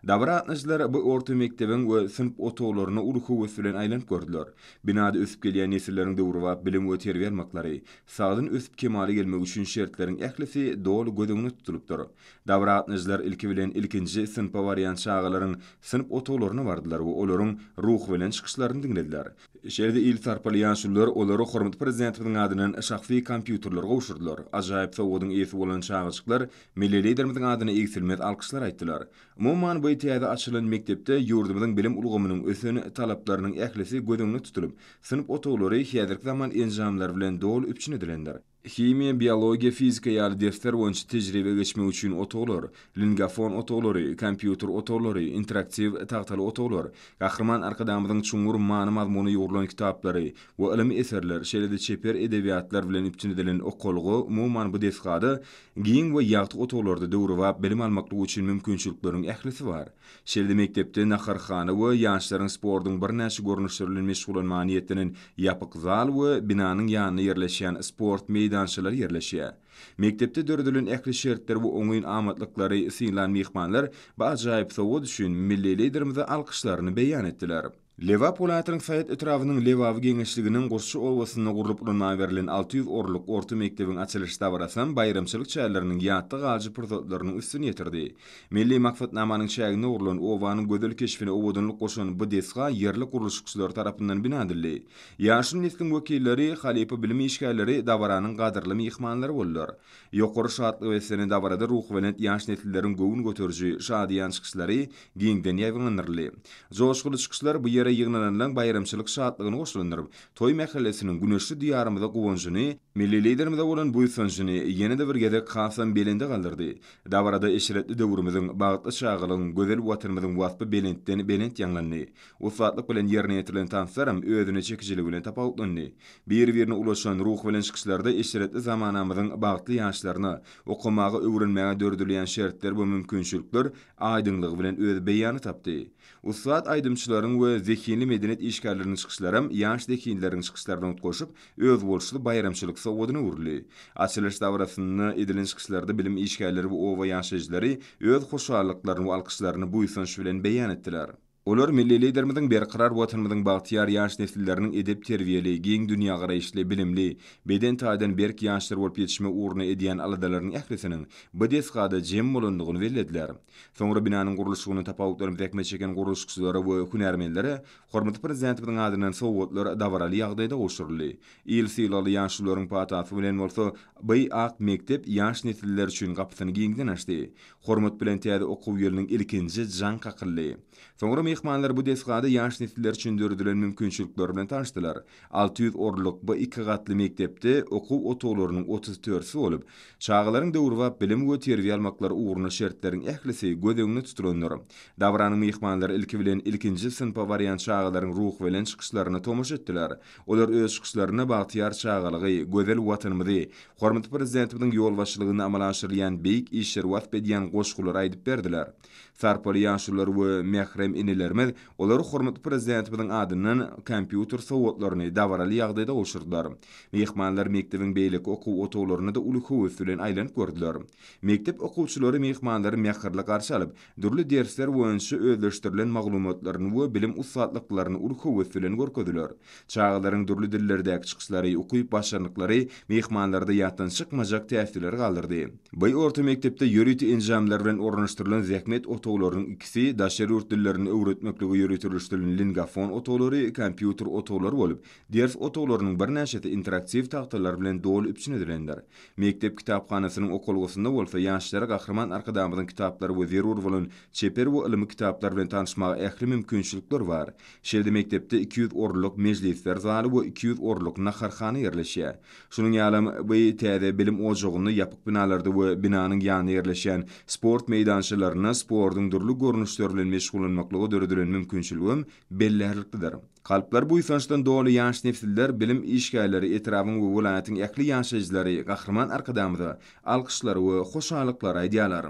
Dawratnyjlar bu orta mekdebiň we sınıf otoglaryny uruhu bilen aýlanyp gördüler. Binada ösüp gelýän nesilleriň döwri we bilim we terbiýe bermeklary, sagdyn ösüp kemali gelmek üçin şertleriň ählisi dol gödüňini tutulypdyr. Dawratnyjlar ilki bilen ilkinji sınıfa barýan çağalaryň sınıf otoglaryna bardylar we olaryň ruh bilen çykyşlaryny dinlediler. Şeýle il sarpaly ýaşlylar olary hormatly prezidentimiň adynyň şahsy kompýuterler gowşurdylar. Ajaýyp sowgadyň eýsi bolan çağaçyklar milli liderimiziň adyna egsilmet alkyşlar aýtdylar. Umumyň bu täze açylan mektepde ýurdumyzyň bilim ulgamynyň ösen talaplarynyň ählisi gödüňini tutulyp, sınıf otoglary häzirki zaman enzamlar bilen dol üpçün edilenler. Himiya, biologiya, fizika ýaly dersler boýunça tejribe geçmek üçin otoglar, lingafon otoglary, kompýuter otoglary, interaktiv tagtaly otoglar, gahrman arkadamyzyň çuňur many mazmuny ýorulan kitaplary we ilmi eserler, şeýle-de çeper edebiýatlar bilen üpçün edilen okulgy umumyň bu desgada giň we ýagty otoglarda döwrüp bilim almaklygy üçin mümkinçilikleriň ählisi bar. Şeýle-de mekdepde naharhana we ýaşlaryň spordyň bir näçe görnüşleriniň meşgulan niýetiniň ýapyk zal we binanyň ýanyna ýerleşýän sport meydançalar yerleşýär. Mektepde dördülen ähli şertler we oňyň amatlykları syňlan mehmanlar bu ajaýyp sowat üçin milli liderimize alkyşlaryny beýan etdiler. Leva Polatyň Sayet etrawynyň Lewawy geňeşliginiň Goşçu owasyna gurulyp urulmagy berilen 600 orluk orta mektebiň açylyş dabarasam bayramçylyk çäýerleriniň ýatda galyjy pursatlarynyň üstüne ýetirdi. Milli makfatnamanyň şägine urulan owanyň gözel keşfine owodunlyk goşan bu desga yerli guruluşçylar tarapyndan bina edildi. Ýaşy neslin wekilleri, halipa bilim işgärleri dabaranyň gadyrly mehmanlary boldular. Ýokary şatlyk we sene dabarada ruh bilen ýaş nesilleriň göwün göterji şadyan çykyşlary giňden ýaýlanyrly. Joşgulu çykyşlar bu ýere ýygnananlaryň bayramçylyk şatlygyny goşulandyryp, toý mähellesiniň güneşli diýarymyzda gowunjyny, milli liderimizde bolan bu ýysanjyny ýene-de bir gezek hasan belinde galdyrdy. Dabarada eşiretli döwrümizin bagtly çagylyň gözel watyrmyzyň wasby belentden belent ýanglandy. Usatlyk bilen ýerine ýetirilen tanslarym özüne çekijiligi bilen tapawutlandy. Bir-birine ulaşan ruh bilen çykyşlarda eşiretli zamanamyzyň bagtly ýaşlaryny okumagy öwrenmäge dördülen şertler bu mümkinçilikler aýdynlygy bilen öz beýany tapdy. Usat aýdymçylaryň we zekinli medeniýet işgärleriniň çykyşlarym ýaş zekinleriň çykyşlaryna goşup öz bolşuly bayramçylyk sowadyny urly. Açylyş dawrasyny edilen çykyşlarda bilim işgärleri we owa ýaşaýjylary öz hoşallyklaryny we alkyşlaryny bu ýysanç bilen beýan etdiler. Olar milli liderimizin berqarar watanymyzyň bagtyar ýaş nesilleriniň edep terbiyeli, giň dünýä garaýşly, bilimli, beden taýdan berk ýaşlar bolup ýetişme uğruna edýän aladalaryň ählisiniň bu desgada jem bolandygyny bellädiler. Soňra binanyň guruluşyny tapawutlaryň täkme çeken guruluşçylary we hünärmenlere hormatly prezidentimiň adynan sowatlar dawaraly ýagdaýda goşurly. İl sylaly ýaşlaryň patasy bilen bolsa bu ak mektep ýaş nesiller üçin gapysyny giňden açdy. Hormat bilen täze okuw ýylnyň ilkinji jan kakylly. Soňra mehmanlar bu desgada ýaş nesiller üçin dördülen mümkinçilikler bilen tanışdylar. 600 orluk bu iki gatly mektepde okuw otoglarynyň 34-si bolup, çağlaryň döwrüp bilim we terbiýe almaklary uğruna şertleriň ählisi gödegini tutulanlar. Dabranyň mehmanlary ilki bilen ilkinji synpa variant çağlaryň ruh bilen çykyşlaryna tomuş etdiler. Olar öz çykyşlaryna bagtyar çağalygy, gözel watanymyzy, hormatly prezidentimiň ýol başçylygyny amala aşyrýan beýik işler wasp edýän goşgulary aýdyp berdiler. Sarpaly ýaşlar we mehrem inilerimiz olar hormatly prezidentimiň adynan kompýuter sowatlaryny dawaraly ýagdaýda goşurdylar. Mehmanlar mektebiň beýleki okuw otoglaryny da uly höwes bilen aýlanyp gördüler. Mektep okuwçylary mehmanlary mähirli garşy alyp, dürli dersler boýunça özleşdirilen maglumatlaryny we bilim usatlyklaryny uly höwes bilen görkezdiler. Çağlaryň dürli dillerdäki çykyşlary, okuýup başarnyklary mehmanlarda ýatdan çykmajak täsirler galdyrdy. Bu orta mektepde ýörüti enjamlar bilen ornaşdyrylan zähmet otoglarynyň ikisi daşary ýurtlaryny öwretmekligi ýörütilýän lingafon otoglary, kompýuter otoglary bolup, ders otoglarynyň bir näçe interaktiv tagtalar bilen dolu üpçün edilenler. Mektep kitapxanasynyň okulgysynda bolsa ýaşlara gahrman arkadamyzyň kitaplary we zerur bolan çeper we ilmi kitaplar bilen tanışmaga ähli mümkinçilikler bar. Şeýle mektepde 200 orluk mejlisler zaly we 200 orluk naharhana ýerleşýär. Şunuň ýalam bu täze bilim ojagyny ýapyk binalarda we binanyň ýanyna ýerleşýän sport meydançalaryna spordyň dürli görnüşleri bilen meşgulanmaklygy dördülen mümkinçiligim belläherlikdir. Kalplar bu ýysançdan dolu ýaş nesiller bilim işgärleri etrawyň we welaýatyň ähli ýaşaýjylary gahrman arkadamyza alkyşlary we hoşallyklary aýdýarlar.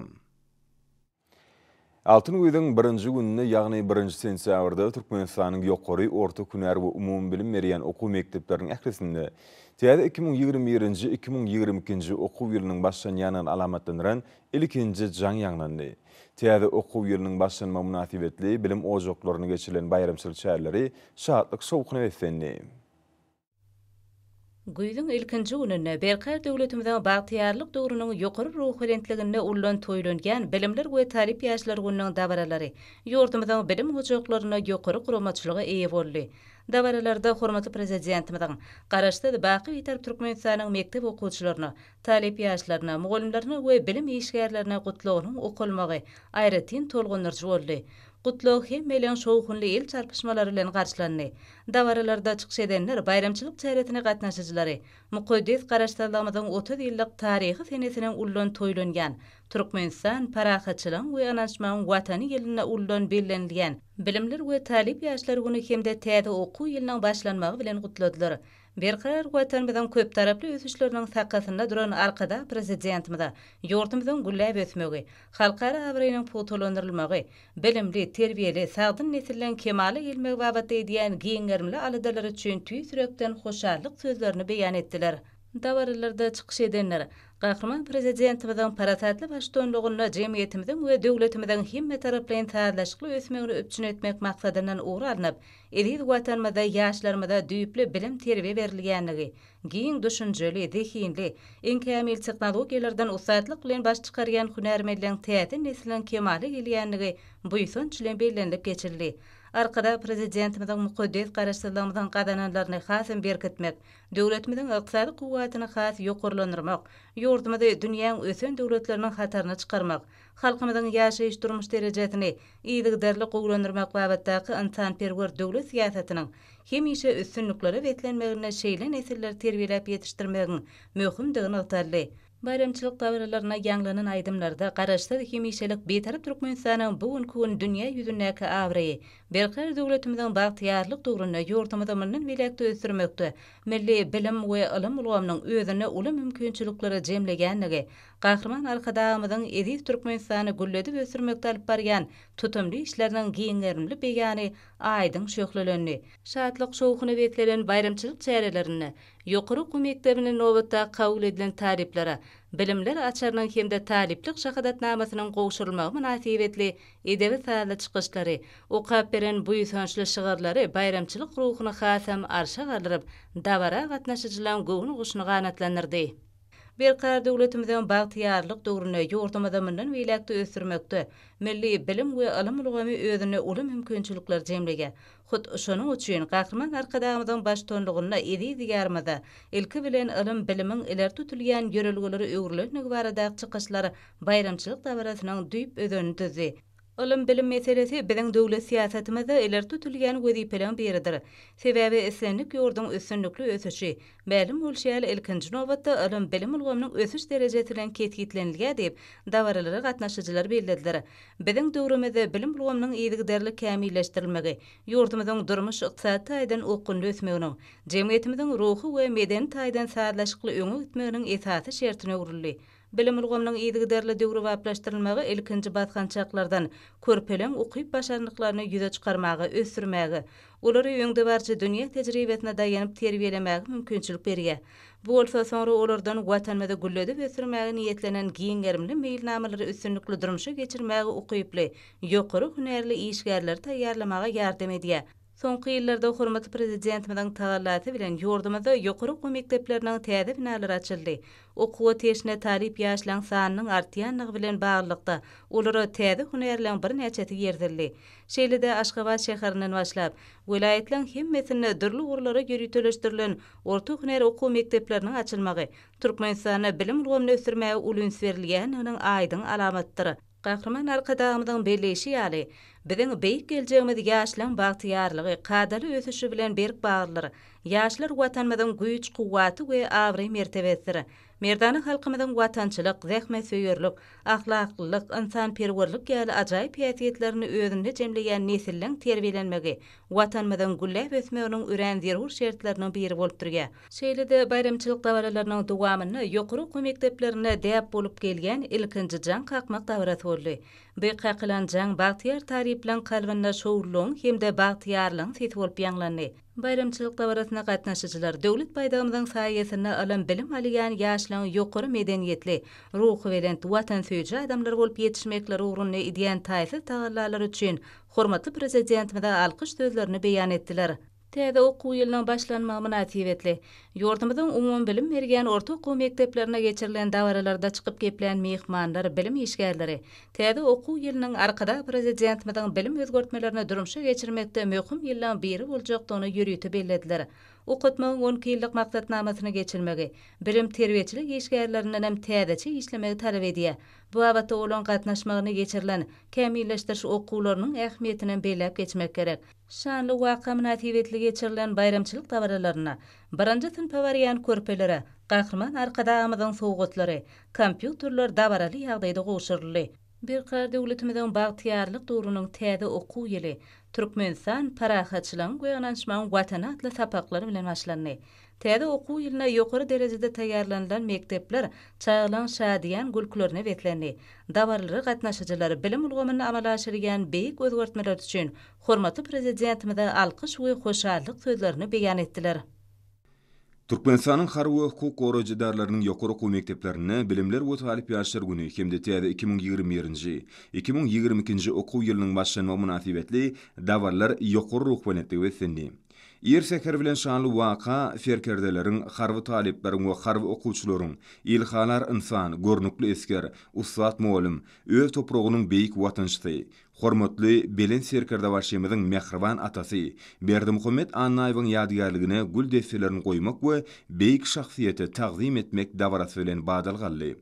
Altyn Güýdüň 1-nji gününe, ýagny 1-nji sentýabrda Türkmenistanyň ýokary, orta hünär we umum bilim berýän okuw mekdepleriniň ählisinde täze 2021-2022 okuw ýylynyň başlanýanyny alamatlandyran ilkinji jaň ýanglandy. Täze okuw ýylynyň başlanma münasibetli bilim ojaklaryny geçirilen bayramçylyk çäýerleri şatlyk sowukyna wetsendi. Güýdüň ilkinji gününe Berkar döwletimiziň bagtyarlyk döwrüniň ýokary ruh berentligine ulan toýlanýan bilimler we tarip ýaşlar gününiň dabaralary ýurtymyzyň bilim ojaklaryna ýokary guramaçylygy eýe boldy. Dabaralarda hormatly prezidentimiň garaşdy baky ýeter Türkmenistanyň mektep okuwçylaryna, talip ýaşlaryna, mugallimlerine we bilim işgärlerine gutlagynyň okulmagy aýratyn tolgundyryjy boldy. Gutluk hem melen şowhunly il çarpışmalary bilen garşylandy. Dawaralarda çykyş edenler bayramçylyk çäretine gatnaşyjylary muqaddes garaşdyrlamadan 30 ýyllyk taryhy senesiniň ullan toýlanýan Türkmenistan parahaçylyk we anaşmaň watany ýylyna ullan bellenilýän Bilimler we Talip ýaşlary güni hemde täze okuw ýylynyň başlanmagy bilen gutladylar. Berqarar watanymyzyň köp taraply ösüşleriniň sakatynda duran arkada prezidentimizde ýurtymyzyň gülläp ösmegi, halkara awrynyň fotolandyrylmagy, bilimli, terbiyeli, sagdyn nesillen kemale gelmegi babatda edýän giňerimli aladalar üçin tüýsürekden hoşallyk sözlerini beýan etdiler. Dawaralarda çykyş edenler Gahrman prezidentimizden parasatly baştonlugyna jemgyýetimizden we döwletimizden hemme taraplaryň täzeşikli ösmegini öpçün etmek maksadynyň uğralanyp, edil watanymyzda ýaşlarymyza düýpli bilim terbiýe berilýänligi, giň düşünjeli, dehinli, enkämil teknologiýalardan usatlyk bilen baş çykarýan hunärmendliň täze nesilden kemale gelýänligi bu ýson çilen bellenip geçirildi. Arkada prezidentimizden muqaddes garaşdyrlamadan gadananlaryny hasym berkitmek, döwletimiziň ykdysady kuwwatyny has ýokurlandyrmak, ýurdumyzda dünýäň ösen döwletleriniň hataryna çykarmak, halkymyzyň ýaşaýyş durmuş derejesini iýdigderli gowlandyrmak babatdaky insanperwer döwlet siýasatynyň hemişe üstünlikleri betlenmegine şeýle nesilleri terbiýelep ýetişdirmegiň möhümdigini ygtarly. Bayramçylyk dawralaryna ýanglanan aýdymlarda garaşsyz hemişelik betarap Türkmenistanyň bugünkü gün dünýä ýüzündäki awraýy, berker döwletimiziň bagtyarlyk dogruny ýurtymyzda milli welekde ösdürmekde, milli bilim we ilim ulgamynyň özüne uly mümkinçilikleri jemlegänligi, gahrman arkadamyzyň edip Türkmenistany gülledip ösdürmekde alyp barýan tutumly işleriniň giňerimli beýany aýdyň şöhlelenni. Şatlyk şowhuny beklenen bayramçylyk çärelerini ýokary okuw mektebiniň nowatda kabul edilen taliplere, bilimler açarynyň hemde taliplik şahadatnamasynyň gowşurulmagy münasibetli edebi sahada çykyşlary, okap beren bu ýüzünçli şygarlary bayramçylyk ruhuny hasam arşa galyryp, dawara gatnaşyjylaryň göwüni guşuny ganatlandyrdy. Berqar döwletimizden bagtyarlyk dogruny ýurtymyzda milli welekde ösdürmekde, milli bilim we ilim ulgamy özüne uly mümkinçilikler jemlege. Hut şonuň üçin gahrman arkadamyzyň baştonlugyna edi diýärmede, ilki bilen ilim bilimiň iler tutulýan ýörelgeleri öwrülenmegi barada çykyşlary bayramçylyk dawrasynyň düýp özüni düzdi. Ilim bilim meselesi biziň döwlet siýasatimizde iler tutulýan wezipeleň biridir. Sebäbi esenlik ýurdun üstünlikli ösüşi, bälim bolşýaly ilkinji nowatda ilim bilim ulgamynyň ösüş derejesiniň ketgitlenilýär diýip dawaralary gatnaşyjylar bellediler. Biziň döwrümizde bilim ulgamynyň ýygyderli kämilleşdirilmegi, ýurdumyzyň durmuş ykdysady taýdan okunly ösmeginiň, jemgyýetimiziň ruhy we medeni taýdan saatlaşykly öňe gitmeginiň esasy şertine urildi. Bilim ulgamynyň ýygyderli döwri waplaşdyrylmagy ilkinji batgançaklardan körpeleň okyp başarnyklaryny ýüze çykarmagy, ösdürmägi, olary öňde barça dünýä tejribesine daýanyp terbiýelemegi mümkinçilik berýär. Bu bolsa sonra olardan watanymyzda gülledip ösdürmäge niýetlenen giňerimli meýilnamalary üstünlikli durmuşa geçirmägi okyply, ýokary hünärli işgärler taýýarlamaga ýardam edýär. Soňky ýyllarda hormatly prezidentimiziň tagallaty bilen ýurdumyzda ýokary okuw mekdepleriniň täze binalary açyldy. Okuwa teşne talip ýaşlaryň sanynyň artýanlygy bilen baglykda olary täze hünärliň bir näçeti ýerdildi. Şeýlede Aşgabat şäheriniň başlap, welaýetleň hemmesinde dürli urlara ýöreteleşdirilen orta hünär okuw mekdepleriniň açylmagy Türkmenistanyň bilim ulgamyny ösdürmäge ulans berilýänliginiň aýdyň alamatdyr. Gahrman arkadamyzyň belleşi ýaly, biziň beýik geljegimiz ýaşlaryň bagtyarlygy, kadaly ösüşi bilen berk baglyr. Ýaşlar watanymyzyň güýç, kuwwaty we awry mertebesidir. Merdany halkymyzyň watançylyk, zähmetsöýerlik, ahlaklyk, insanperwerlik ýaly ajaýyp ýasyetlerini özünde jemleýän nesilleň terbiýelenmegi, watanymyzyň gülläp ösmeginiň üren zerur şertleriniň biri bolup durýar. Şeýlede bayramçylyk dawralarynyň dowamyny ýokary okuw mekteplerine däp bolup gelýän ilkinji jaň kakmak dawrasy boldy. Bu kakylan jaň bagtyar tarip bilen kalbynda şowurluň hemde bagtyarlyň seti bolup ýanglandy. Bayramçylyk dawrasyna gatnaşyjylar döwlet baýdamynyň saýasyna ilim bilim alýan ýaşlaryň ýokary medeniýetli, ruhy bilen watan söýji adamlar bolup ýetişmekleri ugrunly edýän taýsy tagallar üçin hormatly prezidentimize alkyş sözlerini beýan etdiler. Täze okuw ýylynyň başlanmagy münasibetli ýurdumyzyň umum bilim berýän orta okuw mekteplerine geçirilen dawralarda çykyp geplen mehmanlar, bilim işgärleri, täze okuw ýylynyň arkada prezidentimiziň bilim özgörtmelerini durmuşa geçirmekde möhüm ýyllaryň biri boljakdygyny ýürütip bellediler. Okutmagyň 12 ýyllyk maksatnamasyny geçirmegi, bilim terbiýeçilik işgärlerinden hem täzeçi işlemegi talap edýär. Bu abatda olan gatnaşmagyny geçirilen kämilleşdiriş okuwlarynyň ähmiýetini beýläp geçmek gerek. Şanly waka münasibetli geçirilen bayramçylyk dawaralaryna, birinji sınıf wariýan körpelere, gahrman arkadağymyzyň sowgatlary, kompýuterler dawaraly ýagdaýda goşurly. Bir qar döwletimiziň bagtyarlyk döwrüniň täze okuw ýyly Türkmenistan parahatçylygyň goýananşmagyň watana atly sapaklary bilen başlandy. Täze okuw ýylyna ýokary derejede taýýarlanan mektepler çağlan şadiýan gülkülerine beklendi. Dawarlary gatnaşyjylary bilim ulgamyny amala aşyrýan beýik özgertmeler üçin hormatly prezidentimize alkyş we hoşallyk sözlerini beýan etdiler. Türkmenistanyň harby hukuk goraýjylarynyň ýokary okuw mekdeplerine Bilimler we Talip ýaşlar güni hemde täze 2021-nji 2022-nji okuw ýylynyň başlanma münasibetli dawarlar ýokary ruhbanetli wetsendi. Ýerseker bilen şanly waka ferkerdelerin, harby taliplerin we harby okuwçylaryň, ilhalar insan, görnükli esker, ustad muallim, öz topragynyň beýik watançysy, hormatly Belen Serkerde başymyzyň mehriban atasy, Berdimuhammed Annaýewiň ýadygärligine gül defterlerini goýmak we beýik şahsiýete taqdim etmek dawarasy bilen badalgally.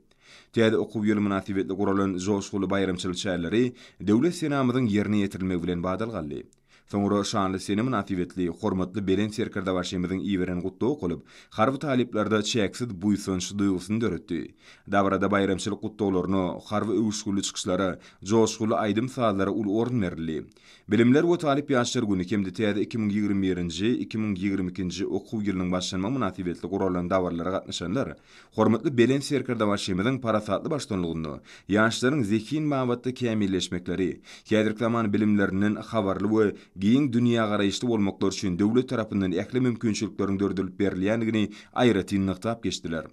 Täze okuw ýyly münasibetli guralan joşguly bayramçylyk şäherleri döwlet senamyzyň ýerine ýetirilmegi bilen badalgally. Soňra şanly seni münasibetli hormatly Belen Serkerde başymyzyň iýeren gutlaw kolup, harby taliplerde çäksiz buýsunç duýgusyny döretdi. Dawarada bayramçylyk gutlawlaryna, harby öwüşgüli çykyşlara, joşguly aýdym sazlara ul orun berildi. Bilimler we Talip ýaşlar güni hemde täze 2021-nji 2022-nji okuw ýylynyň başlanma münasibetli guralan dawarlara gatnaşanlar, hormatly Belen Serkerde başymyzyň parasatly başlanlygyny, ýaşlaryň zekin mabatda kämilleşmekleri, häzirki zaman bilimleriniň habarly we giň dünýä garaýşly bolmaklar üçin döwlet tarapyndan ähli mümkinçilikleriň dördülip berilýändigini aýratyn nyktap geçdiler.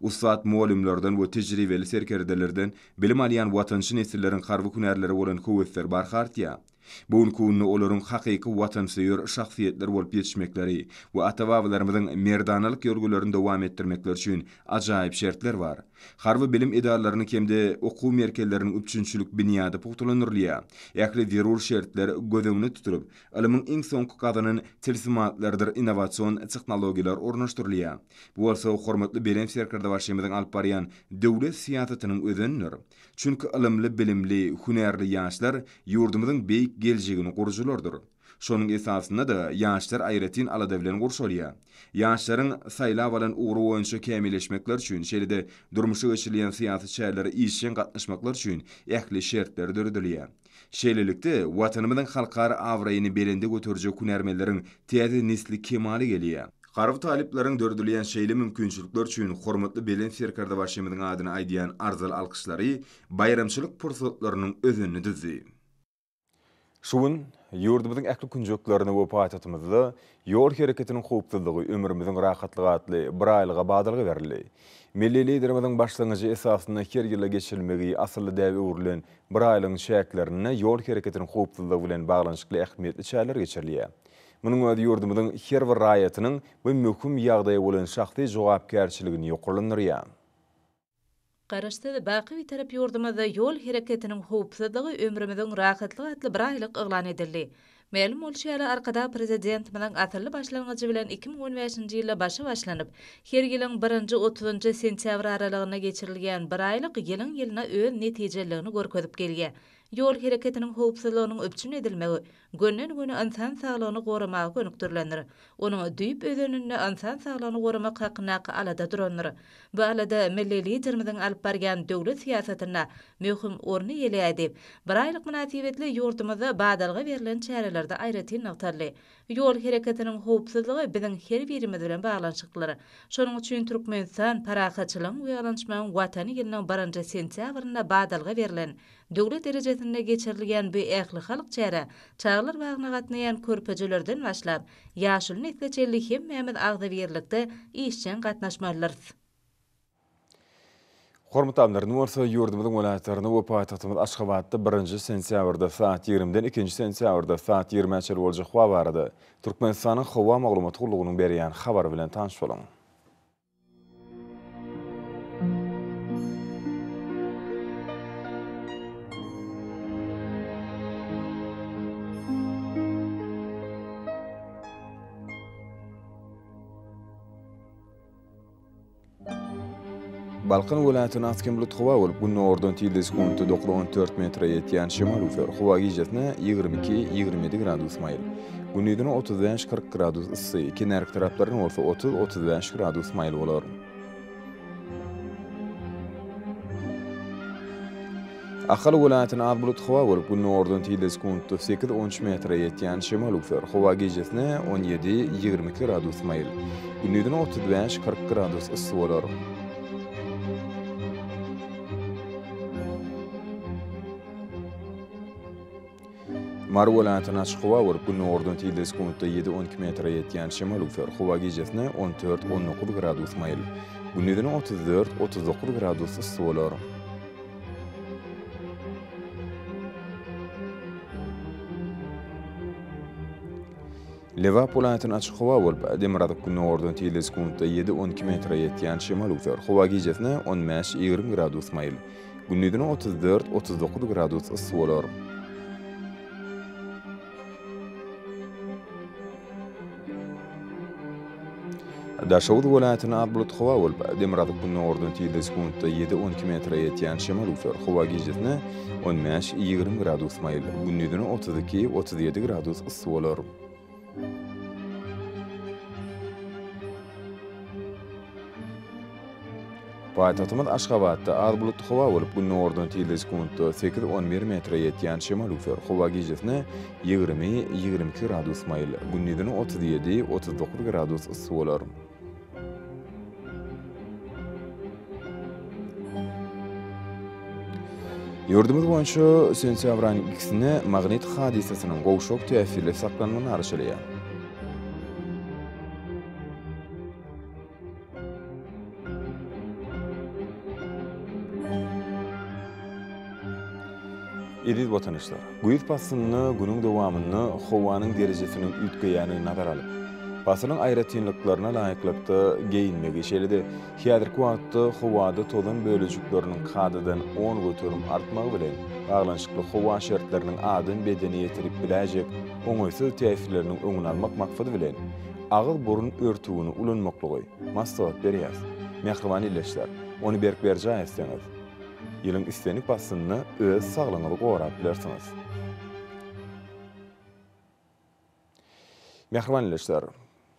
Ustad muallimlerden we tejribeli serkerdelerden bilim alýan watançy nesilleriň harby hünärleri bolan howesler barhartýa. Bu günni olaryň hakyky watansyýar şahsiýetler bolup ýetişmekleri we ata-babalarymyzyň merdanalyk ýolgularyny dowam etdirmekleri üçin ajaýyp şertler bar. Harby bilim idaralarını kemde okuw merkezleriniň üçinçilik binýady puxtalanyrlýa. Ähli zerur şertler gözüňde tutulup, ilmiň iň soňky gazynyň tilsimatlardyr innowasion tehnologiýalar ornaşdyrylýa. Bu bolsa hormatly Belen Serkerde başymyzyň alyp barýan döwlet siýasatynyň özündür. Çünki ilimli, bilimli, hünärli ýaşlar ýurdumyzyň beýik geljegini gurjylardyr. Şonuň esasynda da ýaşlar aýratyn alada bilen gurşalýar. Ýaşlaryň saýlap alan ugry boýunça kämilleşmekler üçin şeýle durmuşy geçirilýän syýasat şäherleri işçen gatnaşmaklar üçin ähli şertler döredilýär. Şeýlelikde watanymyzyň halkara awraýyny belinde götürjek hünärmenleriň täze nesli kemali gelýär. Harby talipleriň döredilýän şeýle mümkinçilikler üçin hormatly Belen Serkerde başymyzyň adyny aýdýan arzal alkyşlary bayramçylyk pursatlarynyň özüni düzdi. Şuň ýurdumyzyň ähli kunjoklaryny we paýtatymyzda ýol hereketiniň howpsuzlygy ömrümiziň rahatlygy atly bir aýlyga badalgy berildi. Milli liderimiziň başlangyjy esasynda her ýyla geçirilmegi asly däbi urlen bir aýlygyň şäklerini ýol hereketiniň howpsuzlygy bilen baglanşykly ähmiýetli çäler geçirilýär. Munyň öňünde ýurdumyzyň her bir raýatynyň we möhüm ýagdaýa bolan şahsy jogapkärçiligini ýokurlanýar. Garaşda baky bir tarap ýurdumyzda ýol hereketiniň howpsuzlygy ömrümiziň rahatlygy atly bir aýlyk eglan edildi. Ma'lum bolşýara arkada prezidentimiň atyrly başlangyjy bilen 2015-nji ýylda başlanyp, her ýylyň 1-30 sentýabr aralygyna geçirilýän bir aýlyk ýylyna öz netijelegini görkezip gelýär. Ýol hereketiniň howpsuzlygynyň öpçün edilmegi gönnen-göne insan saglygyny goramagy gönükdirlenir. Onuň düýüp özeninde insan saglygyny goramak hakyna alada duranlar. Bu alada milli liderimiziň alyp barýan döwlet siýasatyna möhüm orny ýelýär. Bir aýlyk münasibetli ýurdumyzda badalga berilen çärelerde aýratyn noktaly. Ýol hereketiniň howpsuzlygy biziň her birimiz bilen baglanşykly. Şonuň üçin Türkmenistan parahatçylygyň we alançmagyň watany ýylynyň 1-nji sentýabrynda badalga berilen döwlet derejesinde geçirilýän bu ähli halk çäre çağlar bagyna gatnaýan körpejelerden başlap ýaşyl netleçeli hemmämiz agda berlikde işçen gatnaşmalar. Hormatly amlarym, bolsa ýurdumyzyň welaýatlaryny we paýtagtymyz Aşgabatda 1-nji sentýabrda saat 20-den 2-nji sentýabrda saat 20-çe boljak hawa barady. Türkmenistanyň hawa maglumat gurulugynyň berýän habar bilen tanyş bolaň. Balkan vilayetine atken bulut hava olup günü oradan tilde sekundu 14 metre yetýän şemal ufer. Hava gijetine 22-27 gradus mayl. Günüdüne 35-40 gradus ısı. İki närik tarapların orta 30-35 gradus mayl bolar. Ahal vilayetine ad bulut hava olup günü oradan tilde sekundu 8-13 metre yetýän şemal ufer. Hava gijetine 17-22 gradus mayl. Günüdüne 35-40 gradus ısı bolar. Mar vilayetine açyk hava borup günü oradan tilde sekundda 7-12 metre yetýän şemal ufer. Hava gijetine 14-19 gradus mayl. Günüdüne 34-39 gradus ısı bolar. Levap vilayetine açyk hava borup Demiradakyk günü oradan tilde sekundda 7-12 metre yetýän şemal ufer. Hava gijetine 15-20 gradus mayl. Günüdüne 34-39 gradus ısı bolar. Daşawud vilayetine ad bulut hava borup Demiradakyk günü oradan tilde sekundda 7-12 metre yetýän şemal ufer. Hava gijetine 15-20 gradus mayl. Günüdüne 32-37 gradus ısı bolar. Paýtagtymyz Aşgabatda ad bulut hava borup günü oradan tilde sekundda 8-11 metre yetýän şemal ufer. Hava gijetine 20-22 gradus mayl. Günüdüne 37-39 gradus ısı bolar. Yurdumuz boýunça sentýabryň 2-sine magnit hadisesiniň gowşok täsiri saklanmagy arşylýar. Ediz botanışlar. Güýüz pasyny günüň dowamyny howanyň derejesiniň ütgeýäni nazar alyp, pasynyň aýratynlyklaryna laýyklykda geýinmegi şeýledi. Häzirki wagtda howada tozan bölejikleriniň kadadan 10 götürüm artmagy bilen baglanşykly howa şertleriniň adyn bedeni ýetirip biläjek oňaýsyz täsirleriniň öňüni almak maksady bilen agyl burun örtügini ulanmaklygy maslahat berýär. Mehriban illeşler, onu berk berjäýsiniz. Ýylyň istenik pasyny öz saglygyňyzy gorap bilersiňiz. Mehriban illeşler,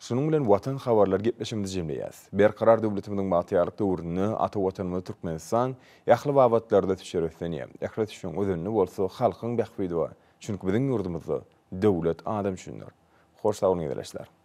şunun bilen watan habarlar gepleşimdi jemleýäs. Berkarar döwletimiziň bagtýarlyk döwrüni ata watanymyz Türkmenistan ýakly wagtlarda tüşeretlenýär. Ählet şoň özünni bolsa halkyň bähbidi we çünki biziň ýurdumyzda döwlet adam düşünýär. Hoş saglyň ederler.